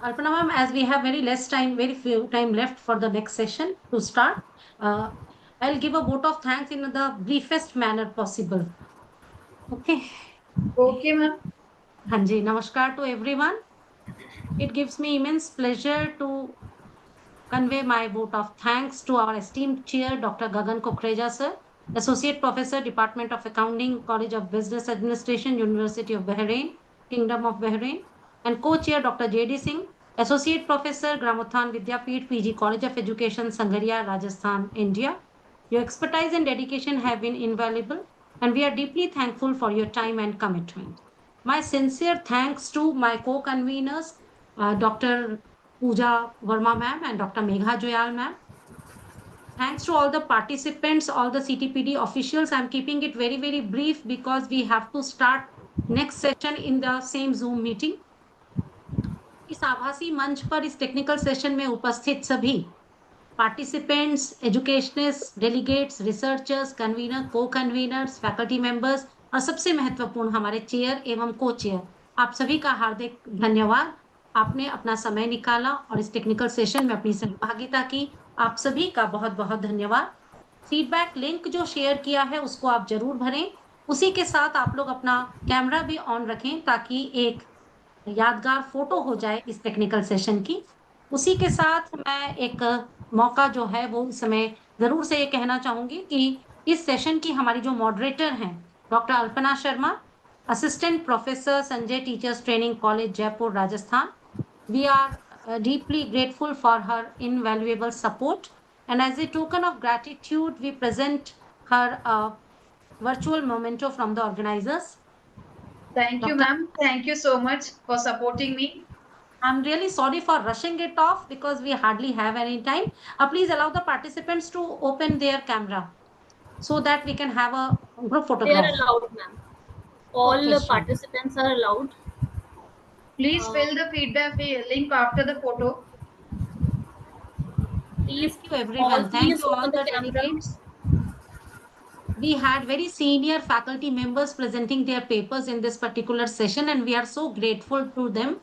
Alpana ma'am, as we have very few time left for the next session to start, I'll give a vote of thanks in the briefest manner possible. Okay. Okay, ma'am. Hanji, namaskar to everyone. It gives me immense pleasure to convey my vote of thanks to our esteemed chair, Dr. Gagan Kukreja sir, Associate Professor, Department of Accounting, College of Business Administration, University of Bahrain, Kingdom of Bahrain, and co-chair Dr. J.D. Singh, Associate Professor, Gramothan Vidyapeeth, PG, College of Education, Sangaria, Rajasthan, India. Your expertise and dedication have been invaluable, and we are deeply thankful for your time and commitment. My sincere thanks to my co-conveners, Dr. Pooja Verma ma'am and Dr. Megha Joyal ma'am. Thanks to all the participants, all the CTPD officials. I'm keeping it very, very brief because we have to start next session in the same Zoom meeting. इस आभासी मंच पर इस technical session में उपस्थित सभी participants, educationist, delegates, researchers, convener, को कन्वीनर्स, faculty members और सबसे महत्वपूर्ण हमारे चेयर एवं को चेयर, आप सभी का हार्दिक धन्यवाद। आपने अपना समय निकाला और इस टेक्निकल सेशन में अपनी सहभागिता की। आप सभी का बहुत बहुत धन्यवाद। फीडबैक लिंक जो शेयर किया है उसको आप जरूर भरें। उसी के साथ आप लोग अपना कैमरा भी ऑन रखें ताकि एक यादगार फोटो हो जाए इस टेक्निकल सेशन की। उसी के साथ मैं एक मौका जो है वो इस समय जरूर से ये कहना चाहूंगी कि इस सेशन की हमारी जो मॉडरेटर हैं doctor Alpana Sharma, assistant professor, Sanjay teachers training college, Jaipur, Rajasthan. We are deeply grateful for her invaluable support, and as a token of gratitude, we present her a virtual memento from the organizers. Thank you, ma'am. Thank you so much for supporting me. I'm really sorry for rushing it off because we hardly have any time. Please allow the participants to open their camera so that we can have a group They are photograph. allowed, ma'am. All Okay, sure. participants are allowed. Please fill the feedback link after the photo. Please, Thank you, everyone. Thank please you all open the the camera. delegates. We had very senior faculty members presenting their papers in this particular session, and we are so grateful to them.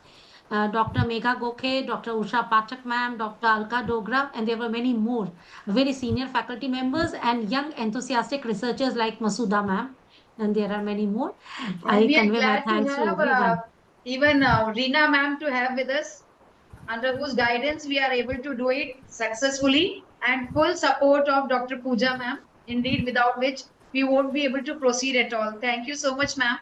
Dr. Megha Gokhe, Dr. Usha Pathak ma'am, Dr. Alka Dogra, and there were many more very senior faculty members and young enthusiastic researchers like Masuda ma'am, and there are many more. And I we are convey my glad to thanks to have everyone. even Reena ma'am to have with us, under whose guidance we are able to do it successfully, and full support of Dr. Pooja ma'am, indeed without which we won't be able to proceed at all. Thank you so much, ma'am.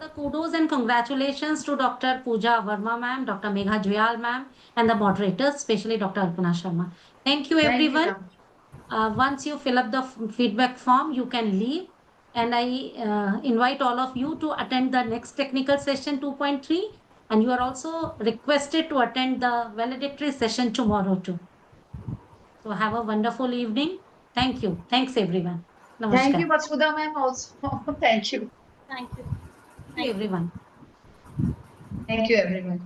The kudos and congratulations to Dr. Pooja Verma ma'am, Dr. Megha Joyal ma'am, and the moderators, especially Dr. Alpana Sharma. Thank you, everyone. Once you fill up the feedback form, you can leave. And I invite all of you to attend the next technical session 2.3. And you are also requested to attend the valedictory session tomorrow too. So have a wonderful evening. Thank you. Thanks, everyone. Namaskar. Thank you, Masuda ma'am, also. Thank you. Thank you. Thank you, everyone. Thank you, everyone.